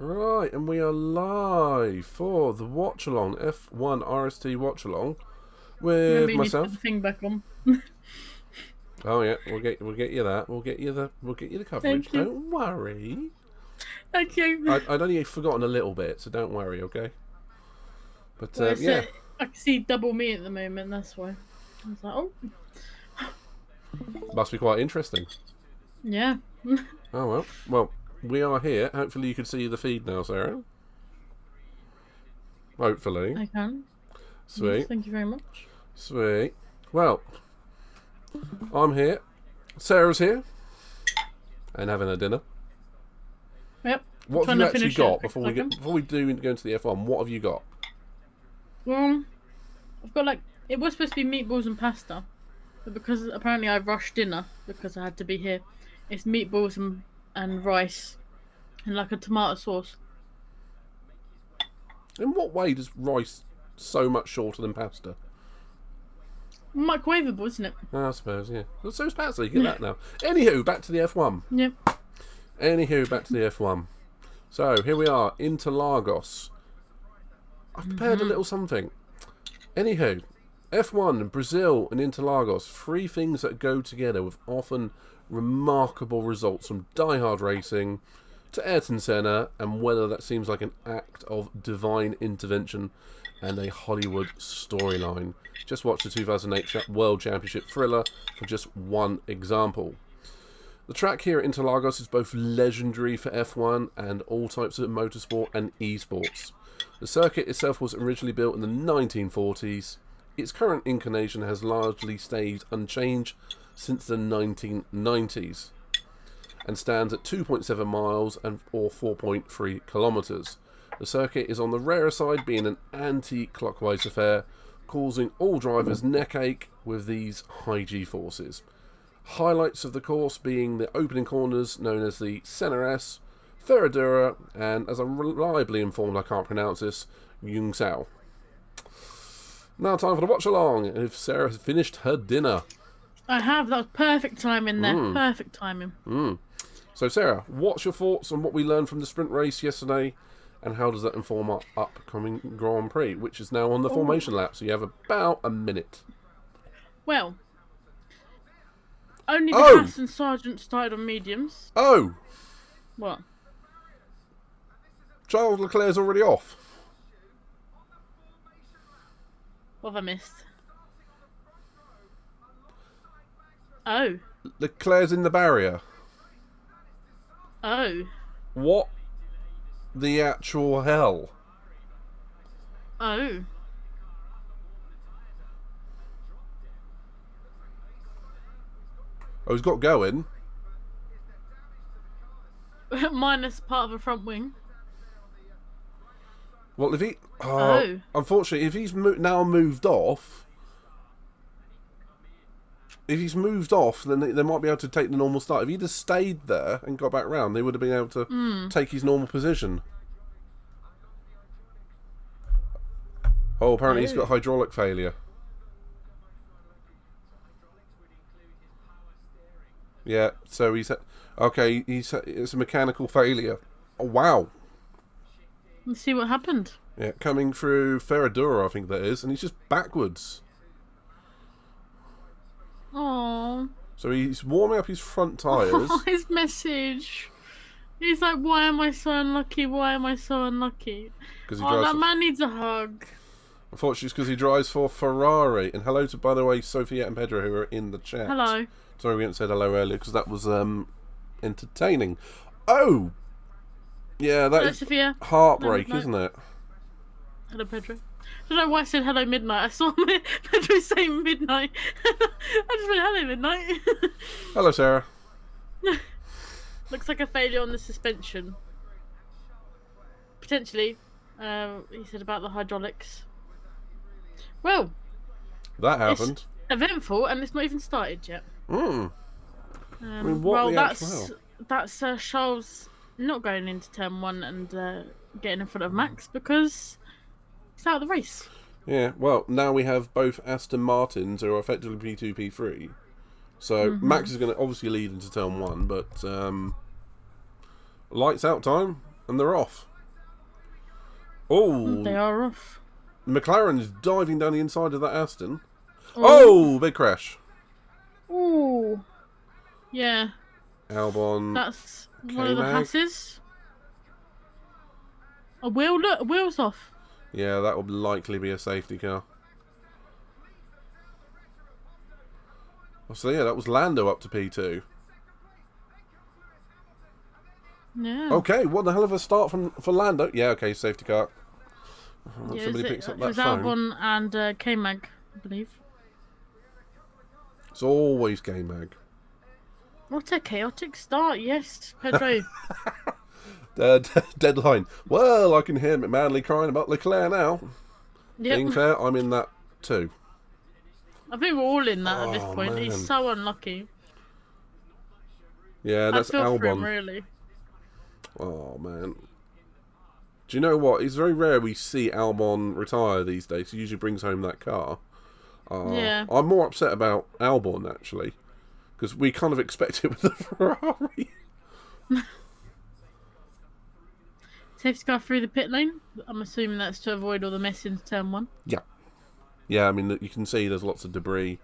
Right, and we are live for the watch along, F1RST watch along with Remember, you need to put myself. the thing back on. Oh yeah, we'll get you that. We'll get you the coverage. Thank you. Don't worry. Thank you. I'd only forgotten a little bit, so don't worry, okay? But Well, yeah, I can see double me at the moment. That's why. I was like, oh, must be quite interesting. yeah. Oh well, we are here. Hopefully you can see the feed now, Sarah. Hopefully. I can. Sweet. Yes, thank you very much. Sweet. Well, I'm here. Sarah's here. And having a dinner. Yep. What have Trying you to actually finish got it before we do go into the F1? What have you got? I've got it was supposed to be meatballs and pasta, but because apparently I rushed dinner because I had to be here, it's meatballs and rice and like a tomato sauce. In what way does rice so much shorter than pasta? Microwavable, isn't it? I suppose, yeah. Well, so is pasta. You get that now. Anywho, back to the F1. Yep. Anywho, back to the F1. So here we are, Interlagos. I've prepared a little something. Anywho, F1, Brazil, and Interlagos, three things that go together with often remarkable results from die-hard racing to Ayrton Senna, and whether that seems like an act of divine intervention and a Hollywood storyline. Just watch the 2008 World Championship thriller for just one example. The track here at Interlagos is both legendary for F1 and all types of motorsport and esports. The circuit itself was originally built in the 1940s. Its current incarnation has largely stayed unchanged since the 1990s and stands at 2.7 miles or 4.3 kilometres. The circuit is on the rarer side, being an anti-clockwise affair, causing all drivers neck ache with these high G-forces. Highlights of the course being the opening corners known as the F1RST, Ferradura, and as I'm reliably informed, I can't pronounce this, Yungsao. Now time for the watch along, if Sarah has finished her dinner. I have. That was perfect timing there. Perfect timing. So Sarah, what's your thoughts on what we learned from the sprint race yesterday, and how does that inform our upcoming Grand Prix, which is now on the formation lap, so you have about a minute. Well, only the Haas and Sargent started on mediums. Oh! What? Charles Leclerc's already off. What have I missed? Oh. Leclerc's in the barrier. Oh. What the actual hell? Oh. Oh, he's got going. Minus part of a front wing. Well, if he... Oh. Unfortunately, if he's now moved off... If he's moved off, then they might be able to take the normal start. If he'd have stayed there and got back round, they would have been able to take his normal position. Oh, apparently he's got hydraulic failure. Yeah, so he's... Okay, it's a mechanical failure. Oh, wow. Let's see what happened. Yeah, coming through Ferradura, I think that is, and he's just backwards. Oh. So he's warming up his front tyres. His message. He's like, why am I so unlucky? Why am I so unlucky? That man needs a hug. Unfortunately, it's because he drives for Ferrari. And hello to, by the way, Sophia and Pedro, who are in the chat. Hello. Sorry we hadn't said hello earlier, because that was entertaining. Oh! Yeah, that is Sophia. heartbreak, isn't it? Hello, Pedro. I don't know why I said hello midnight. I saw Pedro say midnight. I just went hello midnight. Hello, Sarah. Looks like a failure on the suspension. Potentially. He said about the hydraulics. Well. That happened. It's eventful and it's not even started yet. I mean, what that's Charles not going into turn 1 and getting in front of Max because he's out of the race. Yeah, well, now we have both Aston Martins who are effectively P2, P3. So Max is going to obviously lead into turn 1, but lights out time and they're off. Oh, They are off. McLaren's diving down the inside of that Aston. Oh. Oh, big crash. Ooh. Yeah. Albon, That's one of the K-Mag. Hasses. A wheel, look, a wheel's off. Yeah, that would likely be a safety car. Oh, so yeah, that was Lando up to P2. Yeah. Okay, what the hell of a start for Lando. Yeah, okay, safety car. Yeah, Somebody picks up it that was phone. Albon and K-Mag, I believe. It's always K-Mag. What a chaotic start, yes, Pedro. Deadline. Well, I can hear Manley crying about Leclerc now. Yep. Being fair, I'm in that too. I think we're all in that at this point. Man. He's so unlucky. Yeah, that's I feel for him, Albon. really. Oh, man. Do you know what? It's very rare we see Albon retire these days. He usually brings home that car. Yeah. I'm more upset about Albon, actually. Because we kind of expect it with the Ferrari. Safety car through the pit lane. I'm assuming that's to avoid all the mess into turn 1. Yeah. Yeah, I mean, you can see there's lots of debris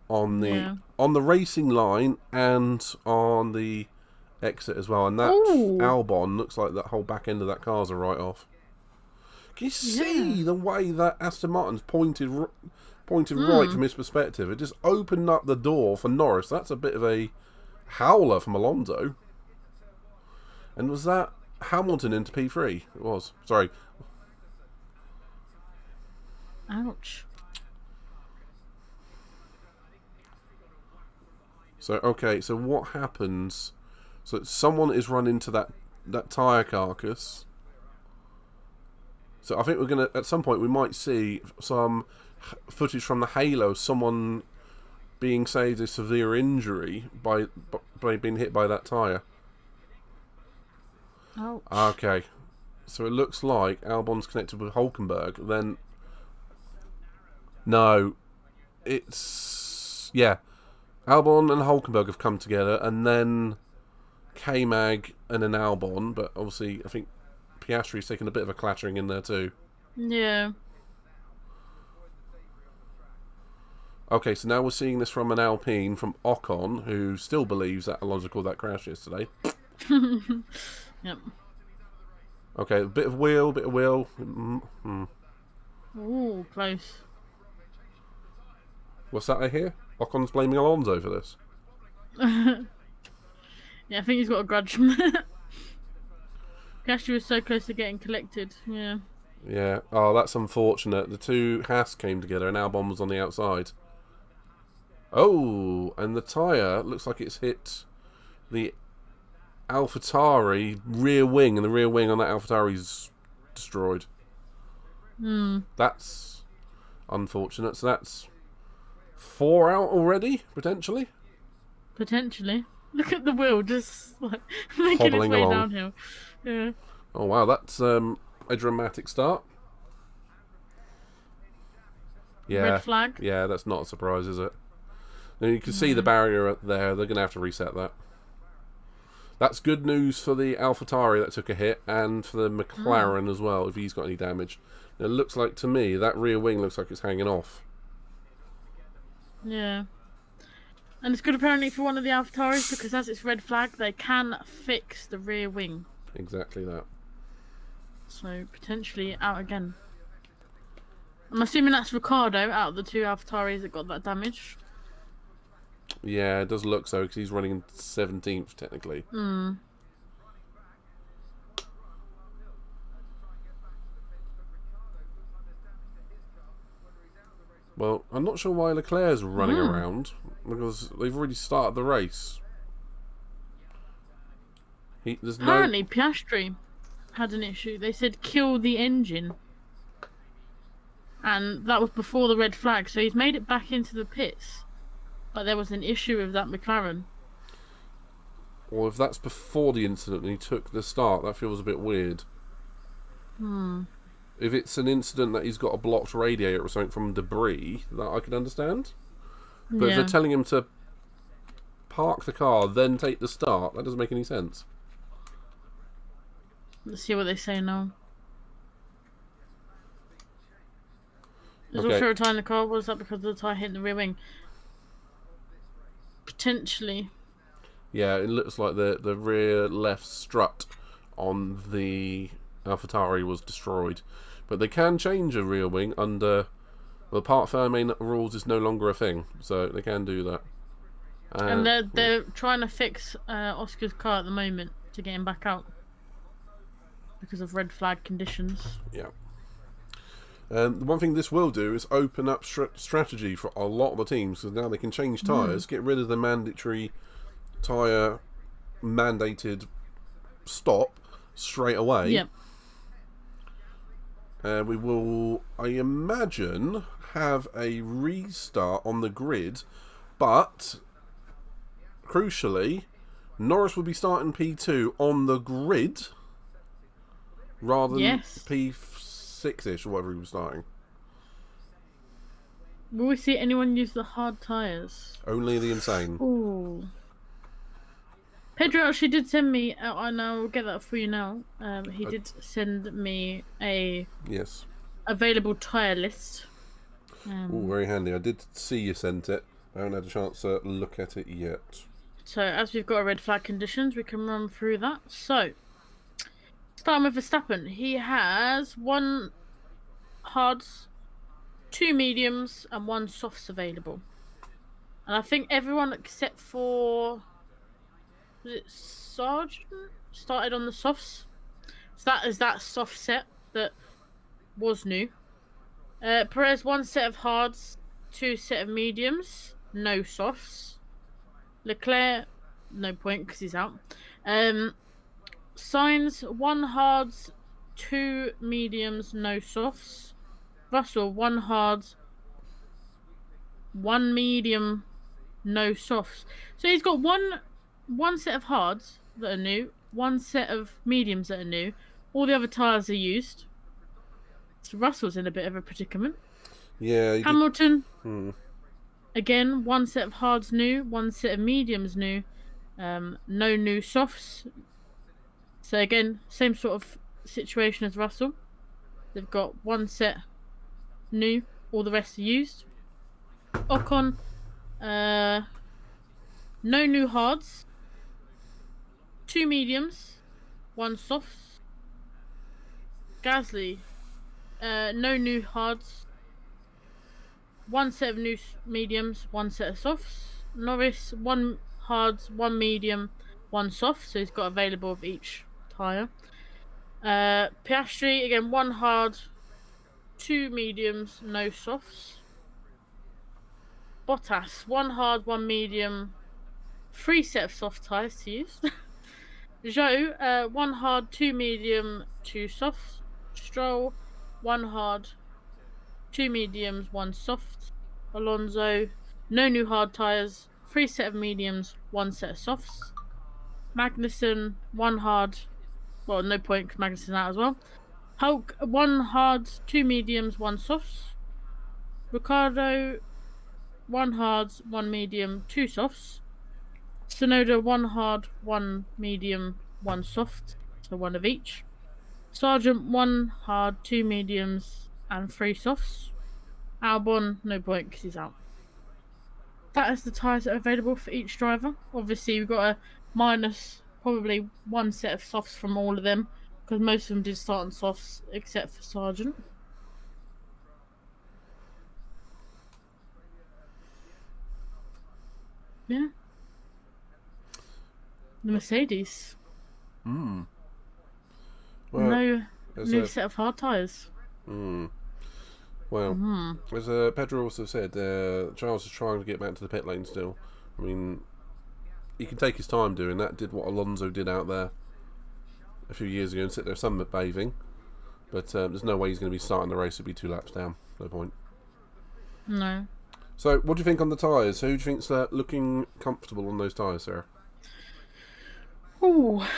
on the Yeah. on the racing line and on the exit as well. And that Ooh. Albon looks like that whole back end of that car's a write-off. Can you see the way that Aston Martin's pointed right from his perspective? It just opened up the door for Norris. That's a bit of a howler from Alonso. And was that Hamilton into P3? It was. Sorry. Ouch. So, okay, so what happens? So someone is run into that tyre carcass. So I think we're going to, at some point, we might see some footage from the Halo, someone being saved a severe injury by being hit by that tyre. Ouch. Okay. So it looks like Albon's connected with Hulkenberg. Then, no, it's, yeah. Albon and Hulkenberg have come together, and then K-Mag and then Albon, but obviously I think Piastri's taken a bit of a clattering in there too. Yeah. Okay, so now we're seeing this from an Alpine, from Ocon, who still believes that Alonso called that crash yesterday. Yep. Okay, bit of wheel. Mm-hmm. Ooh, close. What's that I hear? Ocon's blaming Alonso for this. Yeah, I think he's got a grudge from that. Piastri was so close to getting collected. Yeah. Yeah. Oh, that's unfortunate. The two Haas came together and Albon was on the outside. Oh, and the tyre looks like it's hit the AlphaTauri rear wing, and the rear wing on that AlphaTauri's destroyed. That's unfortunate. So that's 4 out already, potentially. Potentially. Look at the wheel, just like making its Hobbling way along. downhill. Yeah. Oh wow, that's a dramatic start. Yeah. Red flag. Yeah, that's not a surprise, is it? Now you can see the barrier up there. They're going to have to reset that. That's good news for the AlphaTauri that took a hit, and for the McLaren as well, if he's got any damage. Now, it looks like, to me, that rear wing looks like it's hanging off. Yeah. And it's good apparently for one of the AlphaTauris, because as it's red flag, they can fix the rear wing. Exactly that. So, potentially out again. I'm assuming that's Ricciardo out of the two AlphaTauris that got that damage. Yeah, it does look so, because he's running in 17th, technically. Well, I'm not sure why Leclerc's running around, because they've already started the race. There's Apparently, Piastri had an issue. They said kill the engine. And that was before the red flag, so he's made it back into the pits. But there was an issue with that McLaren. Well, if that's before the incident and he took the start, that feels a bit weird. If it's an incident that he's got a blocked radiator or something from debris, that I can understand. But if they're telling him to park the car, then take the start, that doesn't make any sense. Let's see what they say now. There's Okay. also a tyre in the car. Was that because of the tyre hitting the rear wing? Potentially. Yeah, it looks like the rear left strut on the AlphaTauri was destroyed. But they can change a rear wing under... Well, part Fairmain rules is no longer a thing, so they can do that. And they're trying to fix Oscar's car at the moment to get him back out because of red flag conditions. Yeah. The one thing this will do is open up strategy for a lot of the teams, because now they can change tyres, get rid of the mandatory tyre mandated stop straight away. Yep. We will, I imagine, have a restart on the grid, but crucially, Norris will be starting P2 on the grid rather than P6-ish or whatever he was starting. Will we see anyone use the hard tyres? Only the insane. Ooh. Pedro actually did send me, and I'll get that for you now. He did send me a available tyre list. Oh, very handy. I did see you sent it. I haven't had a chance to look at it yet. So, as we've got a red flag conditions, we can run through that. So, starting with Verstappen, he has 1 hards, 2 mediums, and 1 softs available. And I think everyone except for... Was it Sargent? Started on the softs. So that is that soft set that was new. Perez 1 set of hards, 2 set of mediums, no softs. Leclerc, no point because he's out. Sainz 1 hards, 2 mediums, no softs. Russell 1 hards, 1 medium, no softs. So he's got one set of hards that are new, 1 set of mediums that are new. All the other tyres are used. So Russell's in a bit of a predicament. Yeah. Hamilton, again, 1 set of hards new, 1 set of mediums new, no new softs. So again, same sort of situation as Russell. They've got 1 set new, all the rest are used. Ocon, no new hards, 2 mediums, 1 softs. Gasly, no new hards, 1 set of new mediums, 1 set of softs. Norris, 1 hards, 1 medium, 1 soft, so he's got available of each tyre. Piastri, again, 1 hard, 2 mediums, no softs. Bottas, 1 hard, 1 medium, 3 set of soft tyres to use. Zhou, 1 hard, 2 medium, 2 softs. Stroll, 1 hard, 2 mediums, 1 soft. Alonso, no new hard tyres, 3 set of mediums, 1 set of softs. Magnussen, 1 hard, well, no point because Magnussen's out as well. Hulk, 1 hard, 2 mediums, 1 softs. Ricardo, 1 hard, 1 medium, 2 softs. Sonoda, 1 hard, 1 medium, 1 soft, so 1 of each. Sargent, 1 hard, 2 mediums, and 3 softs. Albon, no point because he's out. That is the tyres that are available for each driver. Obviously, we've got a minus probably 1 set of softs from all of them because most of them did start on softs except for Sargent. Yeah. The Mercedes. Well, No new set of hard tyres. Well, as Pedro also said, Charles is trying to get back to the pit lane still. I mean, he can take his time doing that. Did what Alonso did out there a few years ago and sit there sunbathing. But there's no way he's going to be starting the race. It'd be 2 laps down. No point. No. So, what do you think on the tyres? Who do you think's looking comfortable on those tyres, Sarah? Oh,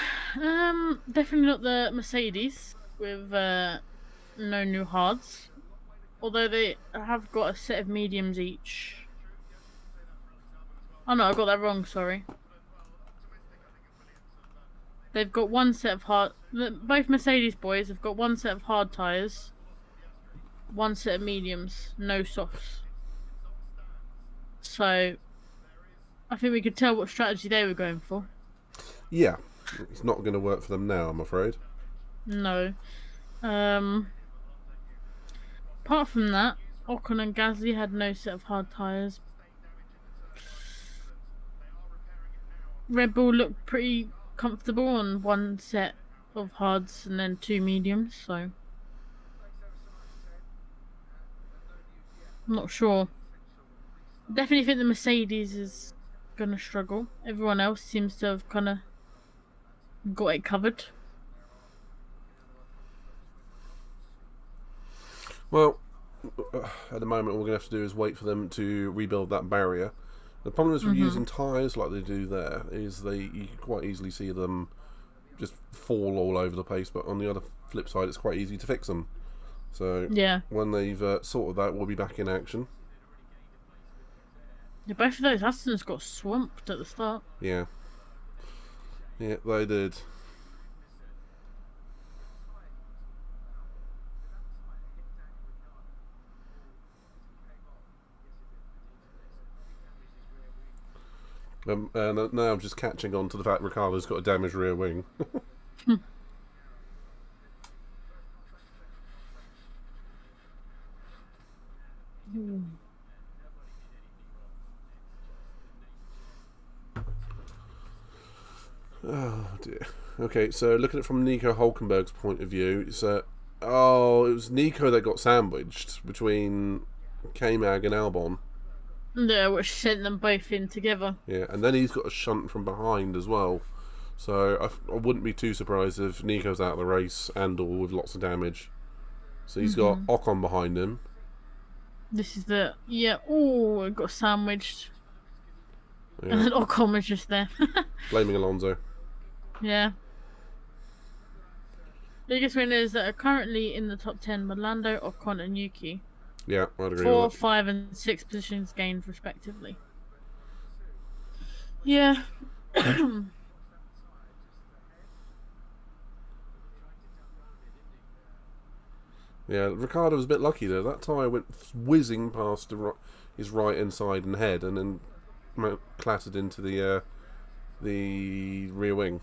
definitely not the Mercedes with no new hards. Although they have got a set of mediums each. Oh no, I got that wrong, sorry. They've got 1 set of hard... Both Mercedes boys have got 1 set of hard tyres. one set of mediums, no softs. So I think we could tell what strategy they were going for. Yeah, it's not going to work for them now, I'm afraid. No. Apart from that, Ocon and Gasly had no set of hard tyres. Red Bull looked pretty comfortable on one set of hards and then two mediums, so I'm not sure. Definitely think the Mercedes is gonna struggle. Everyone else seems to have kind of got it covered. Well, at the moment, all we're going to have to do is wait for them to rebuild that barrier. The problem is with using tyres like they do there is you can quite easily see them just fall all over the place, but on the other flip side, it's quite easy to fix them. So Yeah. when they've sorted that, we'll be back in action. Yeah, both of those Astons got swamped at the start. Yeah. Yeah, they did. And now I'm just catching on to the fact Ricciardo's got a damaged rear wing. Oh dear. Okay, so looking at it from Nico Hulkenberg's point of view, it was Nico that got sandwiched between K-Mag and Albon. Yeah, which sent them both in together. Yeah, and then he's got a shunt from behind as well. So I wouldn't be too surprised if Nico's out of the race and or with lots of damage. So he's got Ocon behind him. This is the Oh, it got sandwiched, Yeah. and then Ocon was just there. Blaming Alonso. Yeah. Biggest winners that are currently in the top 10: Lando, Ocon, and Yuki. Yeah, I'd agree 4, with that. 5, and 6 positions gained respectively. Yeah. Yeah, Ricciardo was a bit lucky there. That tyre went whizzing past his right hand side and head, and then clattered into the rear wing.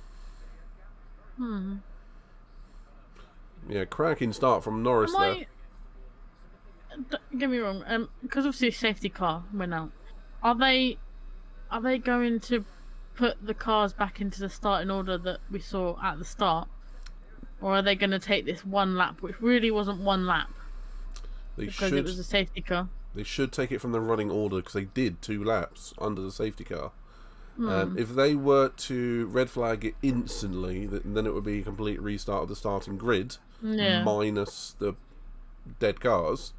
Yeah, cracking start from Norris there. Don't get me wrong, because obviously a safety car went out. Are they going to put the cars back into the starting order that we saw at the start? Or are they going to take this one lap, which really wasn't one lap? Because it was a safety car. They should take it from the running order because they did 2 laps under the safety car. If they were to red flag it instantly, then it would be a complete restart of the starting grid, minus the dead cars.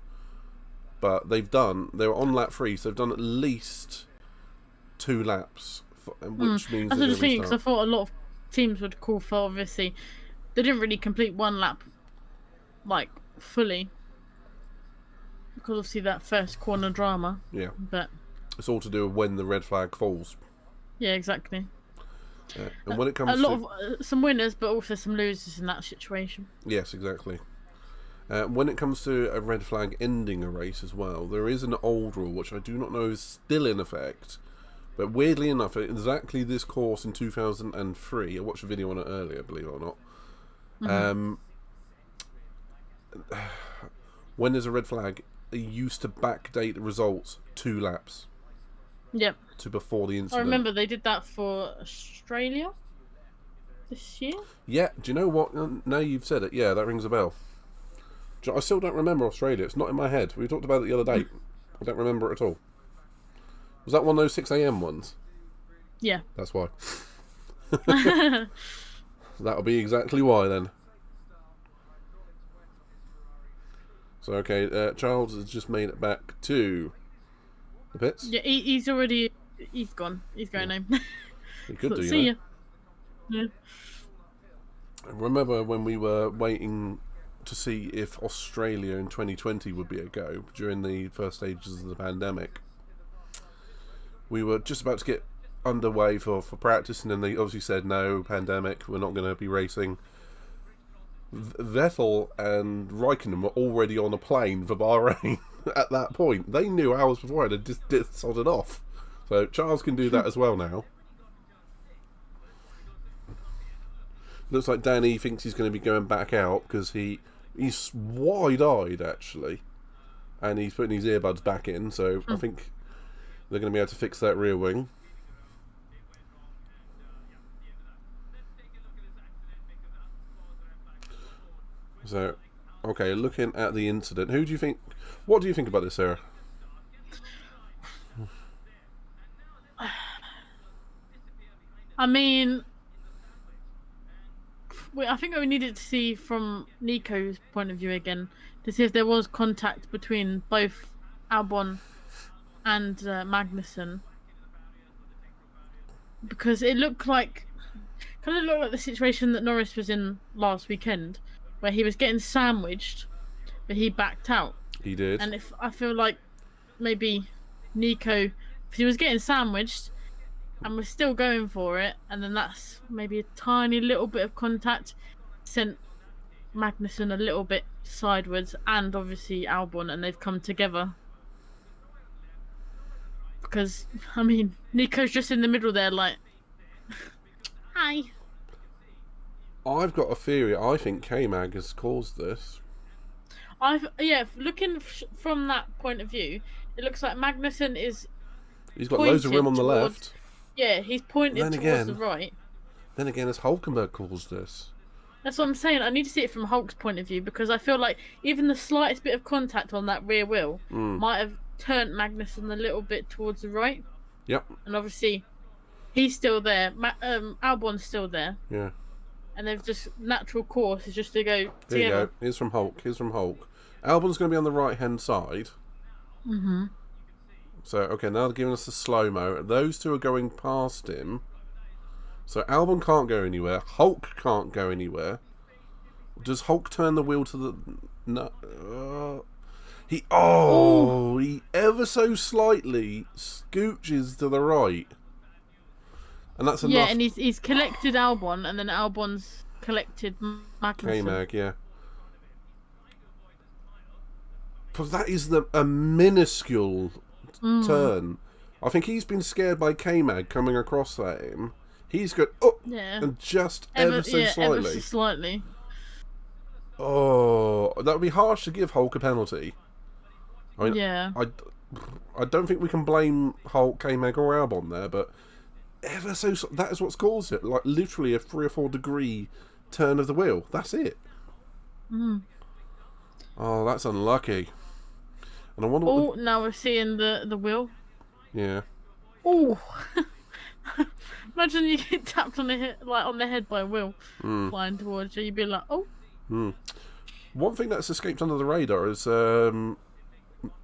But they were on lap 3, so they've done at least 2 laps, which means that's they're the thing, restart. because I thought a lot of teams would call for, obviously, they didn't really complete one lap, like, fully. Because obviously that first corner drama. Yeah. But it's all to do with when the red flag falls. Yeah, exactly. And when it comes a lot of some winners, but also some losers in that situation. Yes, exactly. When it comes to a red flag ending a race as well, there is an old rule which I do not know is still in effect, but weirdly enough, at exactly this course in 2003, I watched a video on it earlier, believe it or not. When there's a red flag, they used to backdate the results 2 laps. Yep. To before the incident. I remember they did that for Australia this year. Yeah, do you know what? Now you've said it, yeah, that rings a bell. I still don't remember Australia. It's not in my head. We talked about it the other day. I don't remember it at all. Was that one of those 6 a.m. ones? Yeah. That's why. That'll be exactly why then. So, okay, Charles has just made it back to the pits. Yeah, he's gone. He's going home. He could do, See you ya. Yeah. I remember when we were waiting to see if Australia in 2020 would be a go during the first stages of the pandemic. We were just about to get underway for practice, and then they obviously said no, pandemic, we're not going to be racing. Vettel and Raikkonen were already on a plane for Bahrain at that point. They knew hours before it had just sodded off. So Charles can do that as well now. Looks like Danny thinks he's going to be going back out because he's wide-eyed, actually. And he's putting his earbuds back in, so I think they're going to be able to fix that rear wing. So, okay, looking at the incident, what do you think about this, Sarah? I mean, I think we needed to see from Nico's point of view again to see if there was contact between both Albon and Magnussen, because it looked like the situation that Norris was in last weekend, where he was getting sandwiched, but he backed out. He did. And if I feel like maybe Nico, if he was getting sandwiched and was still going for it, and then that's maybe a tiny little bit of contact sent Magnussen a little bit sideways, and obviously Albon, and they've come together. Because, I mean, Nico's just in the middle there, like, hi. I've got a theory. I think K-Mag has caused this. Looking from that point of view, it looks like Magnussen is. He's got loads of room on the left. Yeah, he's pointed towards the right. Then again, has Hulkenberg caused this? That's what I'm saying. I need to see it from Hulk's point of view, because I feel like even the slightest bit of contact on that rear wheel might have turned Magnussen a little bit towards the right. Yep. And obviously, he's still there. Albon's still there. Yeah. And they've just natural course is just to go together. There you go. Here's from Hulk. Albon's going to be on the right-hand side. Mm-hmm. So, okay, now they're giving us the slow-mo. Those two are going past him. So Albon can't go anywhere. Hulk can't go anywhere. Does Hulk turn the wheel to the... No. He ever so slightly scooches to the right. And that's enough. Yeah, and he's collected Albon, and then Albon's collected Magnussen. K-Mag, yeah. Because that is a minuscule turn. I think he's been scared by K-Mag coming across at him. He's got and just ever so slightly. Oh, that would be harsh to give Hulk a penalty. I mean, yeah. I don't think we can blame Hulk, K-Mag, or Albon there, but ever so that is what's caused it. Like literally a 3 or 4 degree turn of the wheel. That's it. Oh, that's unlucky. And I wonder. Now we're seeing the wheel. Yeah. Oh. Imagine you get tapped on the head by a wheel flying towards you. You'd be like, oh. One thing that's escaped under the radar is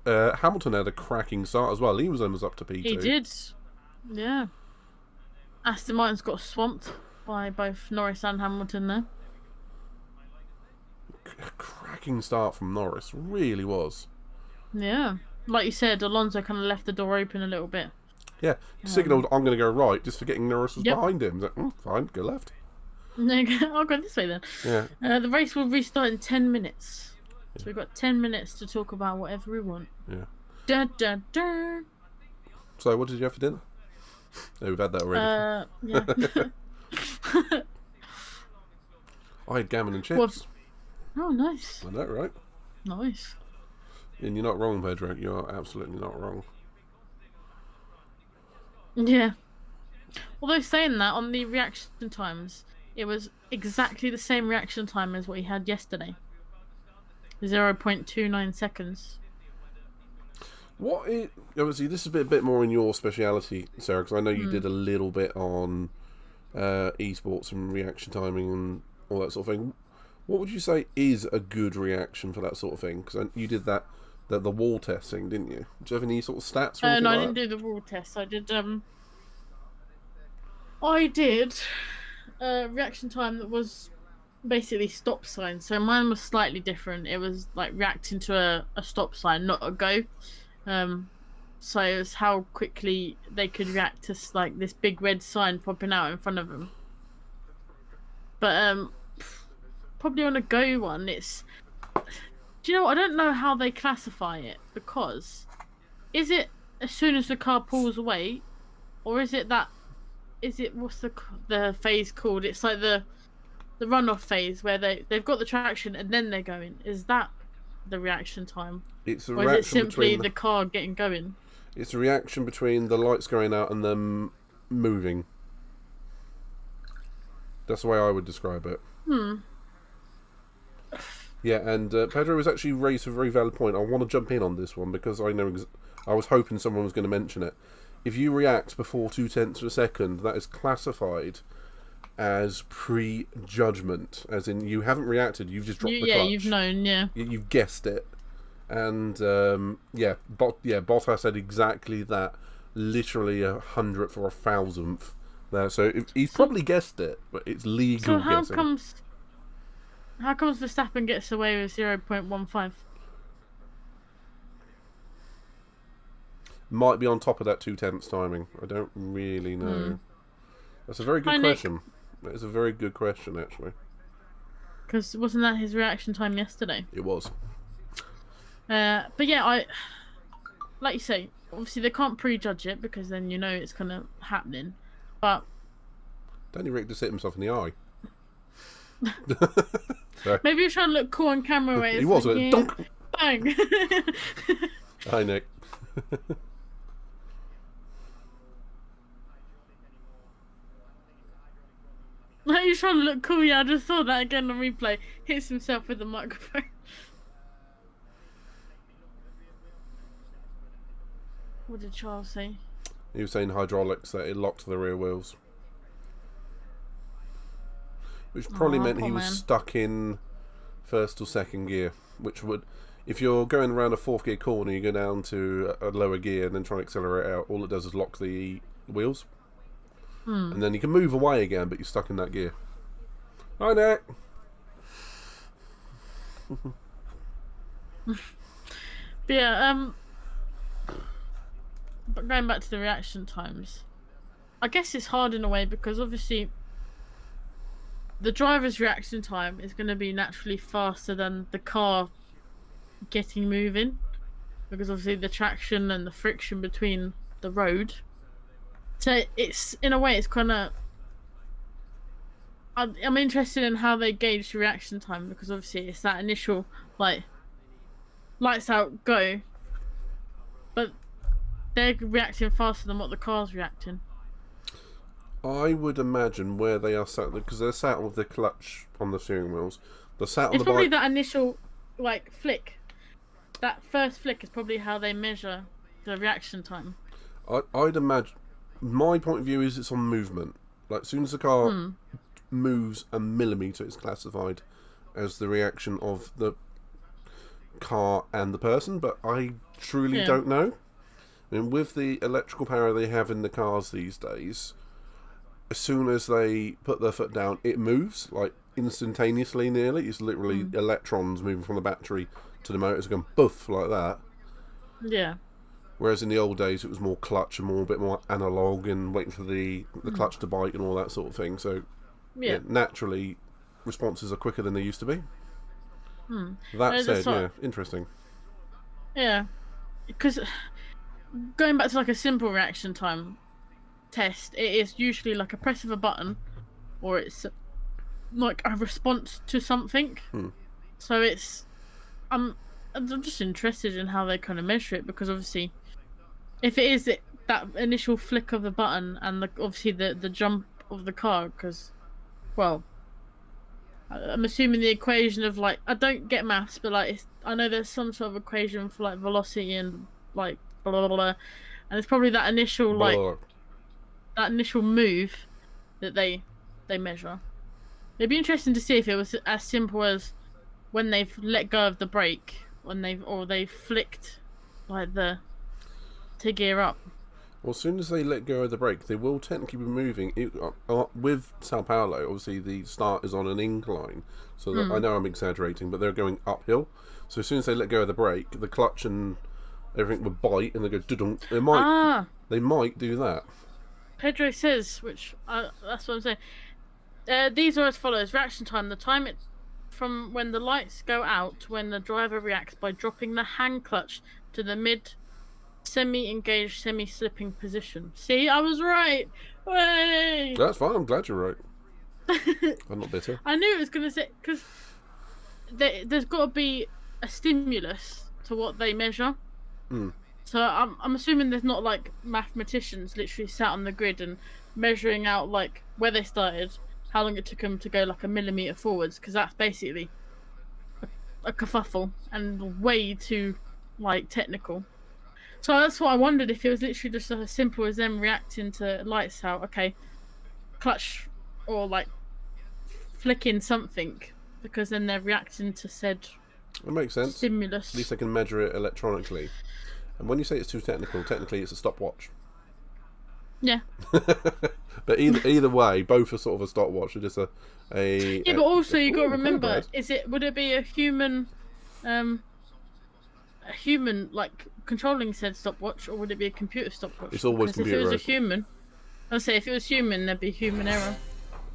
Hamilton had a cracking start as well. He was almost up to P2. He did. Yeah. Aston Martin's got swamped by both Norris and Hamilton there. A cracking start from Norris. Really was. Yeah. Like you said, Alonso kind of left the door open a little bit. Yeah. Signalled, I'm going to go right, just forgetting Norris was behind him. Like, fine, go left. No, I'll go this way then. Yeah. The race will restart in 10 minutes. So we've got 10 minutes to talk about whatever we want. Yeah. Da, da, da. So, what did you have for dinner? Oh, we've had that already. Yeah. I had gammon and chips. Oh, nice. I know, right? Nice. And you're not wrong, Pedro. You're absolutely not wrong. Yeah. Although saying that, on the reaction times, it was exactly the same reaction time as what he had yesterday. 0.29 seconds. Obviously, this is a bit more in your speciality, Sarah, because I know you did a little bit on esports and reaction timing and all that sort of thing. What would you say is a good reaction for that sort of thing? Because you did the wall testing, didn't you? Do you have any sort of stats? Or No, like I didn't do the wall test. I did reaction time that was basically stop sign. So mine was slightly different. It was like reacting to a stop sign, not a go. So it was how quickly they could react to like this big red sign popping out in front of them. But probably on a go one. Do you know what? I don't know how they classify it, because is it as soon as the car pulls away, or is it what's the phase called? It's like the runoff phase where they've got the traction and then they're going. Is that the reaction time? It's a or is it reaction simply between the car getting going? It's a reaction between the lights going out and them moving. That's the way I would describe it. Yeah, and Pedro has actually raised a very valid point. I want to jump in on this one because I know I was hoping someone was going to mention it. If you react before 0.2 of a second, that is classified as pre-judgment, as in you haven't reacted, you've just dropped the clutch. Yeah, you've known, yeah. You've guessed it. And Bottas said exactly that, literally 100th or 1,000th there. So he's probably guessed it, but it's legal guessing. How comes Verstappen gets away with 0.15? Might be on top of that 0.2 timing. I don't really know. That's a very good question. That is a very good question, actually. Because wasn't that his reaction time yesterday? It was. But yeah, like you say, obviously they can't prejudge it because then you know it's kind of happening. But Danny Rick just hit himself in the eye. Maybe you're trying to look cool on camera. Where he was like, dunk. Bang. Hi, Nick. Like you're trying to look cool. Yeah, I just saw that again on replay. Hits himself with the microphone. What did Charles say? He was saying hydraulics, that it locked the rear wheels. Which probably meant he was stuck in first or second gear. Which would, if you're going around a fourth gear corner, you go down to a lower gear and then try and accelerate out, all it does is lock the wheels. And then you can move away again, but you're stuck in that gear. Hi, Nick! But yeah, but going back to the reaction times, I guess it's hard in a way because obviously the driver's reaction time is going to be naturally faster than the car getting moving, because obviously the traction and the friction between the road. So it's, in a way, it's kind of... I'm interested in how they gauge the reaction time, because obviously it's that initial, like, lights out, go. But they're reacting faster than what the car's reacting. I would imagine where they are sat, because they're sat with the clutch on the steering wheels. They're sat on It's the probably bike. that initial, like, flick. That first flick is probably how they measure the reaction time. I'd imagine... My point of view is it's on movement. Like, as soon as the car moves a millimetre, it's classified as the reaction of the car and the person, but I truly don't know. I mean, with the electrical power they have in the cars these days, as soon as they put their foot down, it moves, like, instantaneously nearly. It's literally electrons moving from the battery to the motors going boof, like that. Yeah. Whereas in the old days it was more clutch and a bit more analog and waiting for the clutch to bite and all that sort of thing. So yeah, naturally responses are quicker than they used to be. That said, interesting. Yeah, because going back to like a simple reaction time test, it is usually like a press of a button, or it's like a response to something. So it's I'm just interested in how they kind of measure it, because obviously if it is that initial flick of the button and obviously the jump of the car, because, well, I'm assuming the equation of, like, I don't get maths, but like I know there's some sort of equation for like velocity and like blah blah blah, and it's probably that initial that initial move that they measure. It'd be interesting to see if it was as simple as when they've let go of the brake, when they've flicked like to gear up. Well, as soon as they let go of the brake, they will technically be moving. With Sao Paulo, obviously the start is on an incline, so that, I know I'm exaggerating, but they're going uphill. So as soon as they let go of the brake, the clutch and everything would bite, and they go dudunk. They might do that. Pedro says, which that's what I'm saying. These are as follows: reaction time. The time it from when the lights go out to when the driver reacts by dropping the hand clutch to the mid semi-engaged, semi-slipping position. See, I was right. Way. That's fine. I'm glad you're right. I'm not bitter. I knew it was going to say, because there's got to be a stimulus to what they measure. So I'm assuming there's not like mathematicians literally sat on the grid and measuring out like where they started, how long it took them to go like a millimeter forwards, because that's basically a kerfuffle and way too like technical. So that's what I wondered, if it was literally just as simple as them reacting to lights out. Okay, clutch, or like flicking something, because then they're reacting to said It makes sense. stimulus. At least they can measure it electronically. And when you say it's too technical, technically it's a stopwatch. Yeah. But either way, both are sort of a stopwatch. They're just a Yeah, but also you got to remember, bad. would it be a human like controlling said stopwatch, or would it be a computer stopwatch? It's always because if it was a computerized. human, I'd say if it was human, there'd be human error.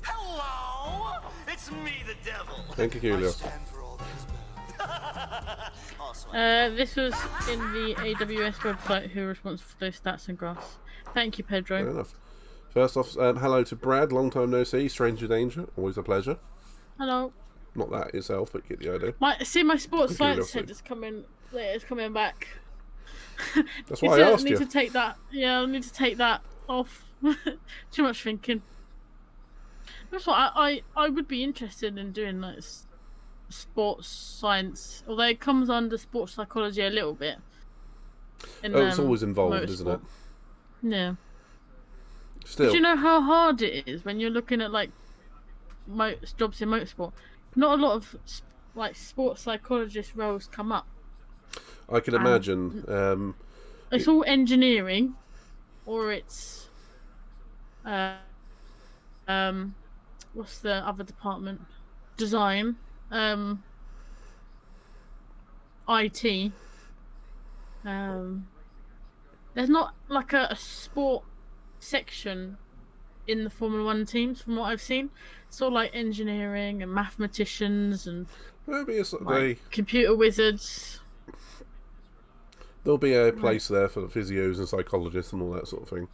Hello! It's me, the devil. Thank you, Julio. I stand for all these also, This was in the AWS website, who are responsible for those stats and graphs. Thank you, Pedro. Fair enough. First off, hello to Brad. Long time no see. Stranger danger. Always a pleasure. Hello. Not that itself, but get the idea. My sports Thank you, science head is coming. It's coming back. That's why I asked need you. to take that. Yeah, I need to take that off. Too much thinking. That's what I would be interested in doing, like sports science, although it comes under sports psychology a little bit. It's always involved, isn't it? Yeah. Still. Do you know how hard it is when you're looking at like jobs in motorsport? Not a lot of like sports psychologist roles come up. I can imagine. It's all engineering, or it's what's the other department? Design, IT. There's not like a sport section in the Formula 1 teams, from what I've seen. It's all like engineering and mathematicians and computer wizards. There'll be a place there for the physios and psychologists and all that sort of thing.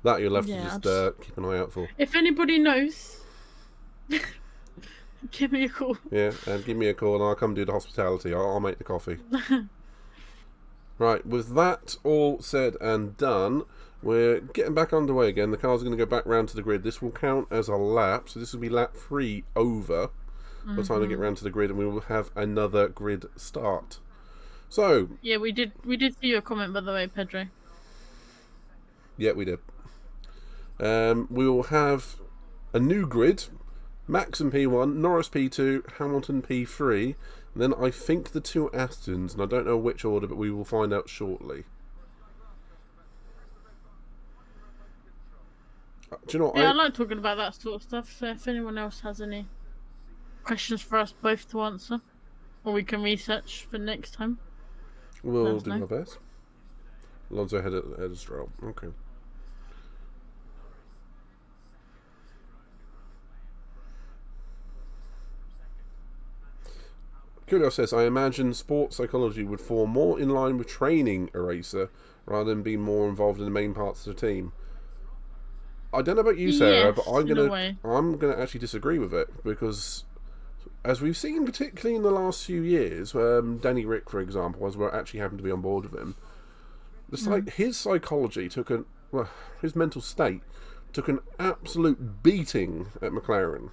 That you'll have to just keep an eye out for. If anybody knows, give me a call. Yeah, and give me a call and I'll come do the hospitality. I'll make the coffee. Right, with that all said and done, we're getting back underway again. The cars are going to go back round to the grid. This will count as a lap, so this will be lap 3 over by the time we get round to the grid, and we will have another grid start. So yeah, we did see your comment, by the way, Pedro. Yeah, we did. We will have a new grid: Max and P1, Norris P2, Hamilton P3, and then I think the 2 Astons, and I don't know which order, but we will find out shortly. Do you know what? Yeah, I like talking about that sort of stuff, so if anyone else has any questions for us both to answer, or we can research for next time, we'll do our best. Alonso head of Stroll. Okay. Kudo says, I imagine sports psychology would fall more in line with training a racer rather than being more involved in the main parts of the team. I don't know about you, Sarah, yes, but I'm gonna actually disagree with it, because as we've seen, particularly in the last few years, Danny Rick, for example, as we're actually happen to be on board with him, it's like his psychology his mental state took an absolute beating at McLaren.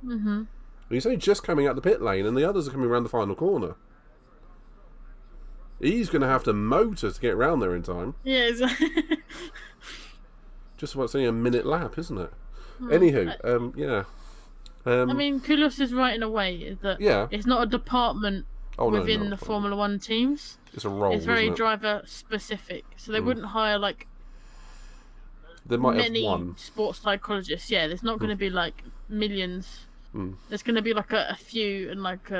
Mm-hmm. He's only just coming out the pit lane, and the others are coming around the final corner. He's going to have to motor to get around there in time. Yeah, exactly. Just about saying a minute lap, isn't it? Anywho, yeah. I mean, Koulos is right in a way that it's not a department within the Formula 1 teams. It's a role. It's very isn't it? driver specific, so they wouldn't hire like They might many have one. sports psychologists. Yeah, there's not going to be like millions. There's going to be like a few, and like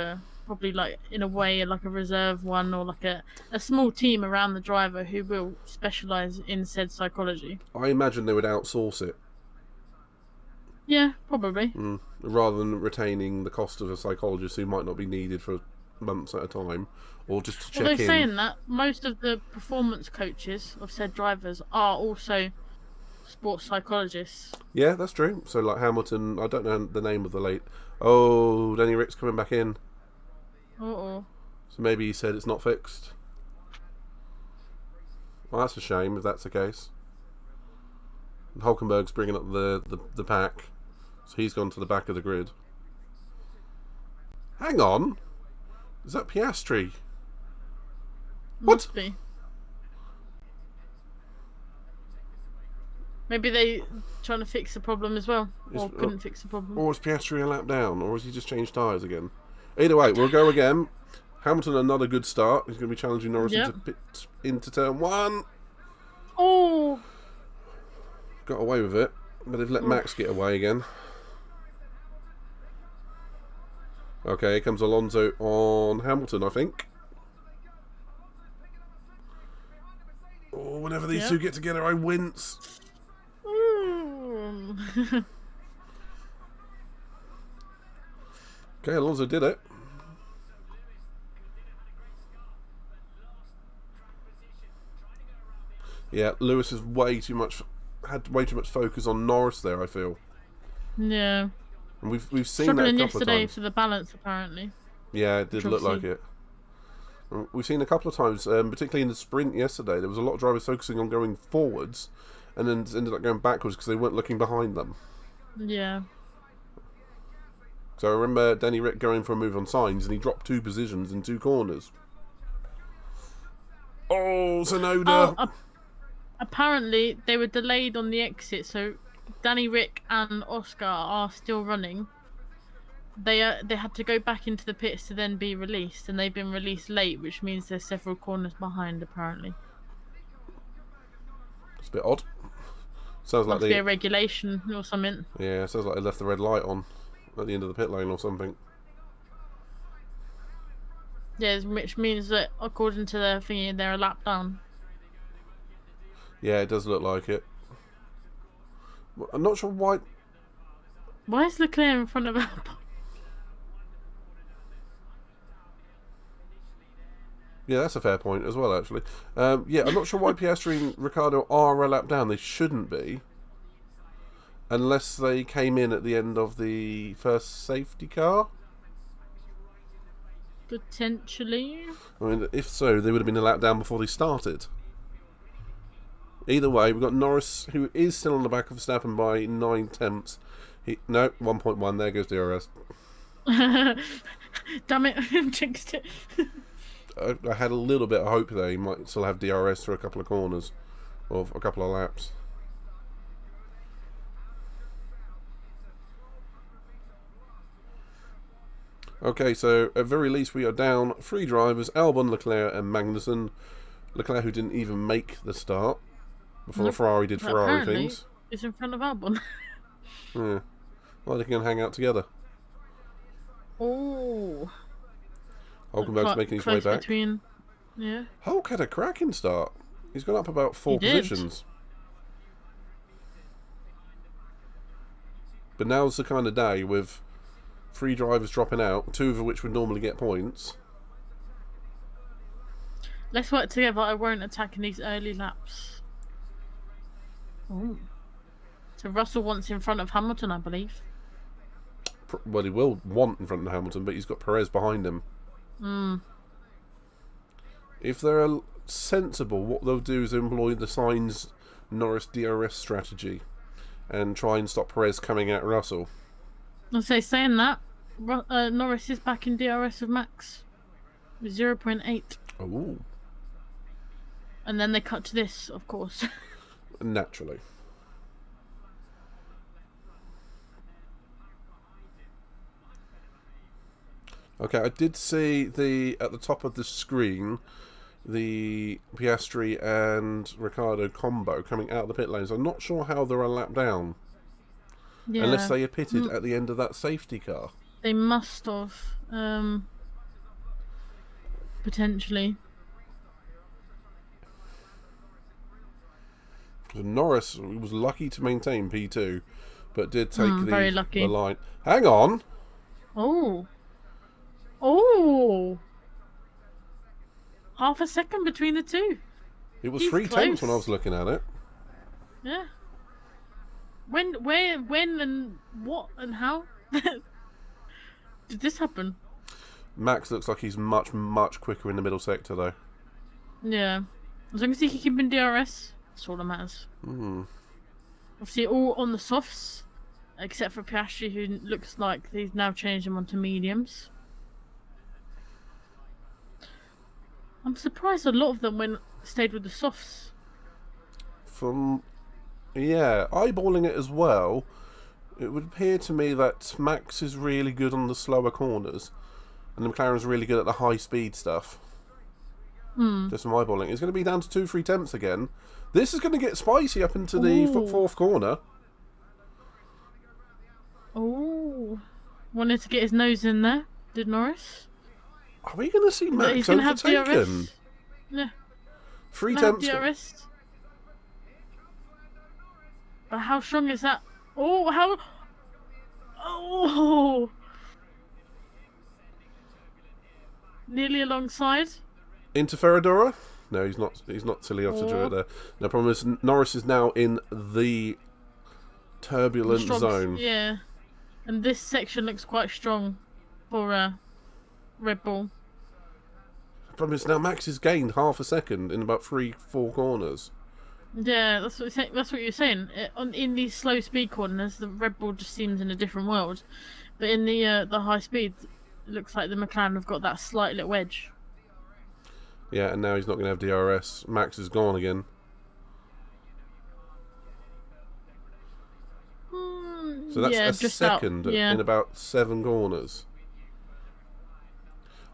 probably like in a way like a reserve one, or like a small team around the driver who will specialise in said psychology. I imagine they would outsource it. Yeah, probably. rather than retaining the cost of a psychologist who might not be needed for months at a time, or just to check Although in. saying that, most of the performance coaches of said drivers are also sports psychologists. Yeah, that's true. So like Hamilton, I don't know the name of the late. Oh, Danny Rick's coming back in. Uh-oh. So maybe he said it's not fixed. Well, that's a shame if that's the case. And Hulkenberg's bringing up the pack, so he's gone to the back of the grid. Hang on, is that Piastri? What? Must be. Maybe they trying to fix the problem as well, or couldn't fix the problem. Or is Piastri a lap down, or has he just changed tyres again? Either way, we'll go again. Hamilton, another good start. He's going to be challenging Norris into turn 1. Oh! Got away with it, but they've let Max get away again. Okay, here comes Alonso on Hamilton, I think. Oh, whenever these two get together, I wince. Okay, Alonso did it. Yeah, Lewis has had way too much focus on Norris there, I feel. Yeah. And we've seen Struggling that a couple of yesterday times. for the balance, apparently. Yeah, it did look like it. We've seen a couple of times, particularly in the sprint yesterday, there was a lot of drivers focusing on going forwards and then ended up going backwards because they weren't looking behind them. Yeah. So I remember Danny Rick going for a move on Sainz and he dropped 2 positions in 2 corners. Oh, Tsunoda! Oh, apparently they were delayed on the exit, so Danny Rick and Oscar are still running. They had to go back into the pits to then be released, and they've been released late, which means they're several corners behind, apparently. It's a bit odd. Sounds like Must be a regulation or something. Yeah, sounds like they left the red light on at the end of the pit lane or something. Yeah, which means that according to their thingy, they're a lap down. Yeah, it does look like it. I'm not sure why. Why is Leclerc in front of Albon? Yeah, that's a fair point as well, actually. Yeah, I'm not sure why Piastri and Ricciardo are a lap down. They shouldn't be. Unless they came in at the end of the first safety car. Potentially. I mean, if so, they would have been a lap down before they started. Either way, we've got Norris, who is still on the back of Verstappen by 9 tenths. No, 1.1. There goes DRS. Damn it, jinxed it. I had a little bit of hope there. He might still have DRS for a couple of corners, or a couple of laps. Okay, so at very least we are down 3 drivers: Albon, Leclerc, and Magnussen. Leclerc, who didn't even make the start before Ferrari did Ferrari things. It's in front of Albon. Yeah. Well, they can hang out together. Oh. Hulkenberg's making his way back. Yeah. Hulk had a cracking start. He's gone up about 4 He did. positions. But now's the kind of day with 3 drivers dropping out, 2 of which would normally get points. Let's work together. I won't attack in these early laps. Oh. So Russell wants in front of Hamilton, I believe. Well, he will want in front of Hamilton, but he's got Perez behind him. If they're sensible, what they'll do is employ the Sainz Norris DRS strategy and try and stop Perez coming at Russell. I'll say, saying that, Norris is back in DRS of Max with 0.8. Oh. And then they cut to this, of course. Naturally. Okay, I did see at the top of the screen the Piastri and Ricciardo combo coming out of the pit lanes. I'm not sure how they're a lap down. Yeah. Unless they are pitted at the end of that safety car. They must have. Potentially. So Norris was lucky to maintain P2, but did take very the lucky. line. Hang on. Oh. Oh. Half a second between the two. It was He's 3/10 when I close. was looking at it. Yeah. When, where, when, and what, and how did this happen? Max looks like he's much, much quicker in the middle sector, though. Yeah. As long as he can keep in DRS, that's all that matters. Obviously, all on the softs, except for Piastri, who looks like he's now changed them onto mediums. I'm surprised a lot of them stayed with the softs. Eyeballing it as well, it would appear to me that Max is really good on the slower corners, and the McLaren's really good at the high-speed stuff. Just from eyeballing. It's going to be down to 2-3 tenths again. This is going to get spicy up into the fourth corner. Oh, wanted to get his nose in there, did Norris? Are we going to see Max He's going to have overtaken? DRS. Yeah, 3 have tenths. DRS. But how strong is that? Oh, how? Oh, nearly alongside. Into Ferradura? No, he's not. He's not silly enough to do it there. No problem is Norris is now in the turbulent zone. Yeah, and this section looks quite strong for Red Bull. The problem is now Max has gained half a second in about 3-4 corners. Yeah, that's what you're saying. In these slow speed corners, the Red Bull just seems in a different world. But in the high speed, it looks like the McLaren have got that slight little edge. Yeah, and now he's not going to have DRS. Max is gone again. So that's a second in about 7 corners.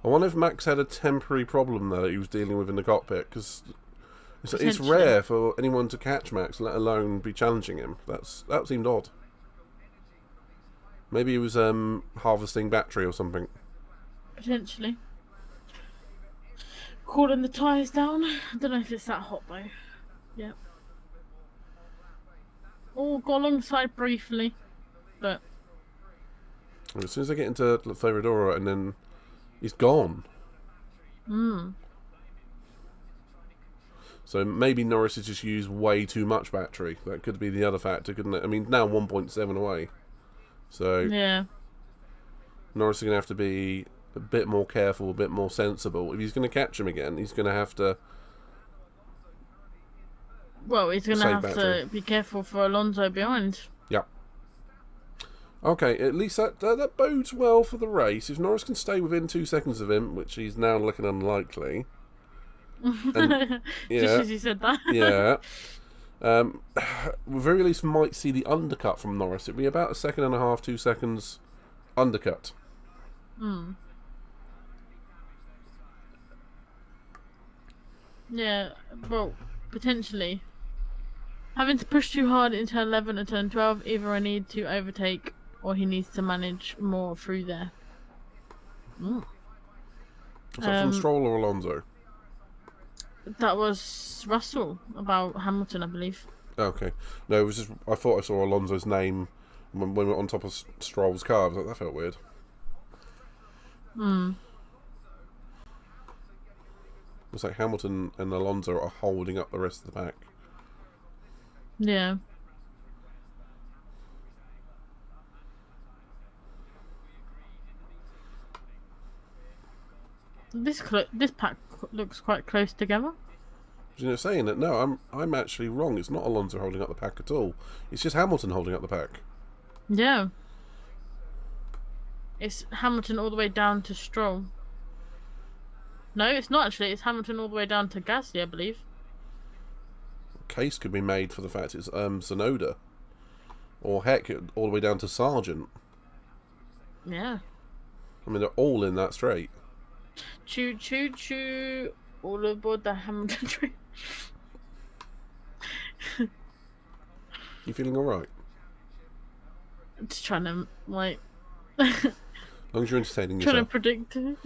I wonder if Max had a temporary problem there that he was dealing with in the cockpit, because it's rare for anyone to catch Max, let alone be challenging him. That seemed odd. Maybe he was harvesting battery or something. Potentially. Cooling the tyres down. I don't know if it's that hot though. Yep. Oh, got alongside briefly, but As soon as I get into Ferradura, and then he's gone. So maybe Norris has just used way too much battery. That could be the other factor, couldn't it? I mean, now 1.7 away. So yeah. Norris is going to have to be a bit more careful, a bit more sensible. If he's going to catch him again, he's going to have to... Well, he's going to have to be careful for Alonso behind. Yep. Okay, at least that bodes well for the race. If Norris can stay within 2 seconds of him, which he's now looking unlikely... And, yeah, just as you said that. Yeah. We very least might see the undercut from Norris. It'd be about 1.5 seconds, 2 seconds undercut. Yeah, well, potentially. Having to push too hard into turn 11 and turn 12, either I need to overtake or he needs to manage more through there. Was that from Stroll or Alonso? That was Russell about Hamilton, I believe. Okay. No, it was just... I thought I saw Alonso's name when we were on top of Stroll's car. I was like, that felt weird. It's like Hamilton and Alonso are holding up the rest of the pack. Yeah. This pack looks quite close together. You know, saying that, no, I'm actually wrong. It's not Alonso holding up the pack at all. It's just Hamilton holding up the pack. Yeah. It's Hamilton all the way down to Stroll. No, it's not actually. It's Hamilton all the way down to Gasly, I believe. Case could be made for the fact it's Tsunoda. Or heck, all the way down to Sargent. Yeah. I mean, they're all in that straight. Choo choo choo. All aboard the Hamilton train. You feeling alright? Just trying to, like... As long as you're entertaining yourself. Trying to predict it.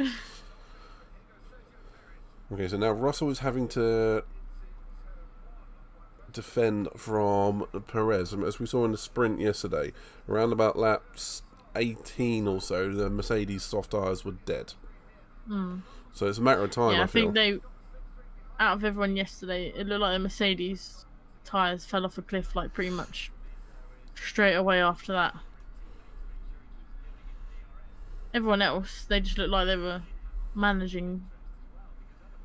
Okay, so now Russell is having to defend from Perez. As we saw in the sprint yesterday, around about laps 18 or so, the Mercedes soft tyres were dead. So it's a matter of time, Yeah, I I feel. think out of everyone yesterday, it looked like the Mercedes tyres fell off a cliff like pretty much straight away after that. Everyone else, they just looked like they were managing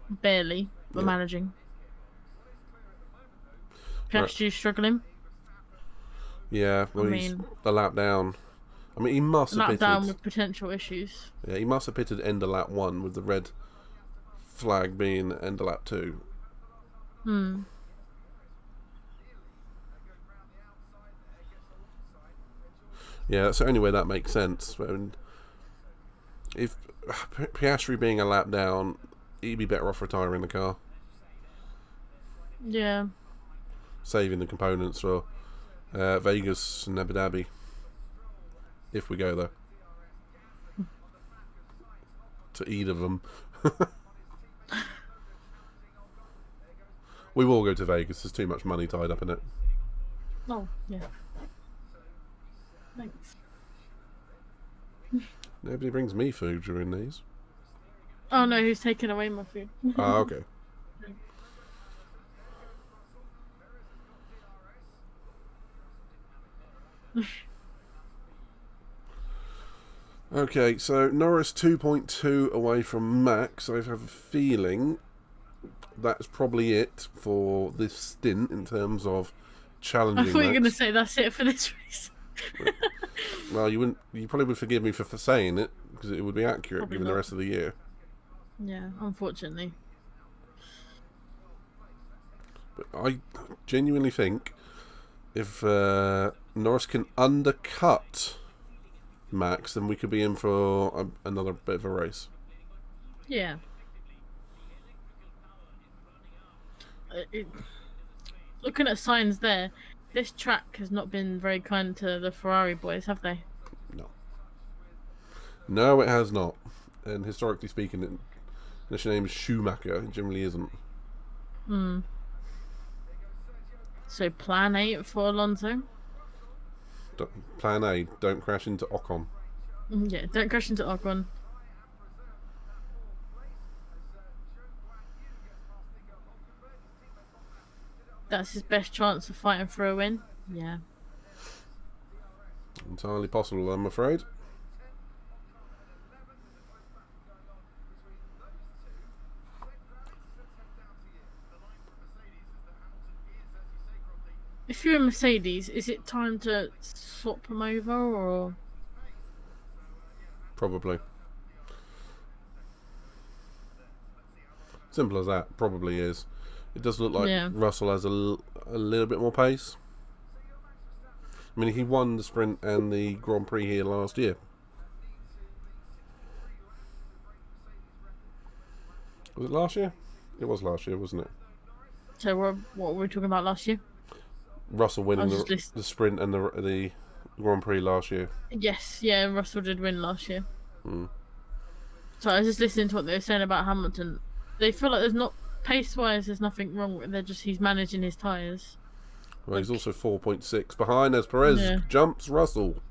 barely, but Yeah. managing. Right. Piastri's struggling. Yeah, well, he's mean, a lap down. I mean, he must have lap pitted. down with potential issues. Yeah, he must have pitted end of lap 1 with the red flag being end of lap 2. Yeah, that's the only way that makes sense. And if Piastri being a lap down, he'd be better off retiring the car, Yeah. saving the components for Vegas and Abu Dhabi, if we go there. To either of them. We will go to Vegas. There's too much money tied up in it. Oh, yeah. Thanks. Nobody brings me food during these. Oh no, who's taking away my food? Ah, okay. Okay, so Norris 2.2 away from Max. I have a feeling that's probably it for this stint in terms of challenging I thought you were going to Max. say that's it for this race. Well, you wouldn't. You probably would forgive me for saying it because it would be accurate Probably given the not. rest of the year. Yeah, unfortunately. But I genuinely think if Norris can undercut Max, then we could be in for another bit of a race. Yeah. Looking at signs there, this track has not been very kind to the Ferrari boys, have they? No, it has not. And historically speaking, unless your name is Schumacher, it generally isn't. So plan 8 for Alonso. Plan A, don't crash into Ocon. Yeah, don't crash into Ocon. That's his best chance of fighting for a win. Yeah. Entirely possible, I'm afraid. If you're a Mercedes, is it time to swap them over or? Probably. Simple as that. Probably is. It does look like Yeah. Russell has a little bit more pace. I mean, he won the sprint and the Grand Prix here last year. Was it last year? It was last year, wasn't it? So what were we talking about last year? Russell winning I was just the sprint and the Grand Prix last year. Yes, yeah, Russell did win last year. So I was just listening to what they were saying about Hamilton. They feel like there's not pace-wise, there's nothing wrong with it. He's managing his tyres. Well, he's also 4.6 behind as Perez jumps Russell.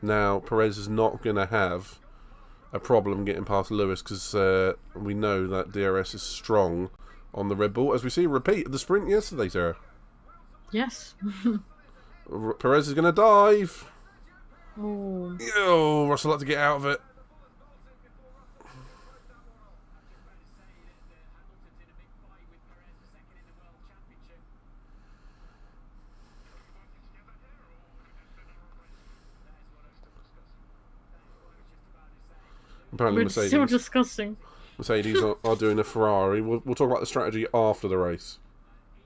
Now, Perez is not going to have a problem getting past Lewis because we know that DRS is strong on the Red Bull. As we see a repeat of the sprint yesterday, Sarah. Yes. Perez is going to dive. Oh. Oh, Russell had to get out of it. Apparently We're still discussing. Mercedes are doing a Ferrari. We'll talk about the strategy after the race.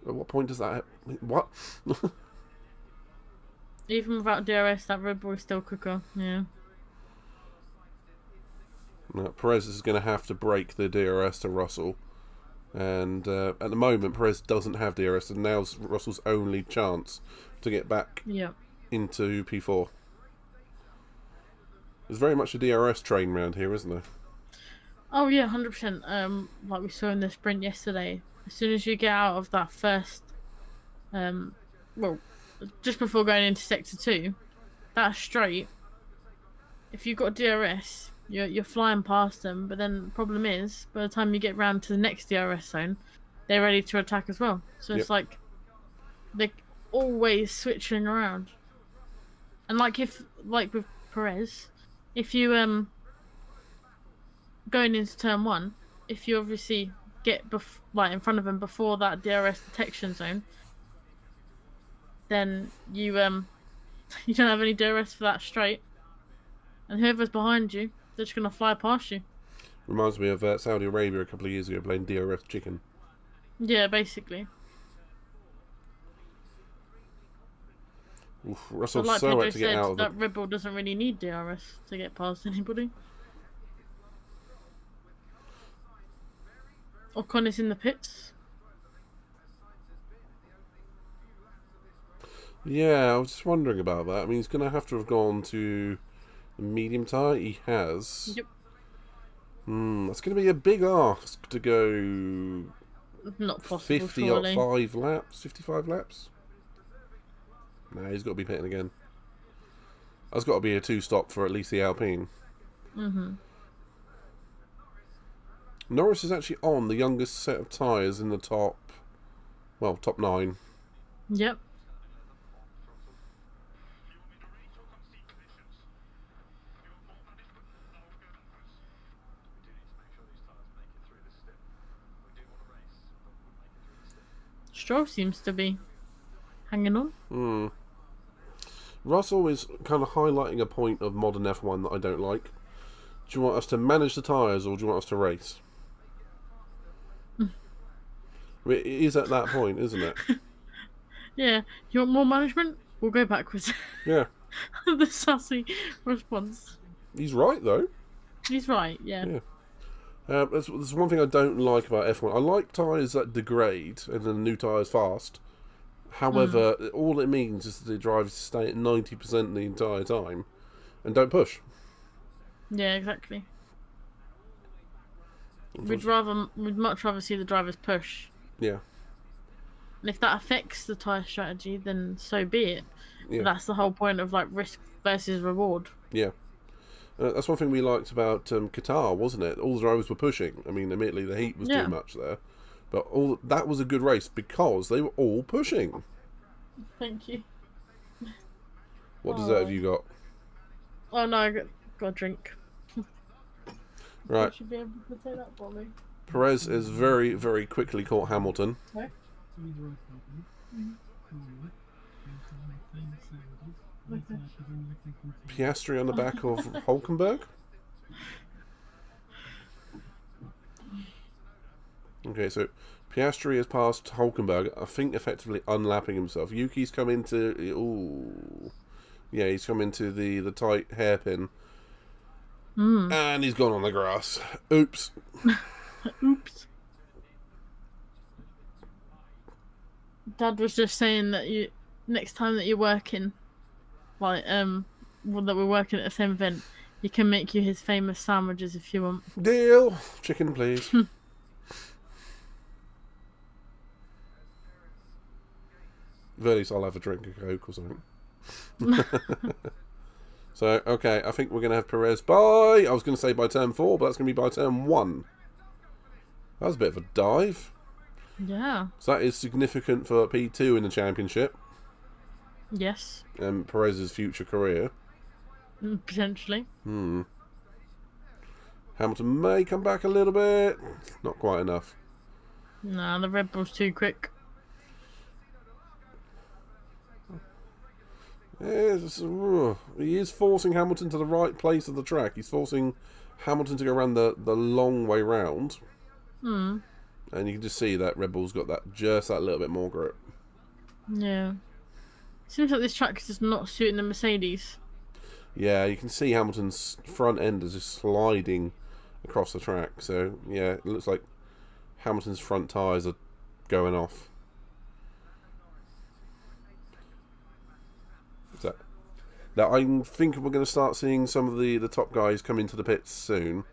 At what point does that... What? Even without DRS, that Red Bull is still quicker. Yeah. No, Perez is going to have to break the DRS to Russell. And at the moment, Perez doesn't have DRS, and now's Russell's only chance to get back into P4. There's very much a DRS train around here, isn't there? Oh yeah, 100%. Like we saw in the sprint yesterday, as soon as you get out of that first, well, just before going into sector 2, that straight. If you've got DRS, you're flying past them. But then the problem is, by the time you get round to the next DRS zone, they're ready to attack as well. So Yep. it's like they're always switching around. And like with Perez, if you going into turn 1, if you obviously get in front of him before that DRS detection zone, then you you don't have any DRS for that straight, and whoever's behind you, they're just gonna fly past you. Reminds me of Saudi Arabia a couple of years ago playing DRS chicken. Yeah, basically. Oof, But Russell's like so Pedro out to get said, out of that the... Red Bull doesn't really need DRS to get past anybody. Ocon is in the pits. Yeah, I was just wondering about that. I mean, he's going to have gone to the medium tyre. He has. Yep. That's going to be a big ask to go Not possible, 50 surely. or 5 laps, 55 laps. Nah, he's got to be pitting again. That's got to be a 2-stop for at least the Alpine. Mm-hmm. Norris is actually on the youngest set of tyres in the top 9. Yep. Stroll seems to be hanging on. Russell is kind of highlighting a point of modern F1 that I don't like. Do you want us to manage the tyres or do you want us to race? I mean, it is at that point, isn't it? Yeah. You want more management? We'll go backwards. Yeah. The sassy response. He's right, though. He's right, yeah. Yeah. There's one thing I don't like about F1. I like tyres that degrade and then the new tyres fast. However, all it means is that the drivers stay at 90% the entire time and don't push. Yeah, exactly. We'd much rather see the drivers push. Yeah. And if that affects the tyre strategy, then so be it. Yeah. But that's the whole point of like risk versus reward. Yeah. That's one thing we liked about Qatar, wasn't it? All the drivers were pushing. I mean, admittedly, the heat was Yeah. too much there. But that was a good race because they were all pushing. Thank you. What dessert have you got? Oh no, I got a drink. Right. You should be able to take that for me. Perez is very, very quickly caught Hamilton. Okay. Piastri on the back of Hulkenberg. Okay, so Piastri has passed Hulkenberg, I think effectively unlapping himself. Yuki's come into... Ooh. Yeah, he's come into the tight hairpin. And he's gone on the grass. Oops. Oops. Dad was just saying that next time that you're working, like that we're working at the same event, he can make you his famous sandwiches if you want. Deal. Chicken, please. Very least I'll have a drink of Coke or something. So, okay, I think we're going to have Perez I was going to say by turn 4, but that's going to be by turn 1. That was a bit of a dive. Yeah. So that is significant for P2 in the championship Yes. and Perez's future career. Potentially. Hamilton may come back a little bit. Not quite enough. Nah, the Red Bull's too quick. He is forcing Hamilton to the right place of the track. He's forcing Hamilton to go around the long way round. And you can just see that Red Bull's got just that little bit more grip. Yeah. Seems like this track is just not suiting the Mercedes. Yeah, you can see Hamilton's front end is just sliding across the track. So, yeah, it looks like Hamilton's front tyres are going off. Now, I think we're going to start seeing some of the top guys come into the pits soon.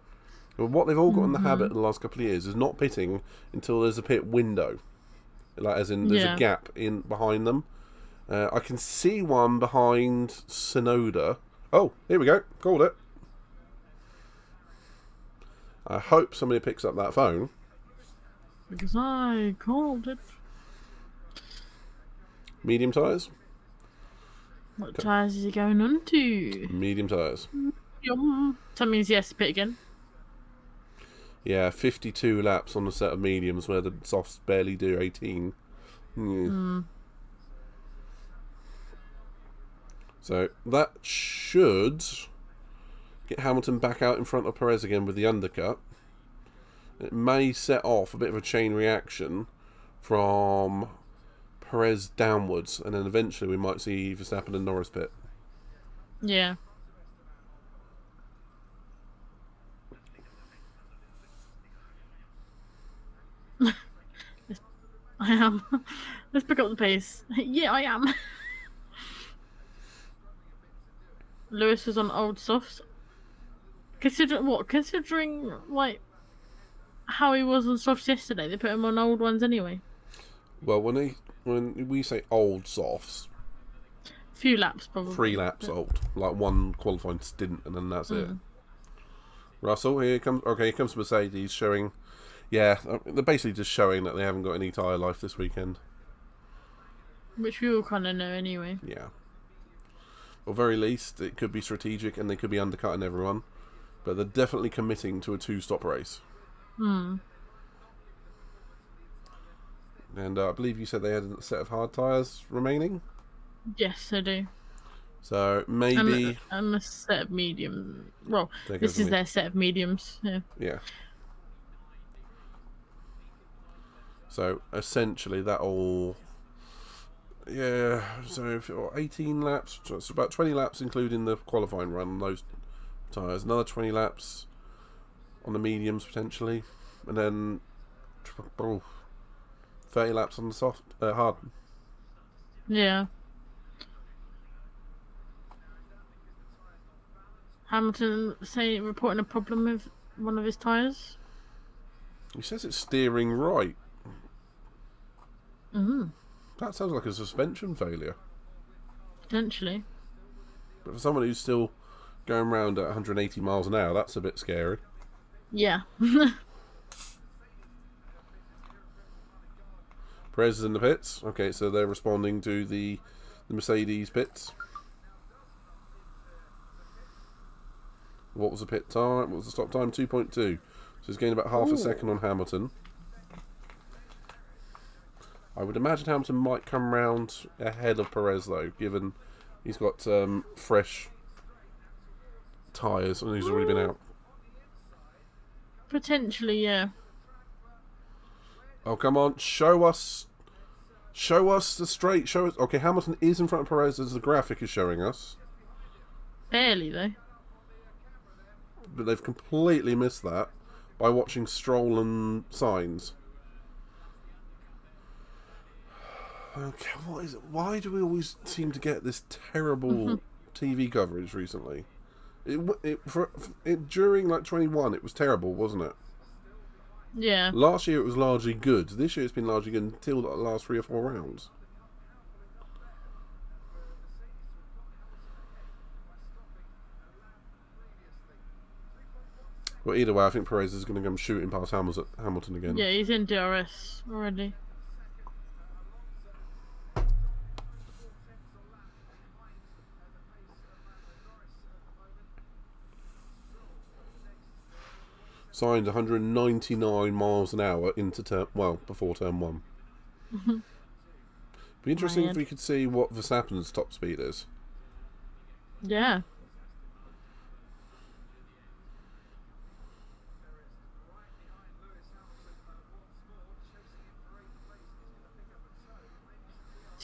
But what they've all got in the habit in the last couple of years is not pitting until there's a pit window, like as in there's a gap in behind them. I can see one behind Sonoda. Oh, here we go. Called it. I hope somebody picks up that phone. Because I called it. Medium tyres? What tyres is he going on to? Medium tyres. Yum. So that means he has to pit again. Yeah, 52 laps on a set of mediums where the softs barely do 18. So that should get Hamilton back out in front of Perez again with the undercut. It may set off a bit of a chain reaction from Perez downwards, and then eventually we might see Verstappen and Norris pit. Yeah. I am. Let's pick up the pace. Yeah, I am. Lewis was on old softs. Considering like how he was on softs yesterday, they put him on old ones anyway. Well, when we say old softs, Few laps probably. 3 laps old, like one qualifying stint, and then that's it. Russell, here comes Mercedes showing. Yeah, they're basically just showing that they haven't got any tyre life this weekend. Which we all kind of know anyway. Yeah. Or very least, it could be strategic and they could be undercutting everyone. But they're definitely committing to a 2-stop race. And I believe you said they had a set of hard tyres remaining? Yes, I do. So maybe... And a set of medium. Well, this is their set of mediums. Yeah. Yeah. So essentially that'll... Yeah, so 18 laps, so it's about 20 laps including the qualifying run on those tyres. Another 20 laps on the mediums potentially. And then 30 laps on the hard. Yeah. Hamilton reporting a problem with one of his tyres. He says it's steering right. That sounds like a suspension failure. Potentially. But for someone who's still going around at 180 miles an hour, that's a bit scary. Yeah. Perez is in the pits. Okay, so they're responding to the Mercedes pits. What was the pit time? What was the stop time? 2.2. So he's gained about half a second on Hamilton. I would imagine Hamilton might come round ahead of Perez though, given he's got fresh tyres and he's already been out. Potentially, yeah. Oh, come on, show us the straight. Show us. Okay, Hamilton is in front of Perez as the graphic is showing us. Barely though. But they've completely missed that by watching Stroll and Sainz. Okay, what is it? Why do we always seem to get this terrible TV coverage recently? During like 21, it was terrible, wasn't it? Yeah. Last year it was largely good. This year it's been largely good until the last 3 or 4 rounds. Well, either way, I think Perez is going to come shooting past Hamilton again. Yeah, he's in DRS already. Signed 199 miles an hour into before turn 1. Be interesting if we could see what Verstappen's top speed is. Yeah.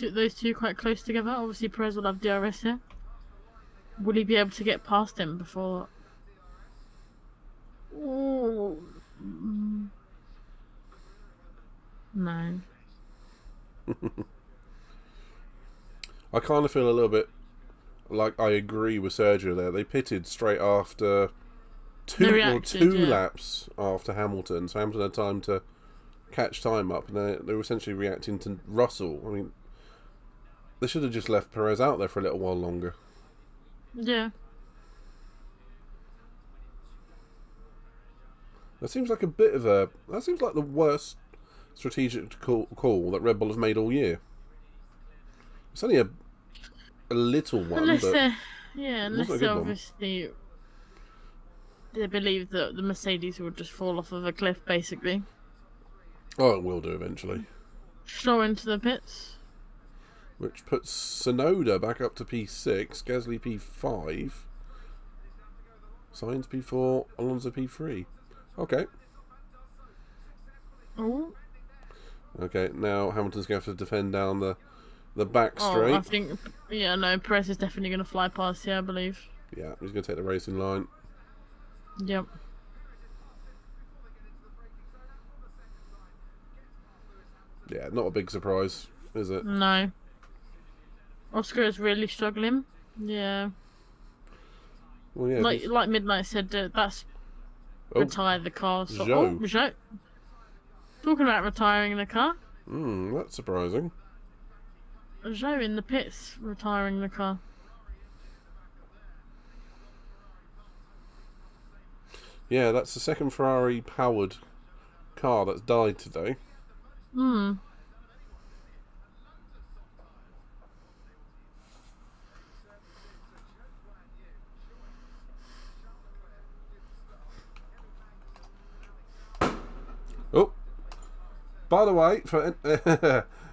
Those two quite close together. Obviously, Perez will have DRS here. Will he be able to get past him before? Oh. No. I kind of feel a little bit like I agree with Sergio there. They pitted straight after two yeah. laps after Hamilton, so Hamilton had time to catch time up, and they were essentially reacting to Russell. I mean, they should have just left Perez out there for a little while longer. Yeah. That seems like that seems like the worst strategic call that Red Bull have made all year. It's only a little one, Unless but unless a they good one. obviously they believe that the Mercedes will just fall off of a cliff, basically. Oh, it will do eventually. Slow into the pits. Which puts Tsunoda back up to P6, Gasly P5, Sainz P4, Alonso P3. Okay. Oh. Okay, now Hamilton's going to have to defend down the back Oh, straight. I think, no, Perez is definitely going to fly past here, I believe. Yeah, he's going to take the racing line. Yep. Yeah, not a big surprise, is it? No. Oscar is really struggling. Yeah. Well, yeah. Like Midnight said, that's retire the car. So, Zhou. Talking about retiring the car. That's surprising. Zhou in the pits, retiring the car. Yeah, that's the second Ferrari-powered car that's died today. Oh, by the way, for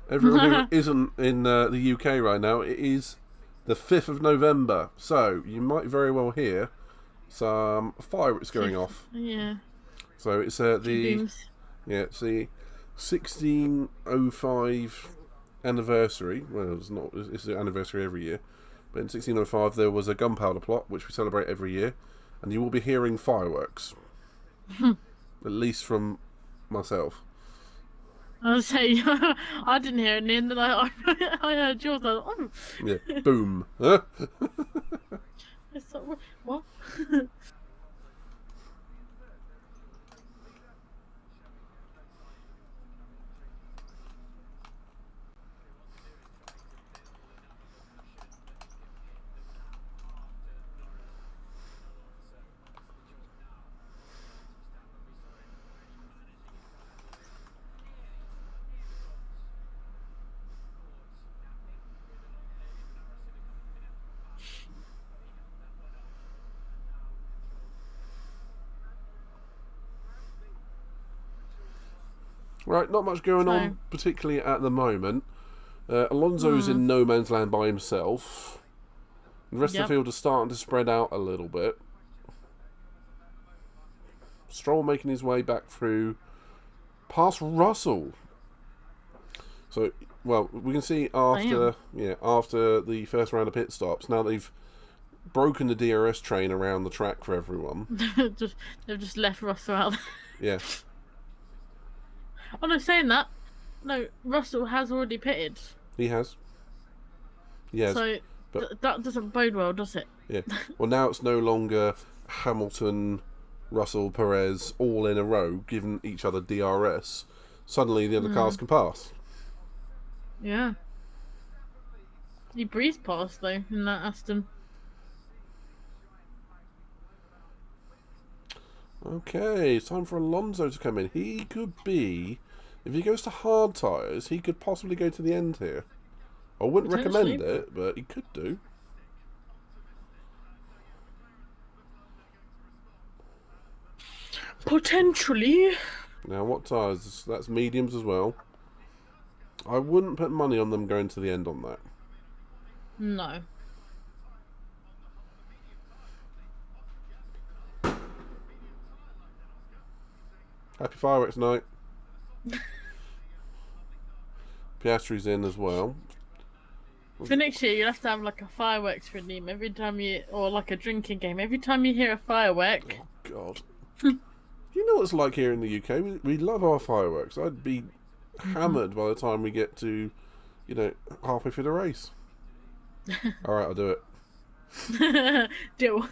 everyone who isn't in the UK right now, it is the 5th of November, so you might very well hear some fireworks going off. Yeah. So it's it's the 1605 anniversary. Well, it's the anniversary every year, but in 1605 there was a gunpowder plot which we celebrate every year, and you will be hearing fireworks, at least from myself. I was saying, I didn't hear it, and then I heard yours. I was like, oh. Yeah, boom. Huh? It's like, what? Right, not much going on, particularly at the moment. Alonso's in no man's land by himself. The rest of the field is starting to spread out a little bit. Stroll making his way back through past Russell. So, well, we can see after the first round of pit stops, now they've broken the DRS train around the track for everyone. They've just left Russell out there. Yeah. Oh no, saying that, no, Russell has already pitted. He has. Yes. So that doesn't bode well, does it? Yeah. Well, now it's no longer Hamilton, Russell, Perez all in a row giving each other DRS. Suddenly the other cars can pass. Yeah. He breezed past though in that Aston. Okay, it's time for Alonso to come in. He could be, if he goes to hard tyres, he could possibly go to the end here. I wouldn't recommend it, but he could do. Potentially. Now, what tyres? That's mediums as well. I wouldn't put money on them going to the end on that. No. Happy fireworks night. Piastri's in as well. For next year, you'll have to have like a fireworks redeem every time or like a drinking game. Every time you hear a firework. Oh, God. You know what it's like here in the UK? We love our fireworks. I'd be hammered by the time we get to, halfway through the race. Alright, I'll do it. Deal.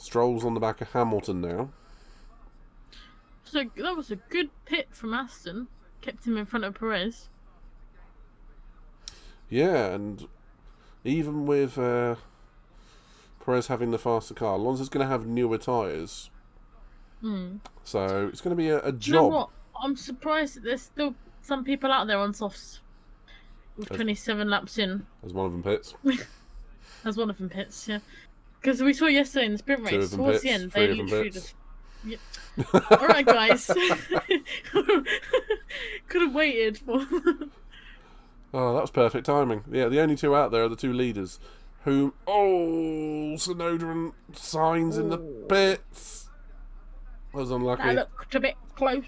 Stroll's on the back of Hamilton now. So that was a good pit from Aston. Kept him in front of Perez. Yeah, and even with Perez having the faster car, Alonso's going to have newer tyres. So it's going to be a job. Do you know what? I'm surprised that there's still some people out there on softs with 27 laps in. As one of them pits. As one of them pits, yeah. Because we saw yesterday in the sprint Two of race, them towards pits, the end, three they of them literally pits. just. Yep. Alright, guys. Could have waited for. Oh, that was perfect timing. Yeah, the only two out there are the two leaders. Whom. Oh, Tsunoda and Sainz in the pits. That was unlucky. That looked a bit close.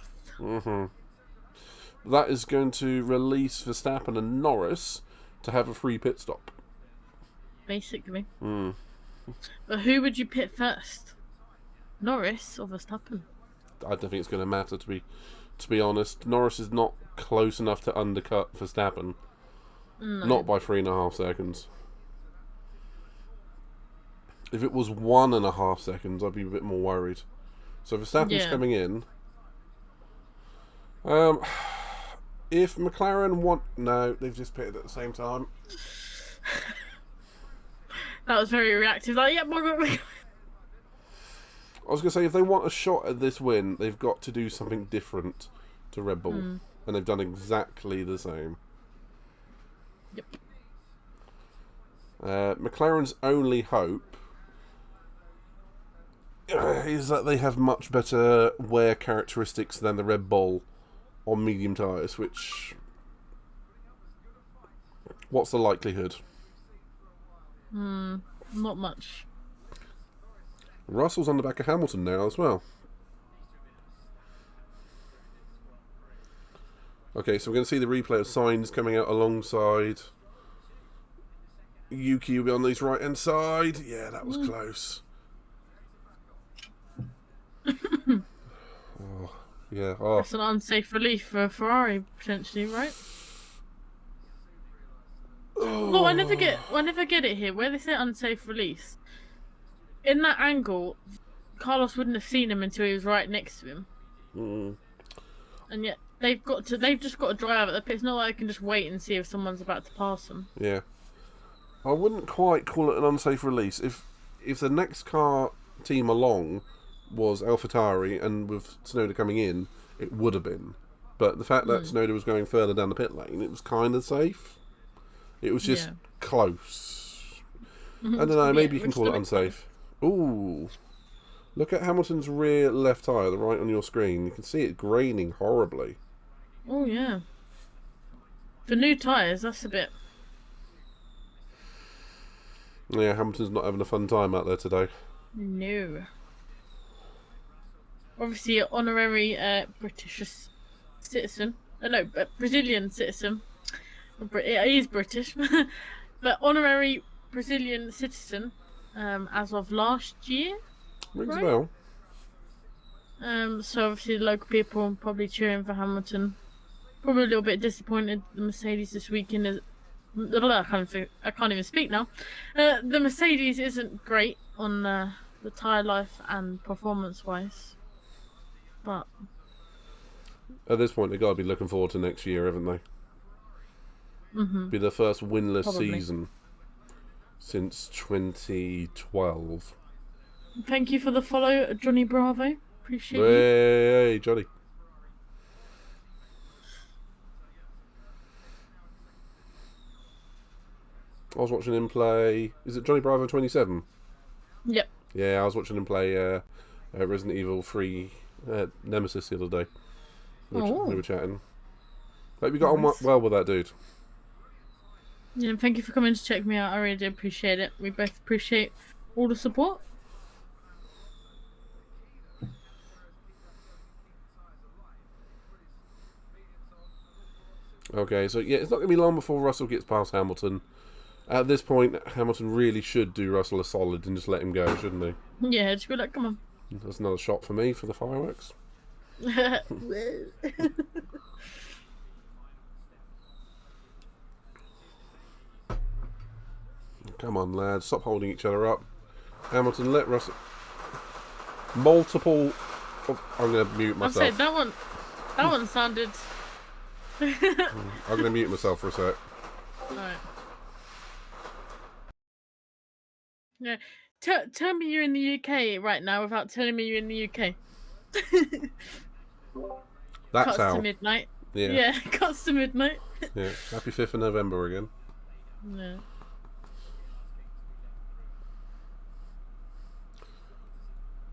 That is going to release Verstappen and Norris to have a free pit stop. Basically. But who would you pit first? Norris or Verstappen? I don't think it's going to matter, to be honest. Norris is not close enough to undercut Verstappen. No. Not by 3.5 seconds. If it was 1.5 seconds, I'd be a bit more worried. So Verstappen's coming in. If McLaren want... No, they've just pitted at the same time. That was very reactive. Like, yep, I was going to say, if they want a shot at this win, they've got to do something different to Red Bull. And they've done exactly the same. Yep. McLaren's only hope is that they have much better wear characteristics than the Red Bull on medium tyres, which... What's the likelihood? Not much. Russell's on the back of Hamilton now as well. Okay, so we're going to see the replay of Sainz coming out alongside Yuki will be on his right hand side. Yeah, that was close. Yeah. Oh. That's an unsafe relief for Ferrari potentially, right? Well, I never get it here. Where they say unsafe release, in that angle, Carlos wouldn't have seen him until he was right next to him. And yet they've just got to drive out of the pit. It's not like they can just wait and see if someone's about to pass them. Yeah. I wouldn't quite call it an unsafe release. If the next car team along was AlphaTauri and with Tsunoda coming in, it would have been. But the fact that Tsunoda was going further down the pit lane, it was kind of safe. It was just close. I don't know, maybe you can call it unsafe. Ooh. Look at Hamilton's rear left tyre, the right on your screen. You can see it graining horribly. Oh, yeah. For new tyres, that's a bit... Yeah, Hamilton's not having a fun time out there today. No. Obviously, an honorary British citizen. No, Brazilian citizen. He is British. But honorary Brazilian citizen as of last year. Rings a bell. So obviously the local people probably cheering for Hamilton. Probably a little bit disappointed the Mercedes this weekend is... I can't even speak now. The Mercedes isn't great on the tyre life and performance-wise. But... At this point, they've got to be looking forward to next year, haven't they? Be the first winless season since 2012. Thank you for the follow, Johnny Bravo. Appreciate it. Hey, Johnny. I was watching him play... Is it Johnny Bravo 27? Yep. Yeah, I was watching him play Resident Evil 3 Nemesis the other day. We were chatting. Hope you got on well with that dude. Yeah, thank you for coming to check me out. I really do appreciate it. We both appreciate all the support. Okay, so yeah, it's not going to be long before Russell gets past Hamilton. At this point, Hamilton really should do Russell a solid and just let him go, shouldn't he? Yeah, just be like, come on. That's another shot for me for the fireworks. Come on, lads. Stop holding each other up. Hamilton, let Russell... multiple. Oh, I'm going to mute I've said myself. that one sounded. I'm going to mute myself for a sec. Alright. Yeah. Tell me you're in the UK right now without telling me you're in the UK. That's Cuts how. to midnight. Yeah. Yeah, cuts to midnight. Yeah. Happy 5th of November again. Yeah.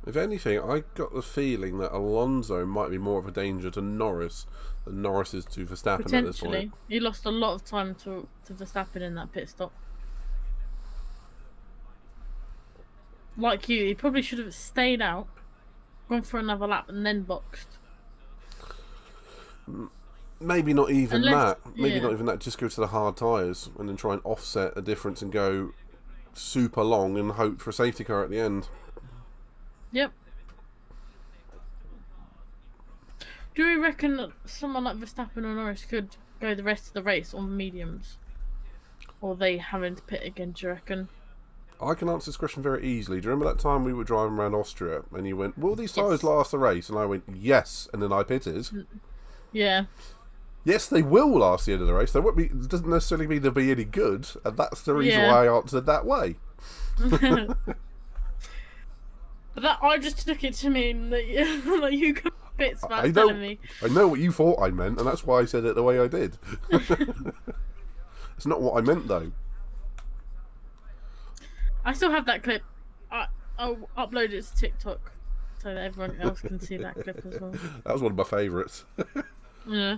If anything, I got the feeling that Alonso might be more of a danger to Norris than Norris is to Verstappen at this Potentially. point. He lost a lot of time to Verstappen in that pit stop. Like you, he probably should have stayed out, gone for another lap, and then boxed. Maybe not even Unless- that. Maybe yeah. not even that. Just go to the hard tyres and then try and offset a difference and go super long and hope for a safety car at the end. Yep. Do we reckon that someone like Verstappen or Norris could go the rest of the race on mediums? Or are they having to pit again, do you reckon? I can answer this question very easily. Do you remember that time we were driving around Austria and you went, will these tyres Yes. last the race? And I went, yes. And then I pitted. Yeah. Yes, they will last the end of the race. They won't be. It doesn't necessarily mean they'll be any good. And that's the reason Yeah. why I answered that way. But that I just took it to mean that that you got bits I about know, telling me. I know what you thought I meant, and that's why I said it the way I did. It's not what I meant, though. I still have that clip. I'll upload it to TikTok so that everyone else can see that clip as well. That was one of my favourites. Yeah.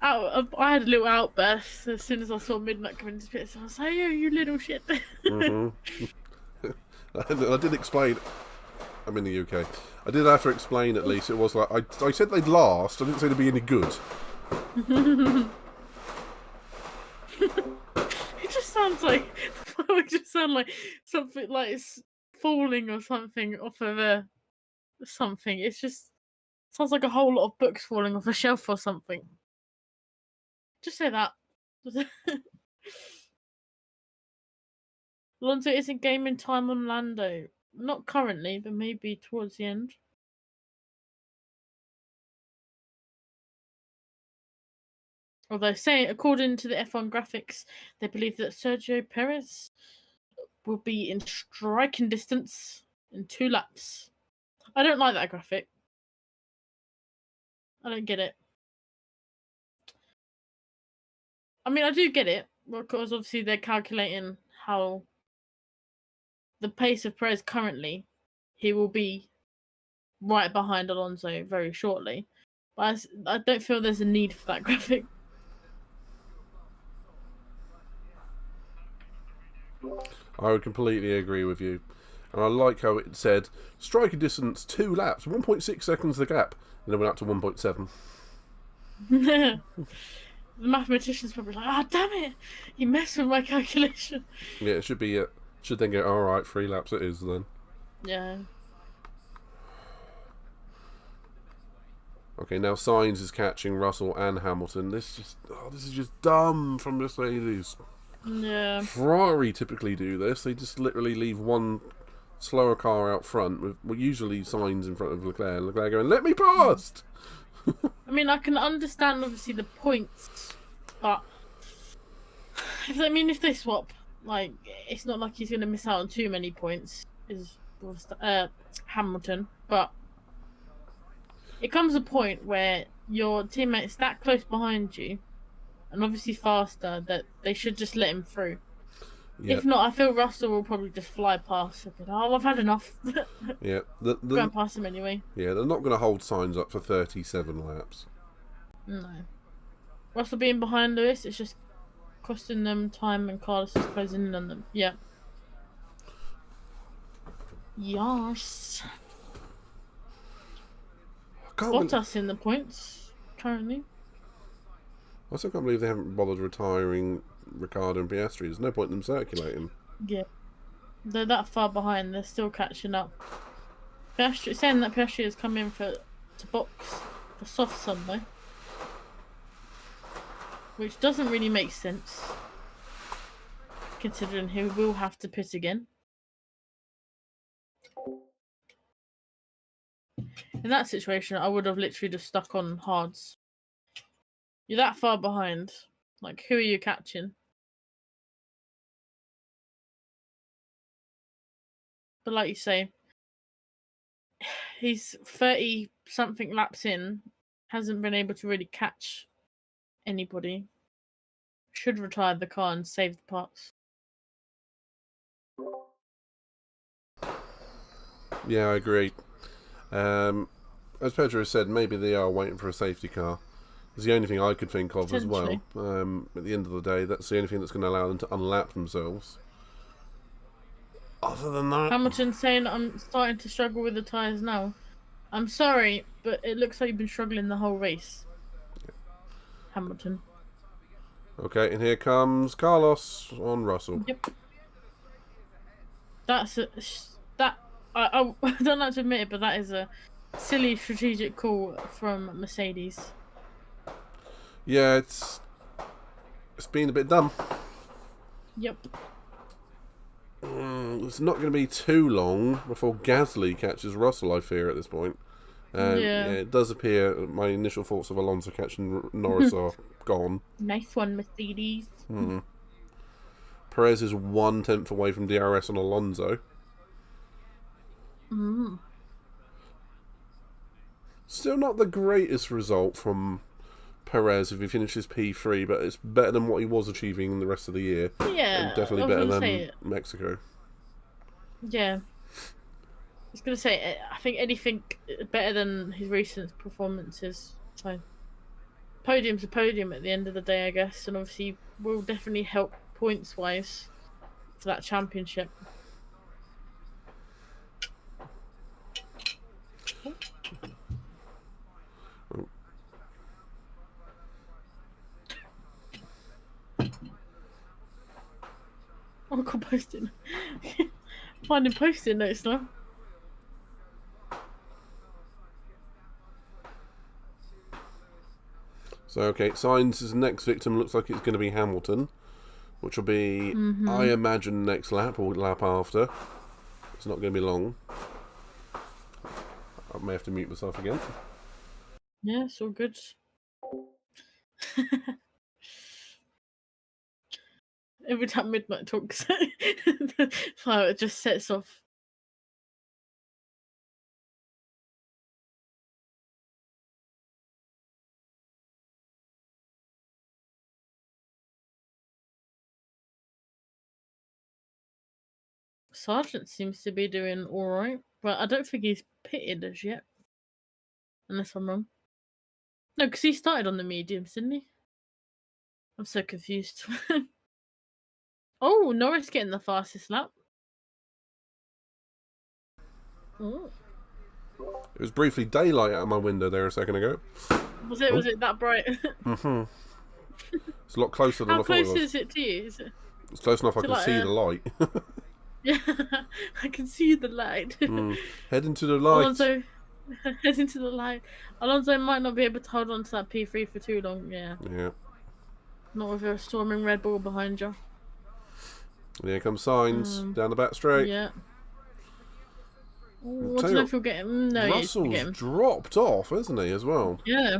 I had a little outburst as soon as I saw Midnight come into pits. I was like, "Oh, you little shit!" I did explain. I'm in the UK. I did have to explain at least. It was like I said they'd last. I didn't say they'd be any good. It just sounds like it just sound like something like it's falling or something off of something. It's just sounds like a whole lot of books falling off a shelf or something. Just say that. Alonso isn't gaming time on Lando. Not currently, but maybe towards the end. Although, according to the F1 graphics, they believe that Sergio Perez will be in striking distance in 2 laps. I don't like that graphic. I don't get it. I mean, I do get it, because obviously they're calculating how the pace of Perez currently, he will be right behind Alonso very shortly. But I don't feel there's a need for that graphic. I would completely agree with you. And I like how it said, striking distance 2 laps, 1.6 seconds the gap. And then went up to 1.7. The mathematician's probably like, "Ah, damn it! You messed with my calculation." Yeah, it should be. Should then go, alright, 3 laps it is then. Yeah. Okay, now Sainz is catching Russell and Hamilton. This is just dumb from Mercedes. Yeah. Ferrari typically do this. They just literally leave one slower car out front with usually Sainz in front of Leclerc. And Leclerc going, let me past! I mean, I can understand obviously the points, but if they swap, like, it's not like he's going to miss out on too many points. Is Hamilton, but it comes a point where your teammate's that close behind you, and obviously faster, that they should just let him through. Yep. If not, I feel Russell will probably just fly past. Oh, I've had enough. Yeah, Going past him anyway. Yeah, they're not going to hold Sainz up for 37 laps. No. Russell being behind Lewis, it's just costing them time, and Carlos is closing in on them. Yeah. Yes. Bottas in the points currently. I still can't believe they haven't bothered retiring Ricciardo and Piastri. There's no point in them circulating. Yeah. They're that far behind, they're still catching up. Piastri, saying that Piastri has come in to box for soft Sunday. Which doesn't really make sense, considering he will have to pit again. In that situation, I would have literally just stuck on hards. You're that far behind. Like, who are you catching? But like you say, he's 30 something laps in, hasn't been able to really catch anybody. Should retire the car and save the parts. Yeah, I agree. As Pedro said, maybe they are waiting for a safety car. It's the only thing I could think of as well. At the end of the day, that's the only thing that's going to allow them to unlap themselves. Other than that... Hamilton's saying I'm starting to struggle with the tyres now. I'm sorry, but it looks like you've been struggling the whole race. Hamilton. Okay, and here comes Carlos on Russell. Yep. I don't like to admit it, but that is a silly strategic call from Mercedes. Yeah, it's been a bit dumb. Yep. It's not going to be too long before Gasly catches Russell, I fear, at this point. Yeah, it does appear my initial thoughts of Alonso catching Norris are gone. Nice one, Mercedes. Perez is 1/10 away from DRS on Alonso. Still not the greatest result from Perez if he finishes P3, but it's better than what he was achieving in the rest of the year. Yeah, and definitely better than Mexico. Yeah. I was going to say, I think anything better than his recent performances. So, podium's a podium at the end of the day, I guess, and obviously will definitely help points-wise for that championship. Oh, I got posting. Finding posting notes now. So, okay, Sainz's next victim looks like it's going to be Hamilton, which will be, I imagine, next lap or lap after. It's not going to be long. I may have to mute myself again. Yeah, it's all good. Every time Midnight talks, the fire just sets off. Sargent seems to be doing alright, but I don't think he's pitted as yet. Unless I'm wrong. No, because he started on the mediums, didn't he? I'm so confused. Oh, Norris getting the fastest lap. Oh. It was briefly daylight out of my window there a second ago. Was it that bright? It's a lot closer than I thought it was. How close is it to you? Is it? It's close enough I can see the light. Yeah, I can see the light. Head into the light. Alonso, head into the light. Alonso might not be able to hold on to that P3 for too long. Yeah. Not with a storming Red Bull behind you. And here comes Sainz down the back straight. Yeah. Ooh, I don't know if he'll get him. No, Russell's dropped off, hasn't he, as well? Yeah.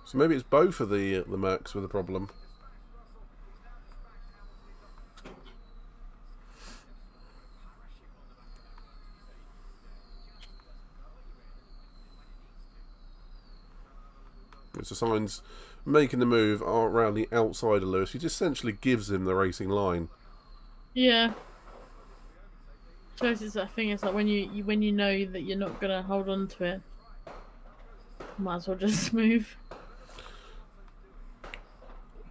So maybe it's both of the Mercs with a problem. It's a Sainz making the move around the outside of Lewis. He just essentially gives him the racing line. Yeah. Suppose it's that thing. It's like when you know that you're not gonna hold on to it, might as well just move.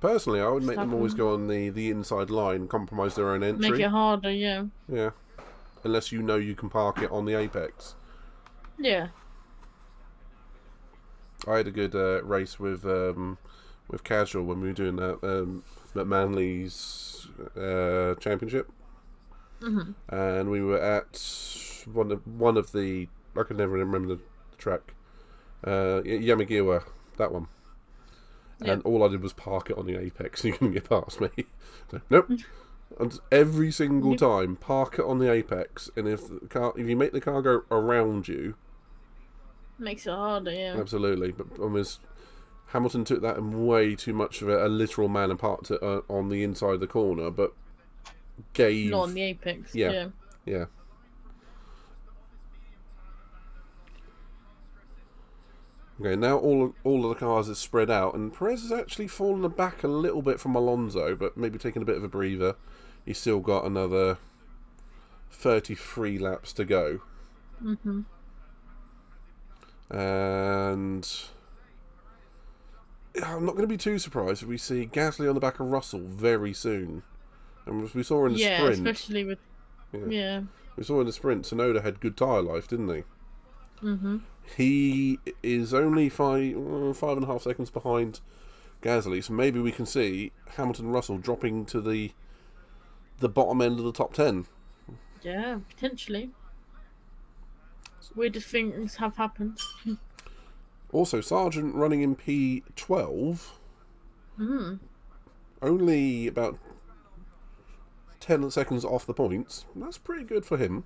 Personally, I would make them always go on the inside line, compromise their own entry. Make it harder, yeah. Yeah. Unless you know you can park it on the apex. Yeah. I had a good race with Casual when we were doing that at Manly's championship. And we were at one of the, I can never remember the track, Yamagiwa, that one. And all I did was park it on the apex and you couldn't get past me. So, nope. And every single time, park it on the apex, and if you make the car go around you, Makes it harder, yeah. Absolutely, but almost Hamilton took that and way too much of a literal man apart on the inside of the corner, but gave Not on the apex, yeah, yeah. yeah. Okay, now all of the cars are spread out, and Perez has actually fallen back a little bit from Alonso, but maybe taking a bit of a breather. He's still got another 33 laps to go. Mm-hmm. And I'm not going to be too surprised if we see Gasly on the back of Russell very soon. And as we saw in the Yeah, sprint, especially with... Yeah. we saw in the sprint, Tsunoda had good tyre life, didn't he? Mm-hmm. He is only 5.5 seconds behind Gasly, so maybe we can see Hamilton and Russell dropping to the bottom end of the top 10. Yeah, potentially. Weirdest things have happened. Also, Sargent running in P12, only about 10 seconds off the points. That's pretty good for him.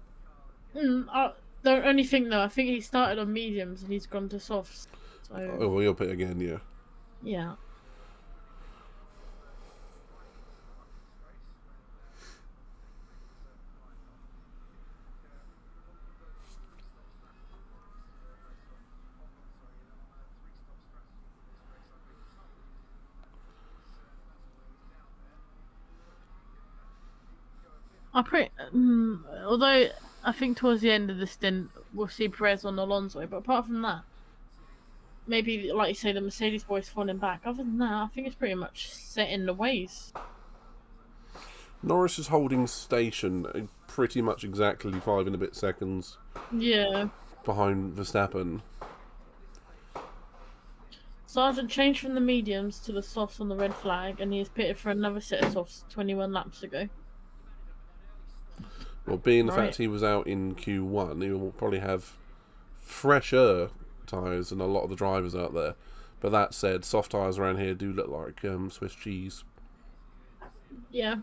The only thing though, I think he started on mediums and he's gone to softs. So Oh, well, he'll pit again, yeah. yeah. Although I think towards the end of the stint we'll see Perez on Alonso, but apart from that, maybe like you say, the Mercedes boys falling back. Other than that, I think it's pretty much set in the ways. Norris is holding station pretty much exactly 5 and a bit seconds Yeah. behind Verstappen. Sargent changed from the mediums to the softs on the red flag, and he is pitted for another set of softs 21 laps ago. Well, being the Right. fact he was out in Q1, he will probably have fresher tyres than a lot of the drivers out there. But that said, soft tyres around here do look like Swiss cheese. Yeah.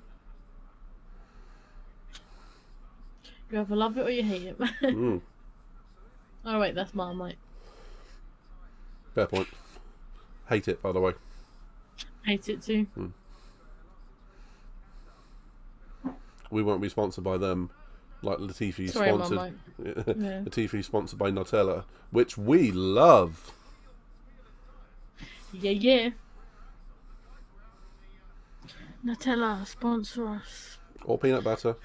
You either love it or you hate it. Oh wait, that's Marmite. Fair point. Hate it, by the way. Hate it too. We won't be sponsored by them, like Latifi Sorry, sponsored. Marmite. Yeah. Latifi sponsored by Nutella, which we love. Yeah. Nutella, sponsor us. Or peanut butter.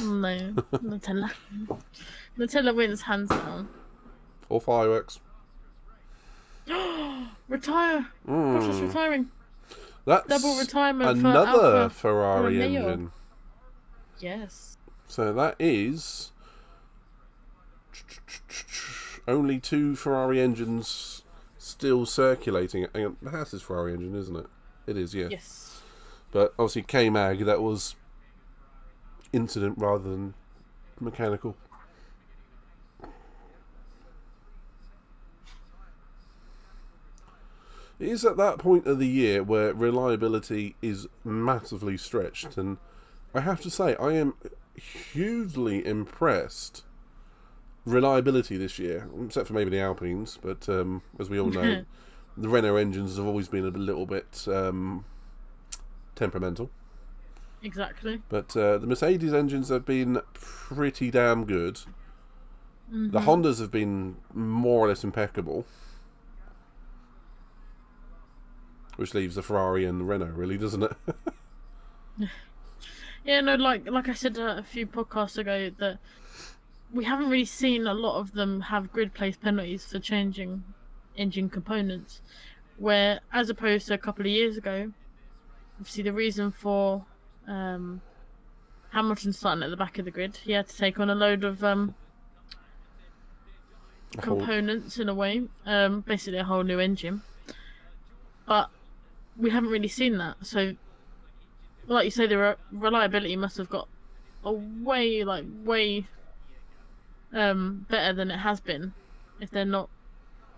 No, Nutella. Nutella wins hands down. Or fireworks. Retire! Bottas retiring. That's Double retirement another for Ferrari Romeo. engine. Yes. So that is only 2 Ferrari engines still circulating. Hang on, that's his Ferrari engine, isn't it? It is, yeah. Yes. But obviously K-Mag, that was incident rather than mechanical. It is at that point of the year where reliability is massively stretched, and I have to say I am hugely impressed reliability this year, except for maybe the Alpines, but as we all know, the Renault engines have always been a little bit temperamental. Exactly. But the Mercedes engines have been pretty damn good. The Hondas have been more or less impeccable. Which leaves the Ferrari and the Renault, really, doesn't it? Yeah, no, like I said a few podcasts ago, that we haven't really seen a lot of them have grid place penalties for changing engine components. Where, as opposed to a couple of years ago, obviously the reason for Hamilton starting at the back of the grid, he had to take on a load of components in a way, basically a whole new engine. But we haven't really seen that, so like you say, the reliability must have got way better than it has been if they're not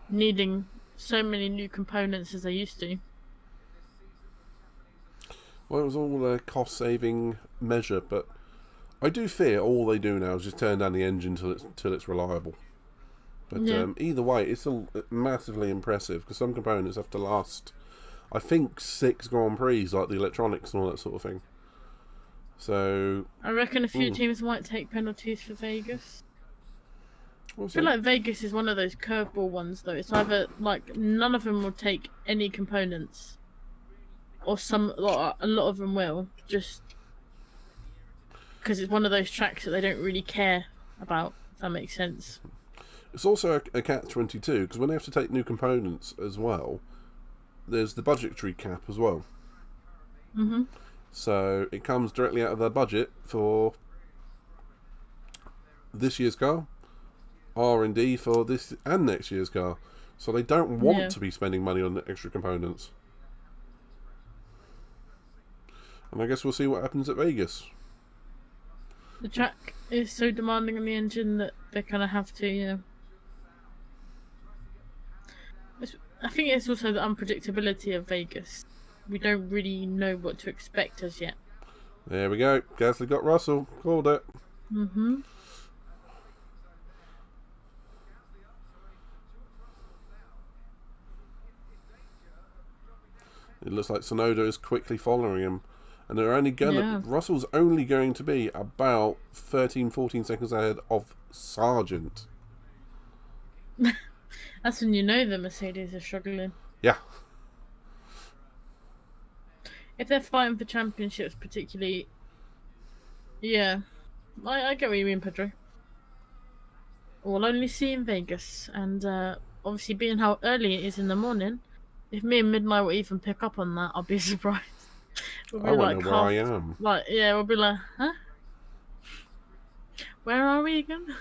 needing so many new components as they used to. Well, it was all a cost-saving measure, but I do fear all they do now is just turn down the engine till it's reliable. But Yeah. either way, it's still massively impressive because some components have to last, I think, 6 Grand Prix, like the electronics and all that sort of thing. So, I reckon a few Ooh. teams might take penalties for Vegas. I what's feel that? like Vegas is one of those curveball ones, though. It's either like none of them will take any components, or a lot of them will, just because it's one of those tracks that they don't really care about. If that makes sense. It's also a catch-22 because when they have to take new components as well, there's the budgetary cap as well. Mhm. So it comes directly out of their budget for this year's car, R&D for this and next year's car. So they don't want Yeah. to be spending money on extra components. And I guess we'll see what happens at Vegas. The track is so demanding on the engine that they kind of have to, you know. I think it's also the unpredictability of Vegas. We don't really know what to expect as yet. There we go. Gasly got Russell. Called it. Mhm. It looks like Tsunoda is quickly following him. And they're only going Yeah. Russell's only going to be about 13, 14 seconds ahead of Sargent. That's when you know the Mercedes are struggling. Yeah. If they're fighting for championships, particularly, yeah, I get what you mean, Pedro. We'll only see in Vegas, and obviously, being how early it is in the morning, if me and Midnight will even pick up on that, I'll be surprised. We'll be I won't know where I half, am. like, yeah, we'll be like, huh? Where are we again?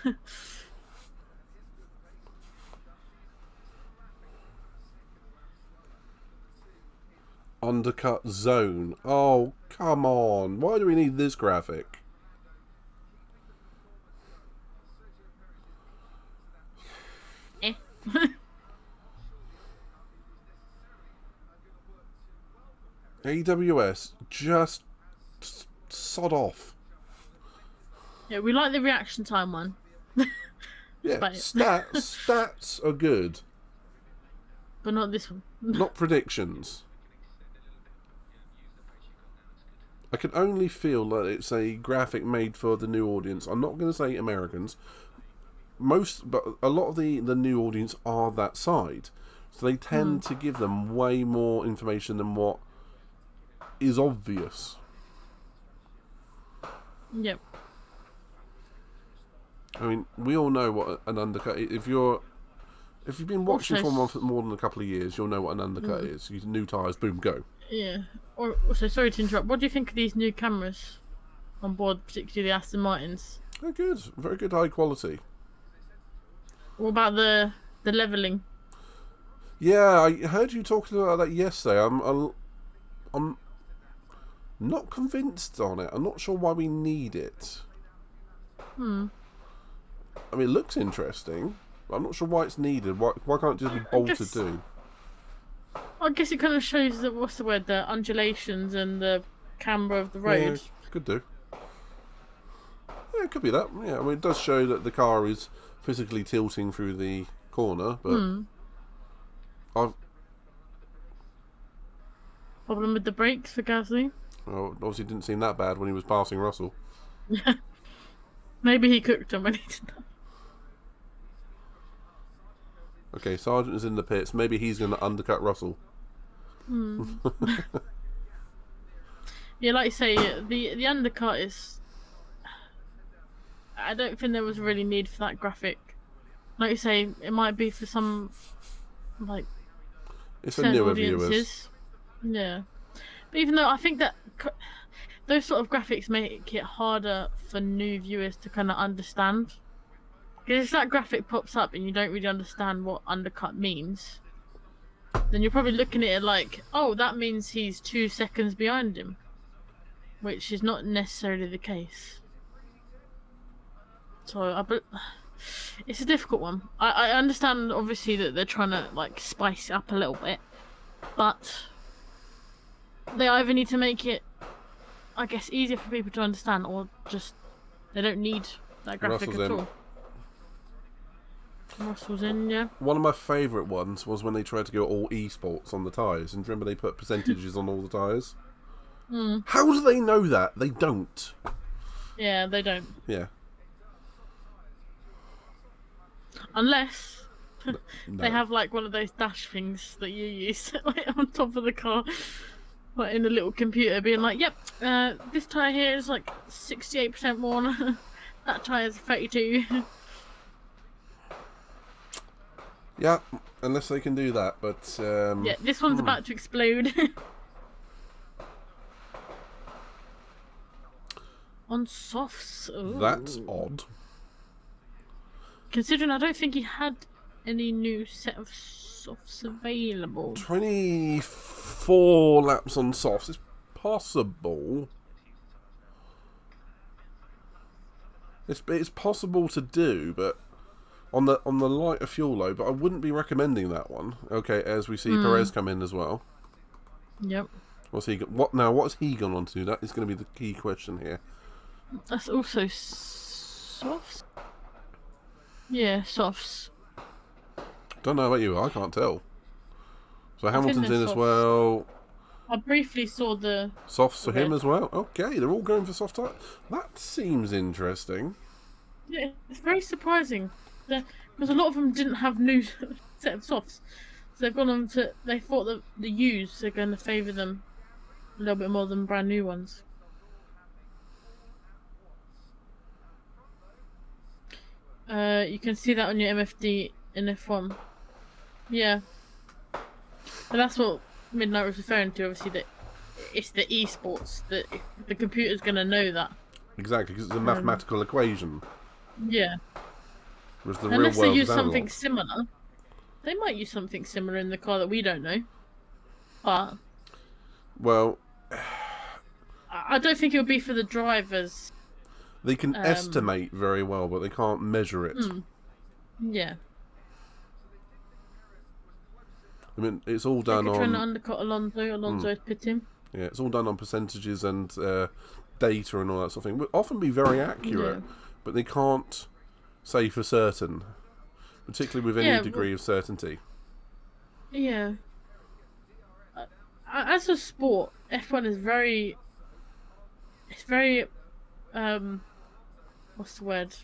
Undercut zone. Oh, come on. Why do we need this graphic? Eh. AWS, just sod off. Yeah, we like the reaction time one. Yeah, about it. stats are good, But not this one. not predictions. I can only feel that it's a graphic made for the new audience. I'm not going to say Americans. But a lot of the new audience are that side. So they tend to give them way more information than what is obvious. Yep. I mean, we all know what an undercut is. If you've been watching Also, Formula 1 for more than a couple of years, you'll know what an undercut is. You new tyres, boom, go. Yeah. Also, sorry to interrupt. What do you think of these new cameras on board, particularly the Aston Martins? They're good, very good, high quality. What about the leveling? Yeah, I heard you talking about that yesterday. I'm not convinced on it. I'm not sure why we need it. I mean, it looks interesting, but I'm not sure why it's needed. Why can't it just be bolted guess- to? I guess it kind of shows the what's the word, the undulations and the camber of the road. Yeah, could do. Yeah, it could be that. Yeah, I mean, it does show that the car is physically tilting through the corner, but I've Problem with the brakes for Gasly. obviously didn't seem that bad when he was passing Russell. Maybe he cooked them when he did that. Okay, Sargent is in the pits. Maybe he's going to undercut Russell. Yeah, like you say, the undercut is. I don't think there was really need for that graphic. Like you say, it might be for some, like, It's for certain newer audiences. viewers. Yeah, but even though I think that those sort of graphics make it harder for new viewers to kind of understand. Because if that graphic pops up and you don't really understand what undercut means, then you're probably looking at it like, oh, that means he's 2 seconds behind him, which is not necessarily the case. So it's a difficult one. I understand obviously that they're trying to like spice it up a little bit, but they either need to make it, I guess, easier for people to understand, or just they don't need that graphic Russell's at in. all. Russell's in, yeah. One of my favourite ones was when they tried to go all esports on the tyres. And do you remember they put percentages on all the tyres? How do they know that? They don't. Yeah, they don't. Yeah. Unless No. they have like one of those dash things that you use like on top of the car, like in a little computer, being like, "Yep, this tire here is like 68% worn. That tire is 32." Yeah, unless they can do that, but... Yeah, this one's about to explode. On softs. Ooh. That's odd. Considering I don't think he had any new set of softs available. 24 laps on softs is possible. It's possible to do, but on the lighter fuel load. But I wouldn't be recommending that one. Okay, as we see Perez come in as well. Yep. What's he? What now? What has he gone on to? That is going to be the key question here. That's also softs. Yeah, softs. Don't know about you. I can't tell. So Hamilton's they're in as softs. well. I briefly saw the Softs for him Okay. as well. Okay, they're all going for soft tyre. That seems interesting. Yeah, it's very surprising because a lot of them didn't have new set of softs, so they've gone on to. They thought that the used are going to favour them a little bit more than brand new ones. You can see that on your MFD in F1. Yeah, and that's what Midnight was referring to. Obviously, that it's the esports that the computer's going to know that. Exactly, because it's a mathematical equation. Yeah. Whereas the Unless real they world use is something analog. similar. They might use something similar in the car that we don't know. But Well, I don't think it would be for the drivers. they can estimate very well, but they can't measure it. Yeah. I mean, it's all They're done trying to on undercut Alonso. Alonso's pitting. yeah, it's all done on percentages and data and all that sort of thing. Would often be very accurate, Yeah. but they can't say for certain, particularly with any Yeah, degree of certainty. Yeah. As a sport, F1 is very. It's very. What's the word?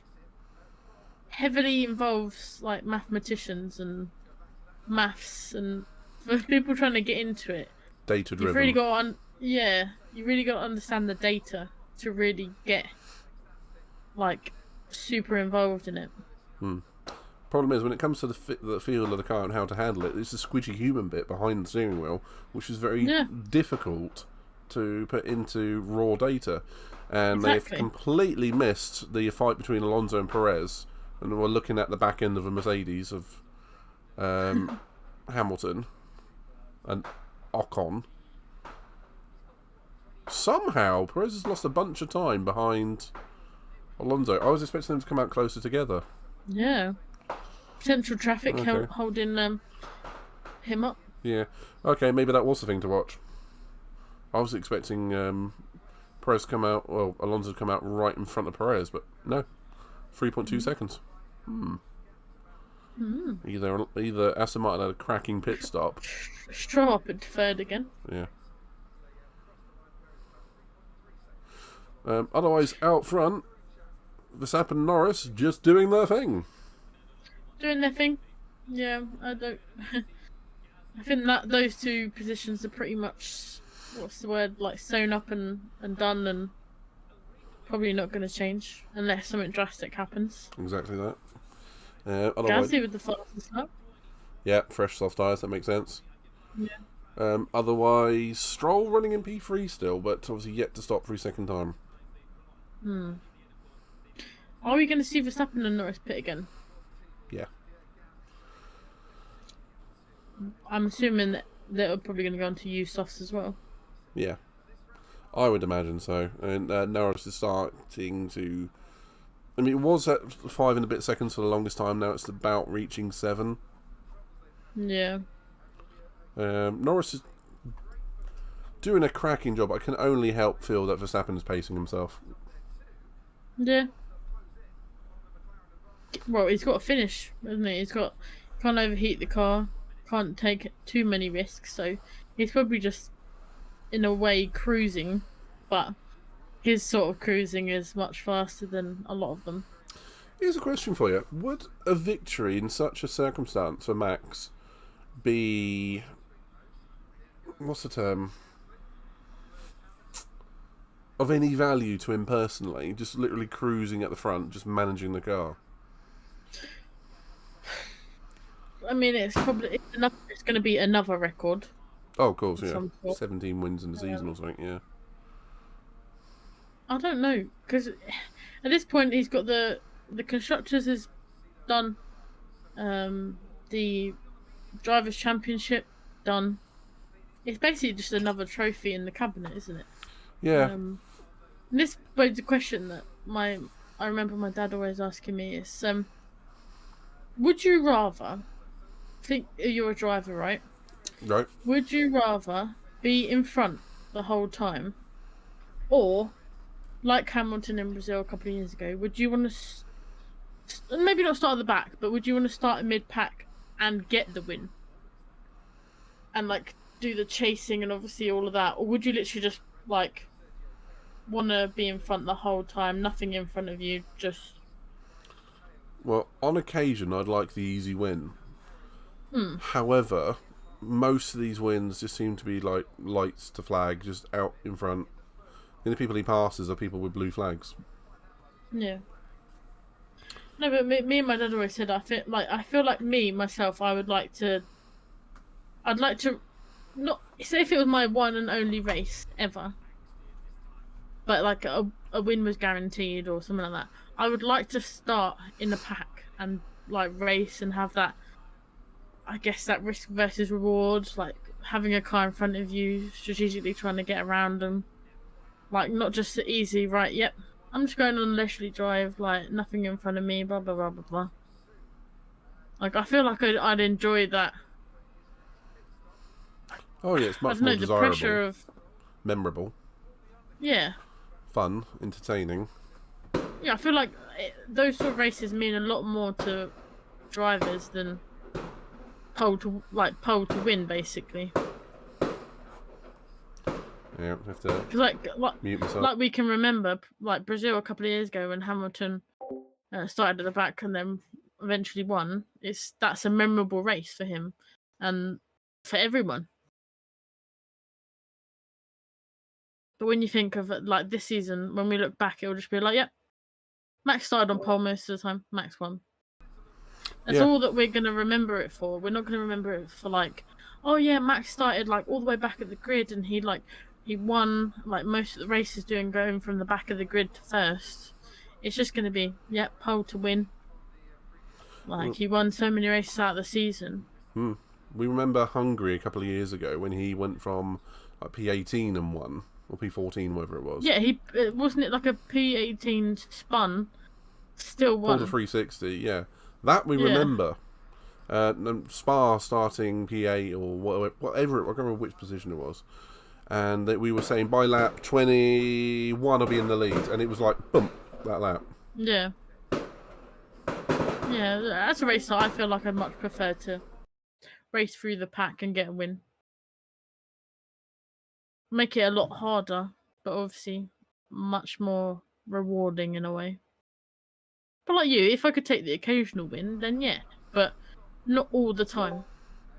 Heavily involves like mathematicians and maths, and for people trying to get into it, Data you've driven. really got to you really got to understand the data to really get like super involved in it. Problem is, when it comes to the feel of the car and how to handle it, it's the squidgy human bit behind the steering wheel, which is very Yeah. difficult to put into raw data. And Exactly. they've completely missed the fight between Alonso and Perez, and we're looking at the back end of a Mercedes of Hamilton and Ocon. Somehow, Perez has lost a bunch of time behind Alonso. I was expecting them to come out closer together. Yeah. Central traffic Okay. holding him up. Yeah. Okay, maybe that was the thing to watch. I was expecting Perez to come out, well, Alonso to come out right in front of Perez, but no. 3.2 seconds. Either Aston Martin had a cracking pit stop. Stroll up at third again. Yeah. Otherwise, out front, Verstappen and Norris just doing their thing. Doing their thing. Yeah, I don't. I think that those two positions are pretty much, what's the word, like sewn up and done, and probably not going to change unless something drastic happens. Exactly that. Otherwise, Gasly with the fastest lap. yeah, fresh soft tyres, that makes sense. Yeah. Otherwise, Stroll running in P3 still, but obviously yet to stop for his second time. Are we going to see Verstappen and Norris pit again? Yeah. I'm assuming that they're probably going to go on to use softs as well. Yeah. I would imagine so. And Norris is starting to... I mean, it was at 5 and a bit seconds for the longest time. Now it's about reaching 7. Yeah. Norris is doing a cracking job. I can only help feel that Verstappen is pacing himself. Yeah. Well, he's got to finish, hasn't he? Can't overheat the car, can't take too many risks, so he's probably just in a way cruising, but his sort of cruising is much faster than a lot of them. Here's a question for you: would a victory in such a circumstance for Max be, what's the term, of any value to him personally? Just literally cruising at the front, just managing the car. I mean, it's going to be another record. Oh, of course, of yeah. some sort. 17 wins in the season or something, yeah. I don't know, because at this point he's got the constructors is done, the drivers' championship done. It's basically just another trophy in the cabinet, isn't it? Yeah. And this begs a question that I remember my dad always asking me is, would you rather think you're a driver, right? Right. Would you rather be in front the whole time, or like Hamilton in Brazil a couple of years ago, would you want to maybe not start at the back, but would you want to start mid-pack and get the win and like do the chasing and obviously all of that, or would you literally just like want to be in front the whole time, nothing in front of you, just... Well, on occasion I'd like the easy win. However, most of these wins just seem to be like lights to flag, just out in front. The only people he passes are people with blue flags. Yeah. No, but me and my dad always said I feel like me myself. I'd like to not say if it was my one and only race ever, but like a win was guaranteed or something like that. I would like to start in the pack and like race and have that. I guess that risk versus reward, like having a car in front of you, strategically trying to get around them. Like, not just the easy, right, yep, I'm just going on a leisurely drive, like, nothing in front of me, blah, blah, blah, blah, blah. Like, I feel like I'd enjoy that. Oh yeah, it's much I don't know, more the desirable. pressure of... Memorable. Yeah. Fun. Entertaining. Yeah, I feel like those sort of races mean a lot more to drivers than pole to win, basically. Yeah, I have to mute myself. Like we can remember, like Brazil a couple of years ago when Hamilton started at the back and then eventually won. That's a memorable race for him and for everyone. But when you think of it, like this season, when we look back, it'll just be like, yep, Max started on pole most of the time, Max won. That's all that we're going to remember it for. We're not going to remember it for like, oh yeah, Max started like all the way back at the grid and he won like most of the races going from the back of the grid to first. It's just going to be, yep, pole to win. Like he won so many races out of the season. We remember Hungary a couple of years ago when he went from like P18 and won, or P14, whatever it was. Yeah, wasn't it like a P18 spun, still won. Pulled a 360, yeah. That we remember. Spa starting P8 or whatever, I can't remember which position it was. And that we were saying by lap 21 I'll be in the lead. And it was like, boom, that lap. Yeah. Yeah, that's a race that I feel like I'd much prefer to race through the pack and get a win. Make it a lot harder, but obviously much more rewarding in a way. But like you, if I could take the occasional win, then yeah. But not all the time.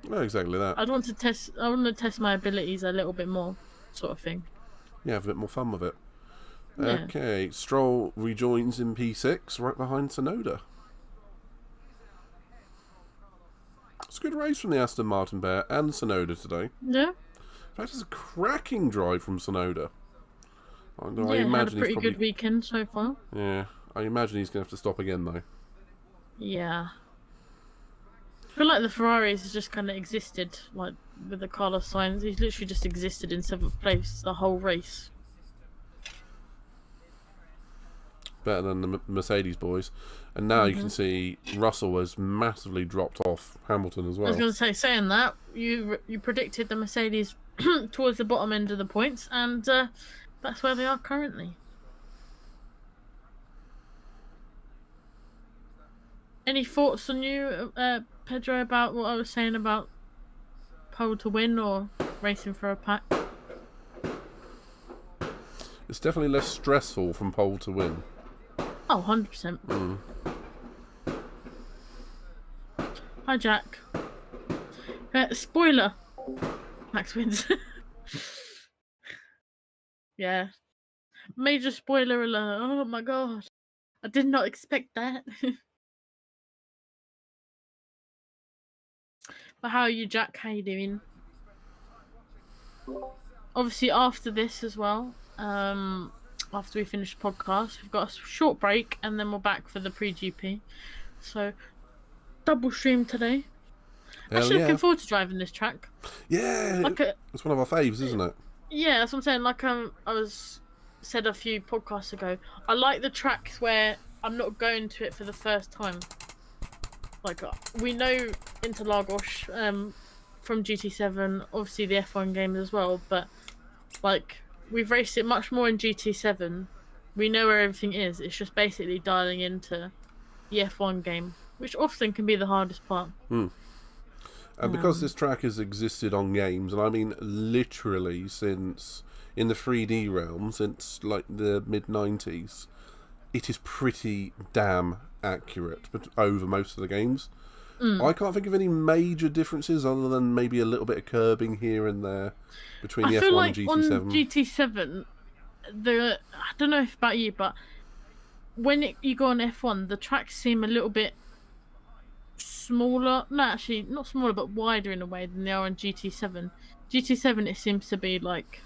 No, exactly that. I want to test my abilities a little bit more, sort of thing. Yeah, have a bit more fun with it. Yeah. Okay, Stroll rejoins in P6, right behind Tsunoda. It's a good race from the Aston Martin pair and Tsunoda today. Yeah. In fact, it's a cracking drive from Tsunoda. I Yeah, imagine had a pretty he's probably... good weekend so far. Yeah, I imagine he's going to have to stop again, though. Yeah. I feel like the Ferraris has just kind of existed, like with the Carlos Sainz. He's literally just existed in 7th place the whole race. Better than the Mercedes boys. And now you can see Russell has massively dropped off Hamilton as well. I was going to say, saying that, you predicted the Mercedes towards the bottom end of the points, and that's where they are currently. Any thoughts on you, Pedro, about what I was saying about pole to win or racing for a pack? It's definitely less stressful from pole to win. Oh, 100%. Hi, Jack. Spoiler. Max wins. Yeah. Major spoiler alert. Oh my god. I did not expect that. But how are you, Jack? How you doing? Obviously, after this as well, after we finish the podcast, we've got a short break and then we're back for the pre-GP. So, double stream today. Actually, looking forward to driving this track. Yeah, it's one of our faves, isn't it? Yeah, that's what I'm saying. Like I said a few podcasts ago, I like the tracks where I'm not going to it for the first time. Like we know Interlagos from GT7, obviously the F1 games as well, but like we've raced it much more in GT7. We know where everything is. It's just basically dialing into the F1 game, which often can be the hardest part. And because this track has existed on games, and I mean literally since in the 3D realm, since like the mid-90s, it is pretty damn accurate over most of the games. I can't think of any major differences other than maybe a little bit of curbing here and there between the F1 and GT7. On GT7, I don't know if about you, but when you go on F1, the tracks seem a little bit smaller. No, actually, not smaller, but wider in a way than they are on GT7. GT7, it seems to be like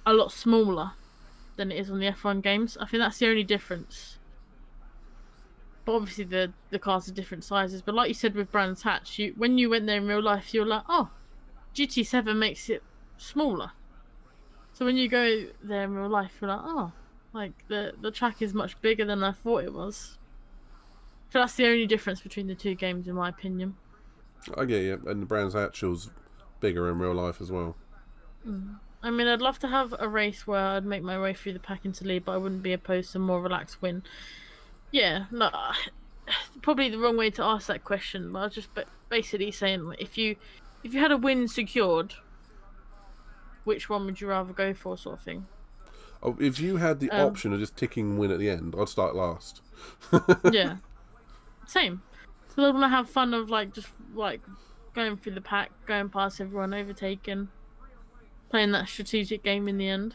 a lot smaller than it is on the F1 games. I think that's the only difference. But obviously the cars are different sizes. But like you said with Brands Hatch, when you went there in real life, you're like, oh, GT7 makes it smaller. So when you go there in real life, you're like, oh, like the track is much bigger than I thought it was. So that's the only difference between the two games, in my opinion. I get you, and the Brands Hatch's bigger in real life as well. I mean, I'd love to have a race where I'd make my way through the pack into lead, but I wouldn't be opposed to a more relaxed win. Yeah, no, probably the wrong way to ask that question. But I was just basically saying, like, if you had a win secured, which one would you rather go for, sort of thing? Oh, if you had the option of just ticking win at the end, I'd start last. Yeah, same. So I want to have fun of like just like going through the pack, going past everyone, overtaking, playing that strategic game in the end.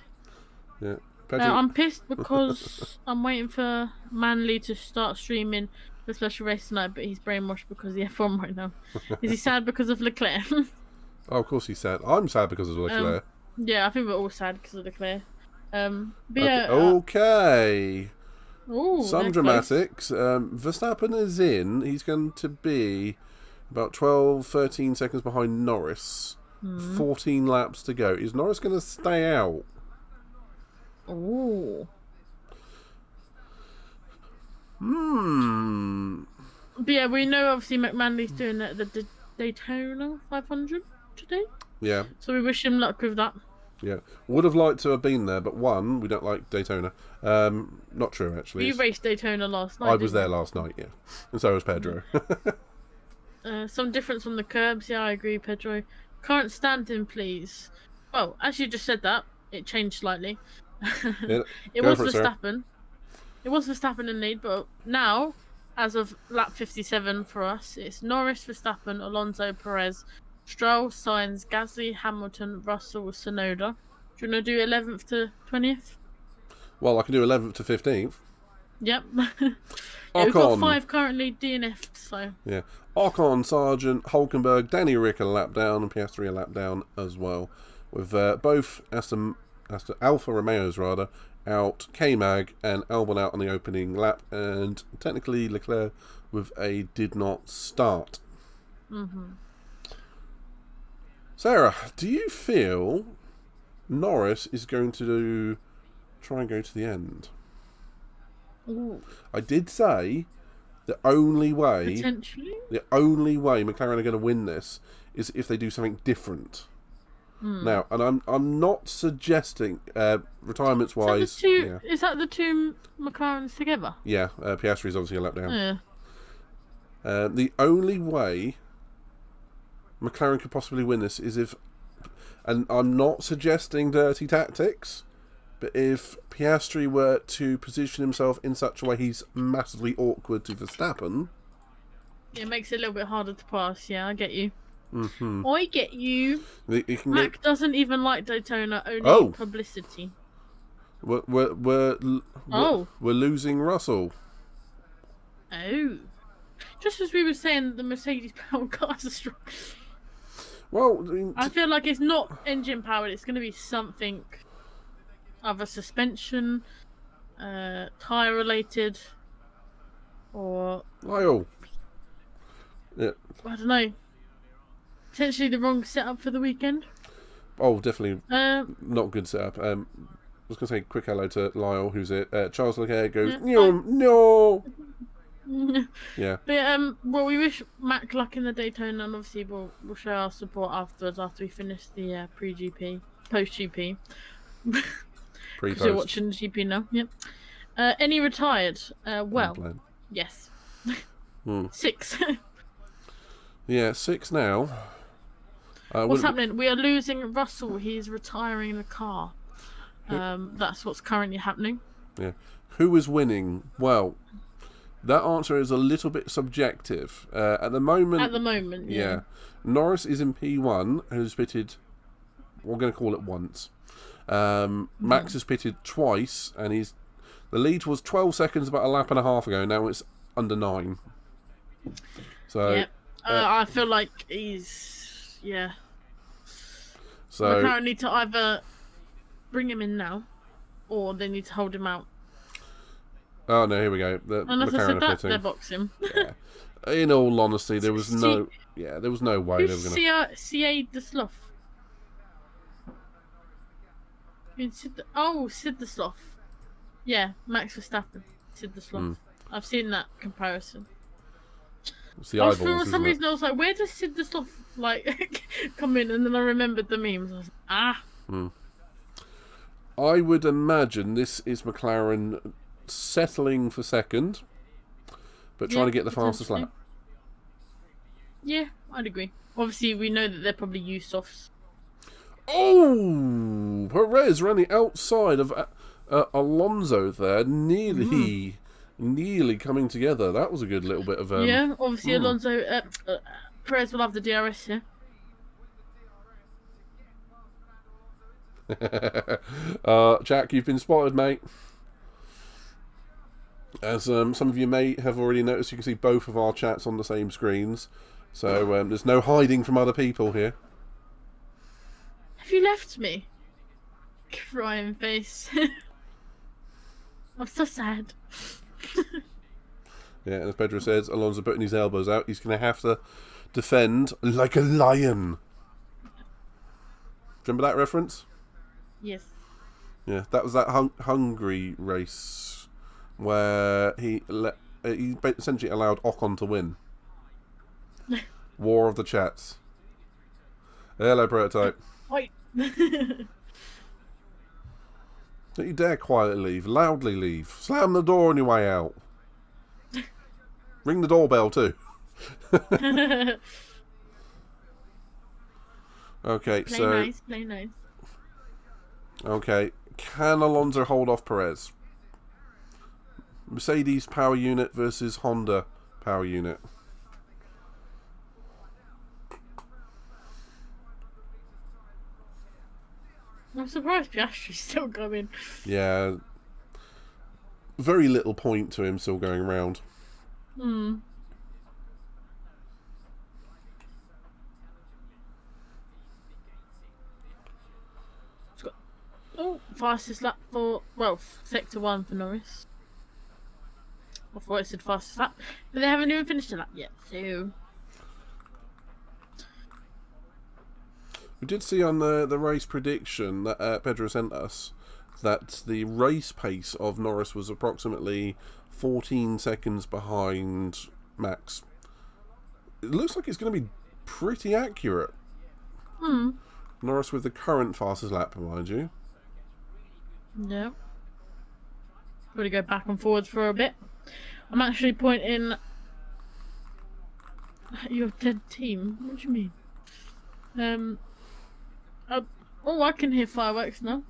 Yeah. I'm pissed because I'm waiting for Manley to start streaming the special race tonight, but he's brainwashed because of the F1 right now. Is he sad because of Leclerc? Oh, of course he's sad. I'm sad because of Leclerc. Yeah, I think we're all sad because of Leclerc. But okay. yeah. Okay. Ooh, Some dramatics. Verstappen is in. He's going to be about 12, 13 seconds behind Norris. 14 laps to go. Is Norris going to stay out? Ooh. But yeah, we know obviously McManley's doing the Daytona 500 today. Yeah. So we wish him luck with that. Yeah. Would have liked to have been there, but one, we don't like Daytona. Not true, actually. You raced Daytona last night. I was there last night, yeah. And so was Pedro. Some difference on the curbs. Yeah, I agree, Pedro. Current standing, please. Well, as you just said that, it changed slightly. Yeah, it was Verstappen. It was Verstappen in lead, but now, as of lap 57 for us, it's Norris, Verstappen, Alonso, Perez, Stroll, Sainz, Gasly, Hamilton, Russell, Tsunoda. Do you want to do 11th to 20th? Well, I can do 11th to 15th. Yep. Yeah, we've got 5 currently DNF'd, so... Yeah. Ocon, Sargent, Hulkenberg, Danny Rick a lap down, and Piastri a lap down as well. With both Alfa Romeos, rather, out, K-Mag and Albon out on the opening lap, and technically Leclerc with a did not start. Sarah, do you feel Norris is going to try and go to the end? Ooh. I did say the only way McLaren are going to win this is if they do something different. Now, and I'm not suggesting retirements wise. Is that the two McLarens together? Yeah, Piastri is obviously a lap down. Yeah. The only way McLaren could possibly win this is if, and I'm not suggesting dirty tactics, but if Piastri were to position himself in such a way he's massively awkward to Verstappen. It makes it a little bit harder to pass. Yeah, I get you. Mm-hmm. I get you. You can Mac doesn't even like Daytona, only publicity. We're losing Russell. Oh. Just as we were saying, the Mercedes powered cars are strong. Well, I feel like it's not engine powered, it's going to be something other suspension, tyre related, or. Lyle. Yeah. I don't know. Potentially the wrong setup for the weekend. Oh, definitely not good setup. I was going to say quick hello to Lyle, who's it. Charles Leclerc goes, no. Yeah. But well, we wish Mac luck in the Daytona, and obviously we'll show our support afterwards after we finish the pre-GP, post-GP. Because you're watching the GP now. Yep. Any retired? Well, yes. 6. Yeah, 6 now. What's happening? We are losing Russell. He's retiring the car. That's what's currently happening. Yeah. Who is winning? Well, that answer is a little bit subjective. At the moment, yeah. Norris is in P1, who's pitted, we're going to call it once. Max has pitted twice, and the lead was 12 seconds about a lap and a half ago. Now it's under 9. So yeah. I feel like he's So McLaren need to either bring him in now, or they need to hold him out. Oh no! Here we go. Unless I said that, they're boxing. Yeah. In all honesty, there was no way they were going to. CA the Sloth. Sid the Sloth. Yeah, Max Verstappen. Sid the Sloth. I've seen that comparison. It's the eyeballs, for some reason, I was like, where does Sid the Sloth come in? And then I remembered the memes. I was like, I would imagine this is McLaren settling for second, but trying to get the fastest lap. Yeah, I'd agree. Obviously, we know that they're probably used softs. Oh, Perez running outside of Alonso there, nearly coming together. That was a good little bit of. Yeah, obviously Alonso, Perez will have the DRS here. Jack, you've been spotted, mate. As some of you may have already noticed, you can see both of our chats on the same screens. So there's no hiding from other people here. Have you left me? Crying face. I'm so sad. Yeah, and as Pedro says, Alonso putting his elbows out. He's going to have to defend like a lion. Remember that reference? Yes. Yeah, that was that Hungary race where he essentially allowed Ocon to win. War of the chats. Hello, prototype. Wait. Don't you dare quietly leave. Loudly leave. Slam the door on your way out. Ring the doorbell too. Okay, Play nice. Okay, can Alonso hold off Perez? Mercedes power unit versus Honda power unit. I'm surprised Piastri's still going. Yeah. Very little point to him still going around. Fastest lap for, sector 1 for Norris. I thought it said fastest lap, but they haven't even finished the lap yet, so... We did see on the race prediction that Pedro sent us that the race pace of Norris was approximately 14 seconds behind Max. It looks like it's going to be pretty accurate. Norris with the current fastest lap, mind you. Yeah. Got to go back and forwards for a bit. I'm actually pointing Your dead team? What do you mean? Oh, I can hear fireworks now.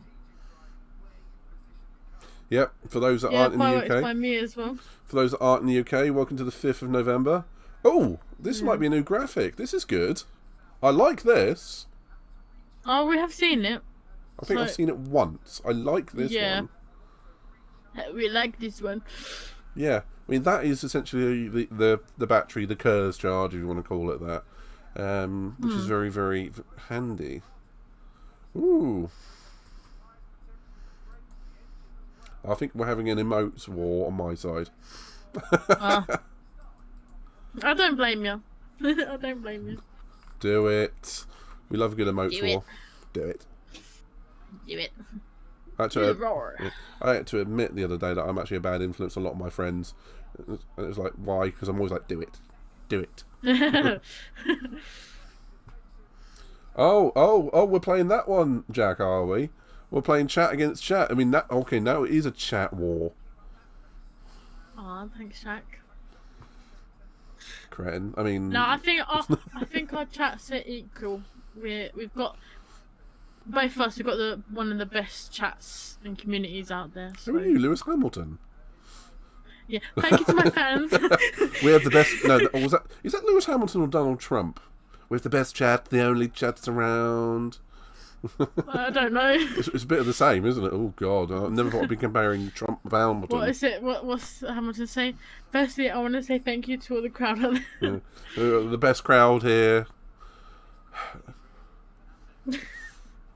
Yep, for those that Yeah, aren't in the fireworks UK. by me as well. For those that aren't in the UK, welcome to the 5th of November. Oh, this Yeah. might be a new graphic. This is good. I like this. Oh, we have seen it. I think I've seen it once. I like this one. We like this one. Yeah, I mean that is essentially the battery, the Kerr's charge, if you want to call it that, which is very, very handy. Ooh. I think we're having an emotes war on my side. I don't blame you. I don't blame you. Do it. We love a good emotes war. Do it. Do it. Actually, Roar. I had to admit the other day that I'm actually a bad influence on a lot of my friends. And it was like, why? Because I'm always like, do it. Do it. Oh, we're playing that one, Jack, are we? We're playing chat against chat. I mean, okay, now it is a chat war. Aw, thanks, Jack. Cretin. I mean... No, I think our chats are equal. We've got... Both of us have got one of the best chats and communities out there. So. Who are you, Lewis Hamilton? Yeah, thank you to my fans. We have the best... No, is that Lewis Hamilton or Donald Trump? We have the best chat, the only chats around. I don't know. It's a bit of the same, isn't it? Oh, God. I never thought I'd be comparing Trump with Hamilton. What is it? What's Hamilton saying? Firstly, I want to say thank you to all the crowd out there. Yeah. The best crowd here.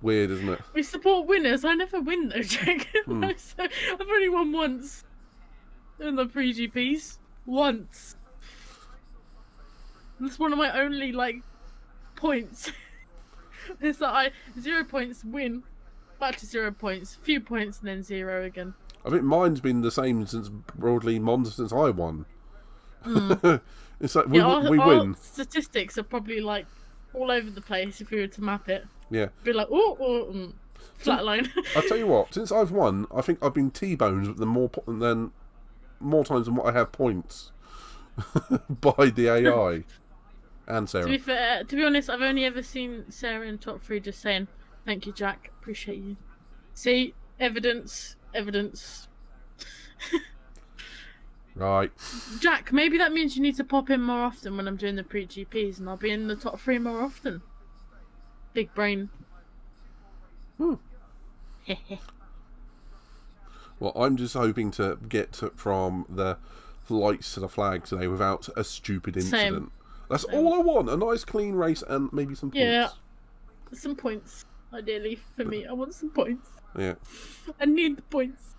Weird, isn't it? We support winners. I never win though, Jack. So, I've only won once in the pre-GPs. Once. That's one of my only points. It's that 0 points win, back to 0 points, few points, and then 0 again. I think mine's been the same since broadly Monza since I won. It's like we our win. Statistics are probably all over the place if we were to map it. Yeah. Be like, flatline. I'll tell you what. Since I've won, I think I've been T-boned more times than what I have points by the AI and Sarah. To be fair, to be honest, I've only ever seen Sarah in top 3 just saying, "Thank you, Jack. Appreciate you." See, evidence. Right. Jack, maybe that means you need to pop in more often when I'm doing the pre-GPs, and I'll be in the top 3 more often. Big brain. Well, I'm just hoping to get from the lights to the flag today without a stupid incident. That's all I want. A nice clean race and maybe some points. Yeah. Some points, ideally, for me. I want some points. Yeah. I need the points.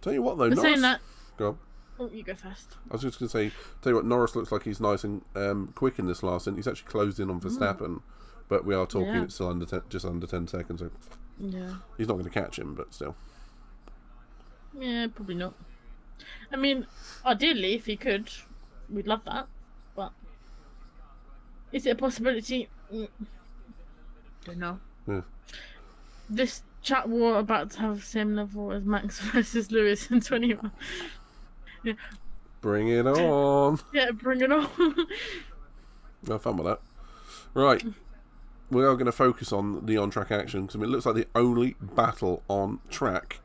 Tell you what, though, But Norris... saying that... Go on. Oh, you go first. I was just going to say, tell you what, Norris looks like he's nice and quick in this last, and he's actually closed in on Verstappen. But we are talking it's still just under 10 seconds. So Yeah. he's not going to catch him, but still. Yeah, probably not. I mean, ideally, if he could, we'd love that. But is it a possibility? Don't know. Yeah. This chat war about to have the same level as Max versus Lewis in 21. Yeah. Bring it on. Yeah, bring it on. Have fun with that. Right. We are going to focus on the on-track action because it looks like the only battle on track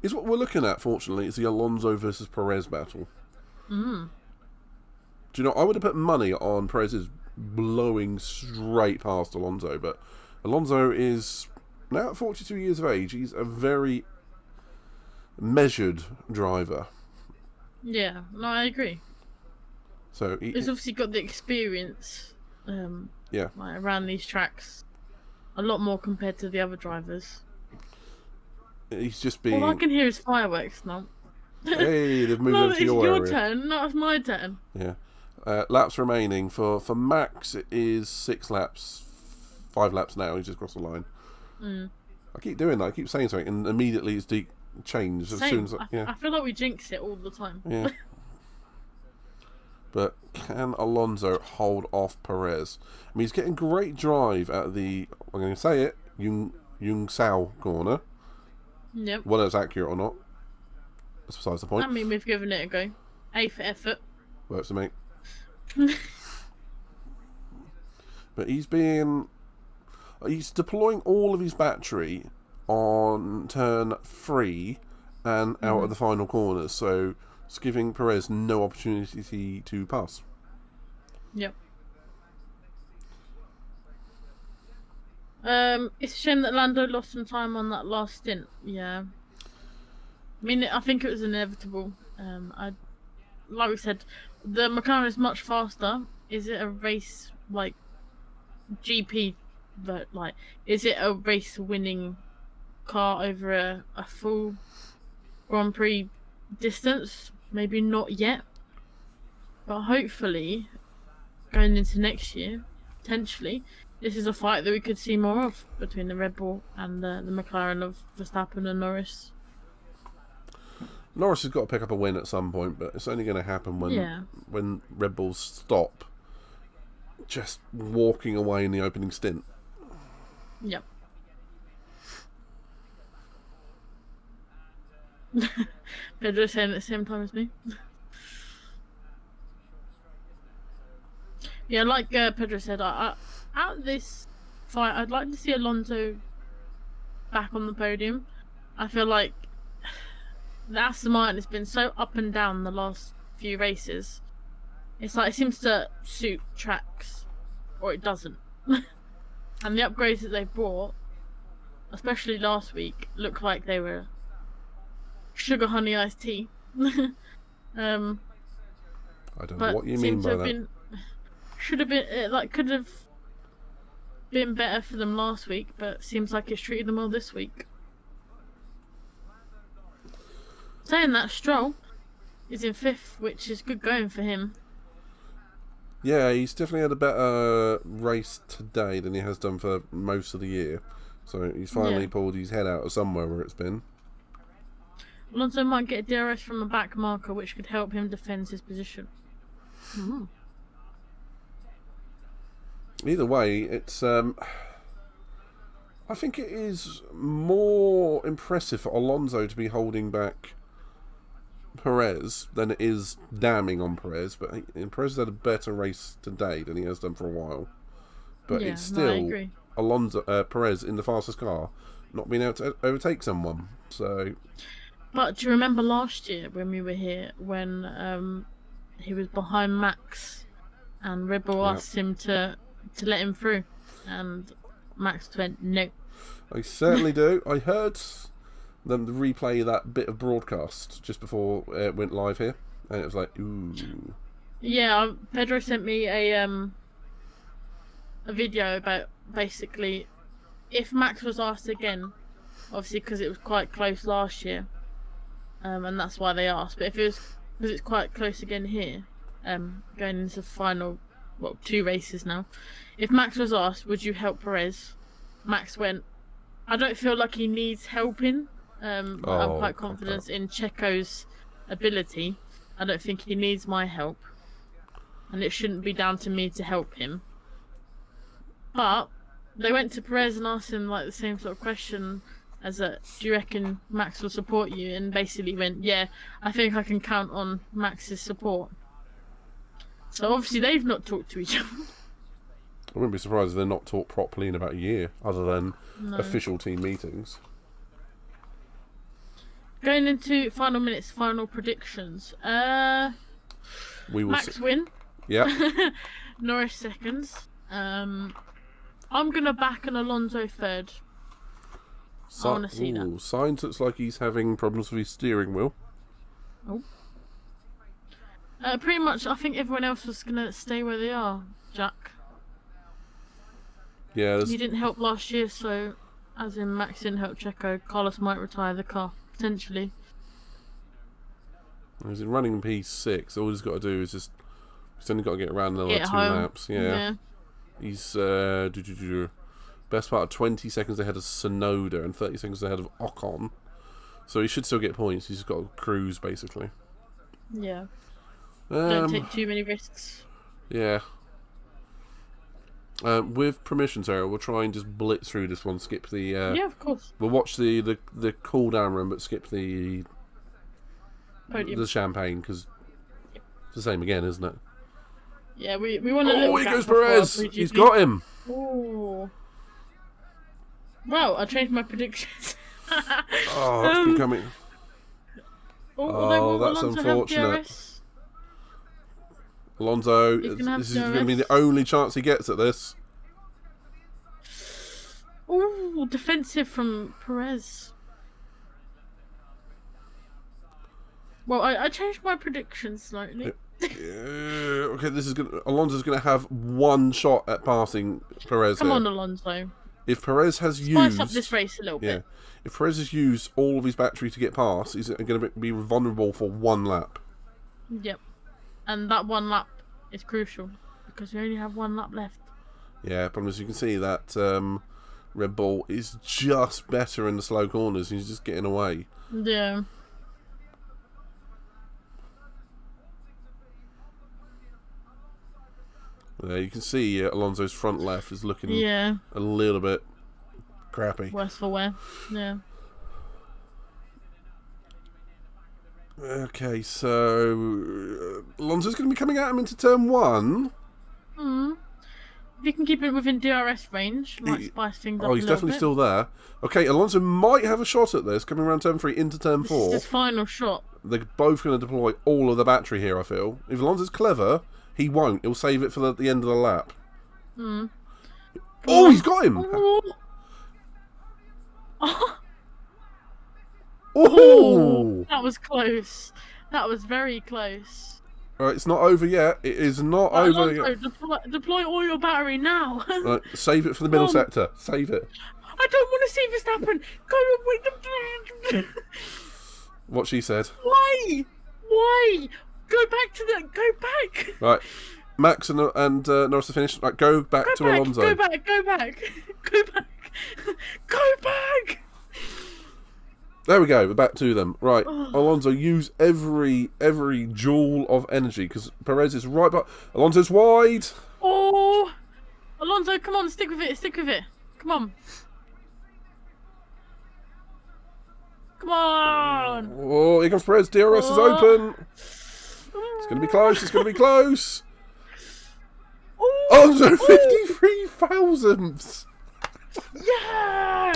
is what we're looking at, fortunately. It's the Alonso versus Perez battle. Do you know, I would have put money on Perez's blowing straight past Alonso, but Alonso is now at 42 years of age. He's a very measured driver. Yeah, no, I agree. So He's obviously got the experience yeah, around these tracks. A lot more compared to the other drivers. he's just being... All I can hear is fireworks now. Hey, they've moved No, over it's to your your area. turn, not my turn. Yeah. Laps remaining. For Max, it is 6 laps. 5 laps now. He's just crossed the line. I keep doing that. I keep saying something, and immediately it's changed as soon as... I feel like we jinx it all the time. Yeah. But can Alonso hold off Perez? I mean, he's getting great drive at the... I'm going to say it. Yung Sao corner. Yep. Whether it's accurate or not, that's besides the point. I mean, we've given it a go. A for effort. Works for me. But he's deploying all of his battery on turn 3 and out of the final corners, so it's giving Perez no opportunity to pass. Yep. It's a shame that Lando lost some time on that last stint. Yeah. I mean, I think it was inevitable. Like we said, the McLaren is much faster. Is it a race like GP? But like, is it a race-winning car over a full Grand Prix distance? Maybe not yet, but hopefully, going into next year, potentially, this is a fight that we could see more of between the Red Bull and the McLaren of Verstappen and Norris. Norris has got to pick up a win at some point, but it's only going to happen when Red Bulls stop just walking away in the opening stint. Yep. Pedro saying at the same time as me. Yeah, like Pedro said, out of this fight, I'd like to see Alonso back on the podium. I feel like the Aston Martin has been so up and down the last few races. It's like it seems to suit tracks, or it doesn't. And the upgrades that they've brought, especially last week, look like they were sugar honey iced tea. I don't know what you mean by that. Should have been could have been better for them last week, but seems like it's treated them well this week. Saying that, Stroll is in 5th, which is good going for him. Yeah, he's definitely had a better race today than he has done for most of the year. So he's finally pulled his head out of somewhere where it's been. Alonso might get a DRS from a back marker, which could help him defend his position. Either way, it's I think it is more impressive for Alonso to be holding back Perez than it is damning on Perez, but Perez has had a better race today than he has done for a while. But it's still Perez in the fastest car, not being able to overtake someone. So, but do you remember last year when we were here, when he was behind Max, and Red Bull asked him to let him through, and Max went no. I certainly do. I heard them replay that bit of broadcast just before it went live here, and it was like, ooh. Yeah, Pedro sent me a video about basically if Max was asked again, obviously because it was quite close last year, and that's why they asked. But if it was because it's quite close again here, going into the final, 2 races now. If Max was asked, would you help Perez? Max went, I don't feel like he needs helping. I'm quite confident in Checo's ability. I don't think he needs my help, and it shouldn't be down to me to help him. But they went to Perez and asked him like the same sort of question as do you reckon Max will support you? And basically went, yeah, I think I can count on Max's support. So obviously they've not talked to each other. I wouldn't be surprised if they're not talked properly in about a year, other than official team meetings. Going into final minutes, final predictions. We will Max win. Yeah. Norris seconds. I'm gonna back an Alonso third. I want to see that. Sainz looks like he's having problems with his steering wheel. Oh. Pretty much, I think everyone else was gonna stay where they are. Jack. Yeah. He didn't help last year, so as in Max didn't help Checo, Carlos might retire the car potentially. He's in running P6. All he's got to do is he's only got to get around another 2 laps. Yeah. He's best part of 20 seconds ahead of Tsunoda and 30 seconds ahead of Ocon. So he should still get points. He's just got to cruise basically. Yeah. Don't take too many risks. Yeah. With permission, Sarah, we'll try and just blitz through this one. Skip the. Yeah, of course. We'll watch the cool down room, but skip the podium. The champagne because it's the same again, isn't it? Yeah, we want a little Oh, here gap goes before our Perez. 3GP. He's got him. Oh. Well, I changed my predictions. Oh, it's been coming. Although Oh, that's Alonso have unfortunate. DRS? Alonso, He's gonna have this is going to be DRS. the only chance he gets at this. Ooh, defensive from Perez. Well, I changed my predictions slightly. Okay, this is Alonso's going to have one shot at passing Perez Come here. on, Alonso. If Perez has Spice up this race a little yeah, bit. if Perez has used all of his battery to get past, he's going to be vulnerable for one lap. Yep. And that one lap is crucial because we only have one lap left. Yeah, problem is you can see that Red Bull is just better in the slow corners. He's just getting away. Yeah. You can see Alonso's front left is looking Yeah. a little bit crappy. Worse for wear. Yeah. Okay, so Alonso's going to be coming at him into turn 1. Hmm. If you can keep it within DRS range, might spice things up Oh, a he's little definitely bit. still there. Okay, Alonso might have a shot at this coming around turn 3 into turn This 4. is his final shot. They're both going to deploy all of the battery here, I feel. If Alonso's clever, he won't. He'll save it for the end of the lap. Hmm. Oh, he's got him! Oh. Oh! That was close. That was very close. Right, it's not over yet. It is not Right, over Alonso, yet. deploy all your battery now. Right, save it for the middle sector. Save it. I don't want to see this happen. Go with the. What she said. Why? Why? Go back to the. Go back. Right, Max and Norris are finished. Right, go back to Alonso. Go back. Go back. Go back. Go back. There we go. We're back to them. Right, Alonso, use every joule of energy because Perez is right back. Alonso's wide. Oh, Alonso, come on, stick with it. Stick with it. Come on. Come on. Oh, here comes Perez. DRS is open. It's going to be close. It's going to be close. Ooh. Alonso, 53 thousandths. Yeah.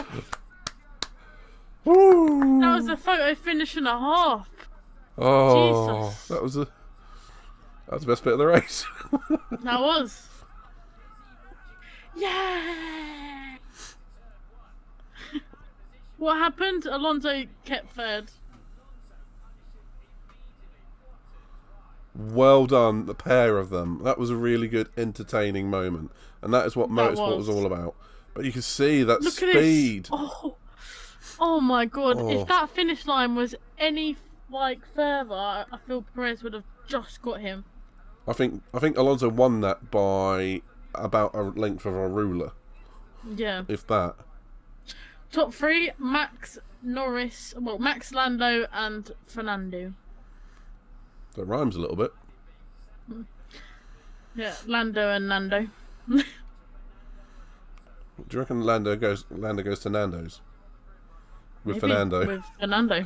Ooh. That was a photo finish and a half. Oh, Jesus. that was the best bit of the race. That was. Yeah. What happened? Alonso kept third. Well done, the pair of them. That was a really good, entertaining moment, and that is what motorsport was all about. But you can see that Look speed. At this. Oh my god! Oh. If that finish line was any further, I feel Perez would have just got him. I think Alonso won that by about a length of a ruler, Yeah. if that. Top 3: Max, Norris, Max, Lando, and Fernando. That rhymes a little bit. Yeah, Lando and Nando. Do you reckon Lando goes to Nando's with Maybe, Fernando? With Fernando.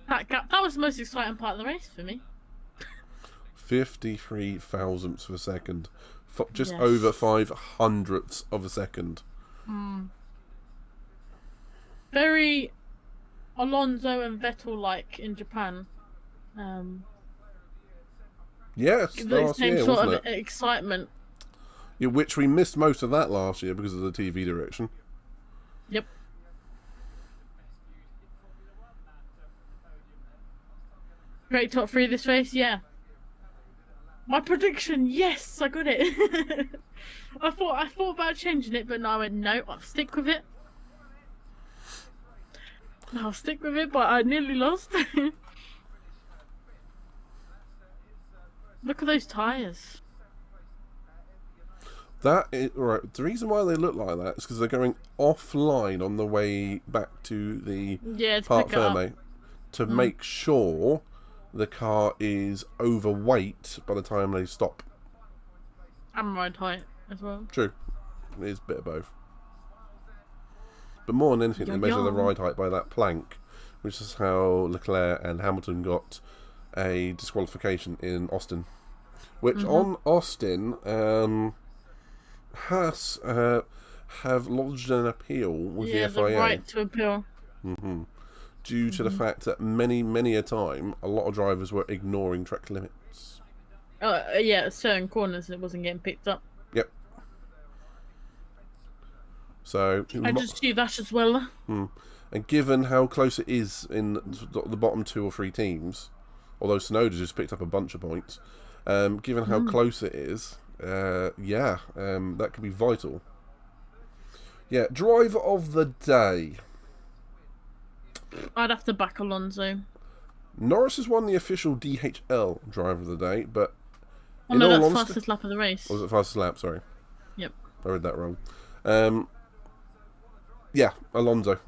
That was the most exciting part of the race for me. 53 thousandths of a second, just Yes. over 500ths of a second. Very Alonso and Vettel like in Japan. Yes, The last same year, sort wasn't of it? excitement. Yeah, which we missed most of that last year because of the TV direction. Yep. Great top 3 this race, yeah. My prediction, yes, I got it. I thought about changing it, but no, I went no, I'll stick with it. I'll stick with it, but I nearly lost. Look at those tyres. That is right. The reason why they look like that is because they're going offline on the way back to the Yeah, to Parc pick it up. Ferme to make sure the car is overweight by the time they stop. And ride height as well. True, it is a bit of both. But more than anything, they measure the ride height by that plank, which is how Leclerc and Hamilton got a disqualification in Austin. Which on Austin, Haas have lodged an appeal with the FIA. The right to appeal. Due to the fact that many a time, a lot of drivers were ignoring track limits. Yeah, certain corners it wasn't getting picked up. Yep. So I just see that as well. And given how close it is in the bottom 2 or 3 teams, although Tsunoda just picked up a bunch of points, given how close it is, that could be vital. Yeah, driver of the day. I'd have to back Alonso. Norris has won the official DHL driver of the day, but Oh no, that's fastest lap of the race. Or was it fastest lap? Sorry. Yep. I read that wrong. Yeah, Alonso.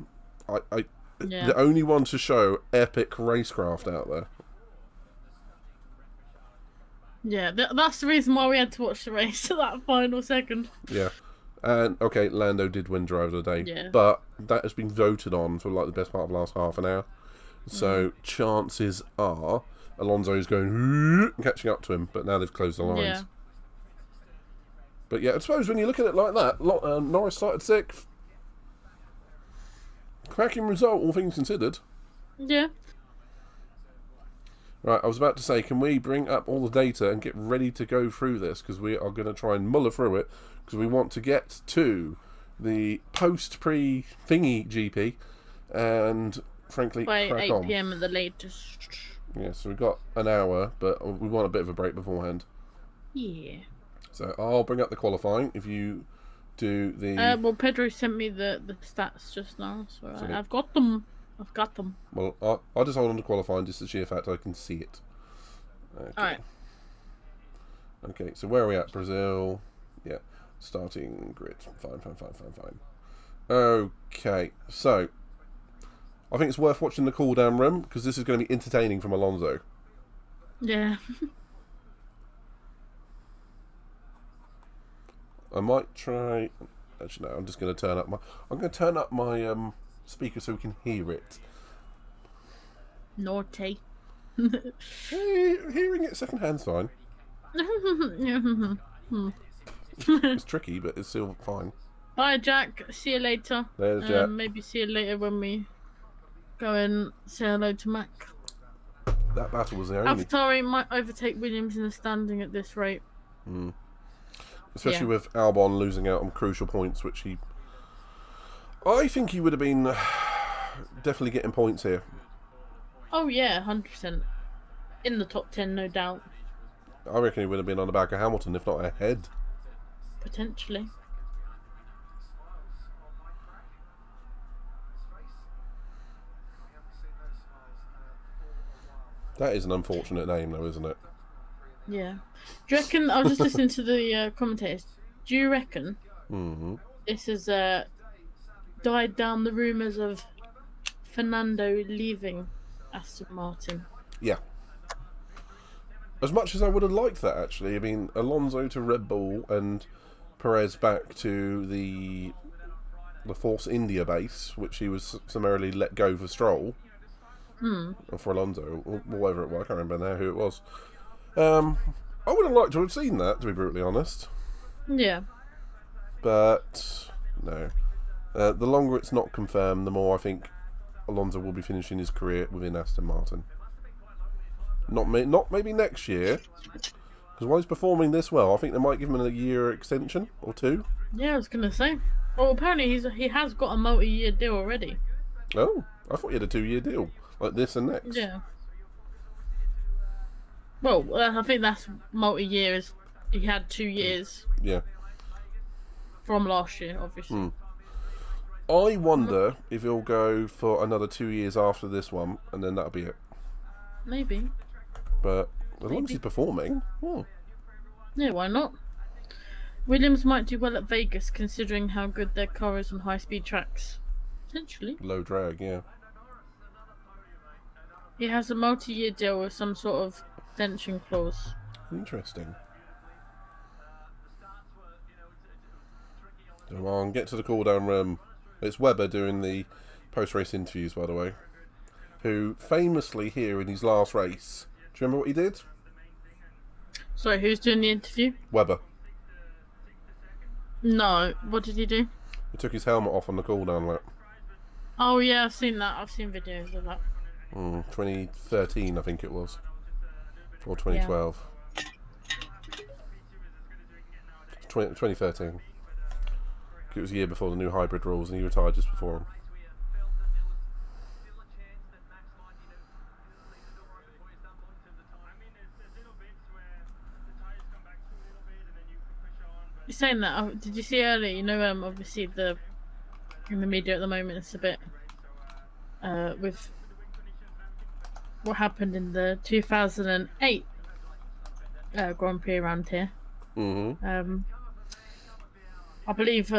The only one to show epic racecraft out there. Yeah, that's the reason why we had to watch the race at that final second. Yeah. And, okay, Lando did win driver of the day. Yeah. But that has been voted on for, like, the best part of the last half an hour. So, chances are Alonso is going and catching up to him. But now they've closed the lines. Yeah. But, yeah, I suppose when you look at it like that, Norris started 6th. Cracking result, all things considered. Yeah. Right, I was about to say, can we bring up all the data and get ready to go through this? Because we are going to try and muller through it. Because we want to get to the post-pre-thingy GP. And, frankly, by crack 8 on. PM at the latest. Yeah, so we've got an hour, but we want a bit of a break beforehand. Yeah. So I'll bring up the qualifying if you do the... well, Pedro sent me the stats just now, so I've got them. Well, I'll just hold on to qualifying just to sheer fact I can see it. Okay. Alright. Okay, so where are we at? Brazil. Yeah, starting grid. Fine. Okay, so I think it's worth watching the cool-down room because this is going to be entertaining from Alonso. Yeah. I might try... Actually, no, I'm just going to turn up my... I'm going to turn up my speaker so we can hear it. Naughty. Hearing it secondhand's fine. It's tricky, but it's still fine. Bye, Jack. See you later. There's Jack. Maybe see you later when we go and say hello to Mac. That battle was the only... AlphaTauri might overtake Williams in the standing at this rate. Especially with Albon losing out on crucial points, which he... I think he would have been definitely getting points here. Oh yeah, 100%. In the top 10, no doubt. I reckon he would have been on the back of Hamilton, if not ahead. Potentially. That is an unfortunate name, though, isn't it? Yeah. Do you reckon... I was just listening to the commentators. Do you reckon this has died down the rumours of Fernando leaving Aston Martin? Yeah. As much as I would have liked that, actually. I mean, Alonso to Red Bull and Perez back to the Force India base, which he was summarily let go for Stroll. Or for Alonso, or whatever it was. I can't remember now who it was. I would have liked to have seen that, to be brutally honest. Yeah. But, no. The longer it's not confirmed, the more I think Alonso will be finishing his career within Aston Martin. Not maybe next year, because while he's performing this well, I think they might give him a year extension or 2. Yeah, I was gonna say. Well, apparently he has got a multi-year deal already. Oh, I thought he had a 2-year deal, like this and next. Yeah. Well, I think that's multi-year. He had 2 years. Yeah. From last year, obviously. I wonder if he'll go for another 2 years after this one, and then that'll be it. Maybe. But as long as he's performing, yeah, why not? Williams might do well at Vegas, considering how good their car is on high-speed tracks. Potentially. Low drag, yeah. He has a multi-year deal with some sort of extension clause. Interesting. Come on, get to the cool-down room. It's Webber doing the post-race interviews, by the way. who famously here in his last race, do you remember what he did? Sorry, who's doing the interview? Webber. No, what did he do? He took his helmet off on the cooldown lap. Oh yeah, I've seen that. I've seen videos of that. 2013, I think it was. Or 2012. 2013. It was a year before the new hybrid rules, and he retired just before him. You're saying that? Did you see earlier? You know, obviously in the media at the moment, it's a bit with what happened in the 2008 Grand Prix around here. I believe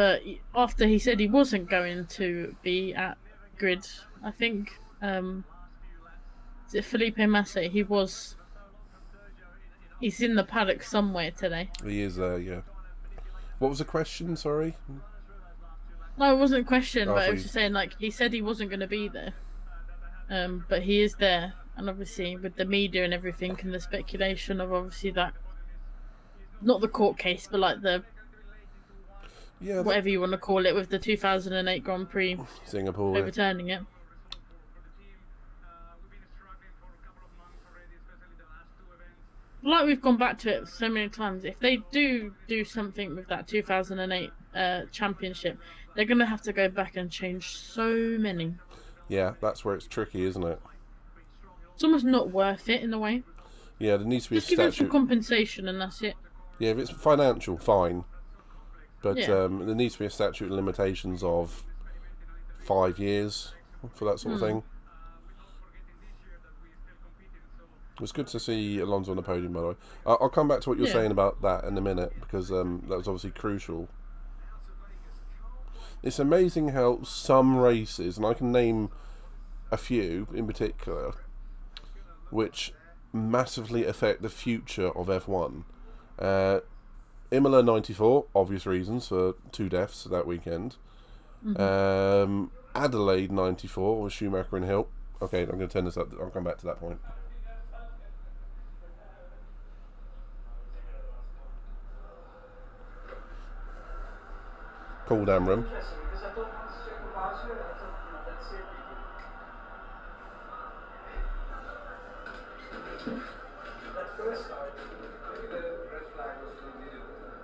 after he said he wasn't going to be at grid, I think is it Felipe Massa? He's in the paddock somewhere today. He is there, yeah. What was the question? Sorry. No, it wasn't a question, Oh, but I was just saying, like, he said he wasn't going to be there. But he is there. And obviously, with the media and everything, and the speculation of obviously that, not the court case, but like the, whatever you want to call it, with the 2008 Grand Prix, Singapore, overturning it. Like we've gone back to it so many times, if they do something with that 2008 championship, they're going to have to go back and change so many. Yeah, that's where it's tricky, isn't it? It's almost not worth it in a way. Yeah, there needs to be Just a give them statute. some compensation and that's it. Yeah, if it's financial, fine. But Yeah. there needs to be a statute of limitations of 5 years for that sort of thing. It was good to see Alonso on the podium, by the way. I'll come back to what you're saying about that in a minute, because that was obviously crucial. It's amazing how some races, and I can name a few in particular, which massively affect the future of F1. Imola 94, obvious reasons for 2 deaths that weekend. Adelaide 94 with Schumacher and Hill. Okay, I'm going to turn this up. I'll come back to that point. Cool down room.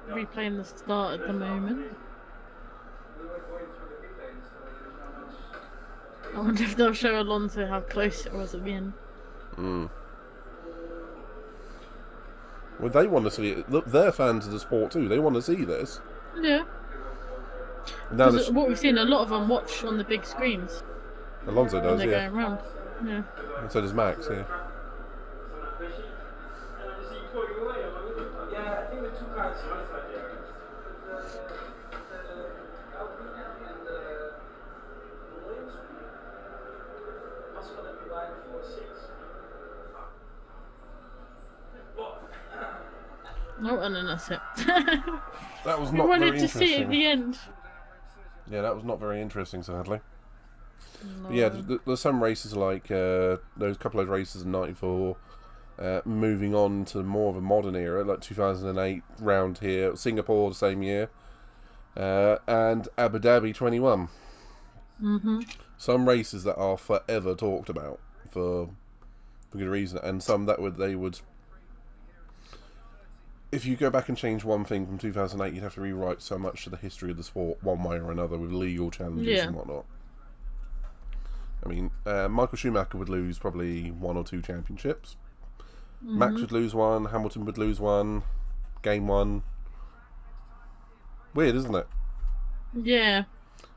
Replaying the start at the moment. I wonder if they'll show Alonso how close it was at the end. Well, they want to see it. Look, they're fans of the sport too. They want to see this. Yeah. Now What we've seen, a lot of them watch on the big screens. Alonso does, when they're yeah. going around. Yeah. And so does Max, yeah. Yeah, I think the 2 cars Oh, and then that's it. That was We not very wanted to interesting. see at the end. Yeah, that was not very interesting, sadly. No. But yeah, there's some races like those couple of races in '94, moving on to more of a modern era, like 2008 round here, Singapore the same year, and Abu Dhabi 21. Some races that are forever talked about for good reason, and some that they would. If you go back and change one thing from 2008, you'd have to rewrite so much to the history of the sport, one way or another, with legal challenges and whatnot. I mean, Michael Schumacher would lose probably 1 or 2 championships. Max would lose 1, Hamilton would lose 1, gain 1. Weird, isn't it? Yeah.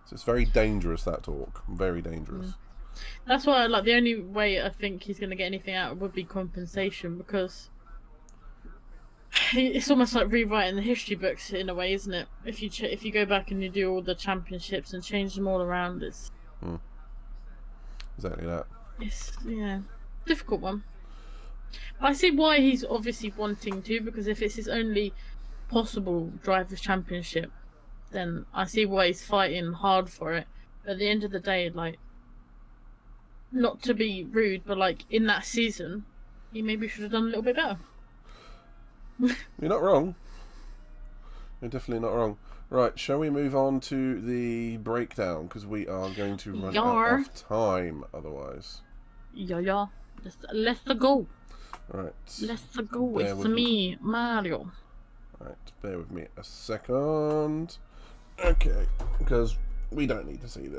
So it's very dangerous, that talk. Very dangerous. That's why, like, the only way I think he's going to get anything out would be compensation, because it's almost like rewriting the history books in a way, isn't it? If you go back and you do all the championships and change them all around, it's Exactly that. It's difficult one. I see why he's obviously wanting to, because if it's his only possible drivers' championship, then I see why he's fighting hard for it. But at the end of the day, like, not to be rude, but like in that season, he maybe should have done a little bit better. You're not wrong. You're definitely not wrong. Right, shall we move on to the breakdown? Because we are going to run out of time otherwise. Yeah. Let's go. Right. Let's go. Bear It's with me, Mario. Right, bear with me a second. Okay, because we don't need to see this.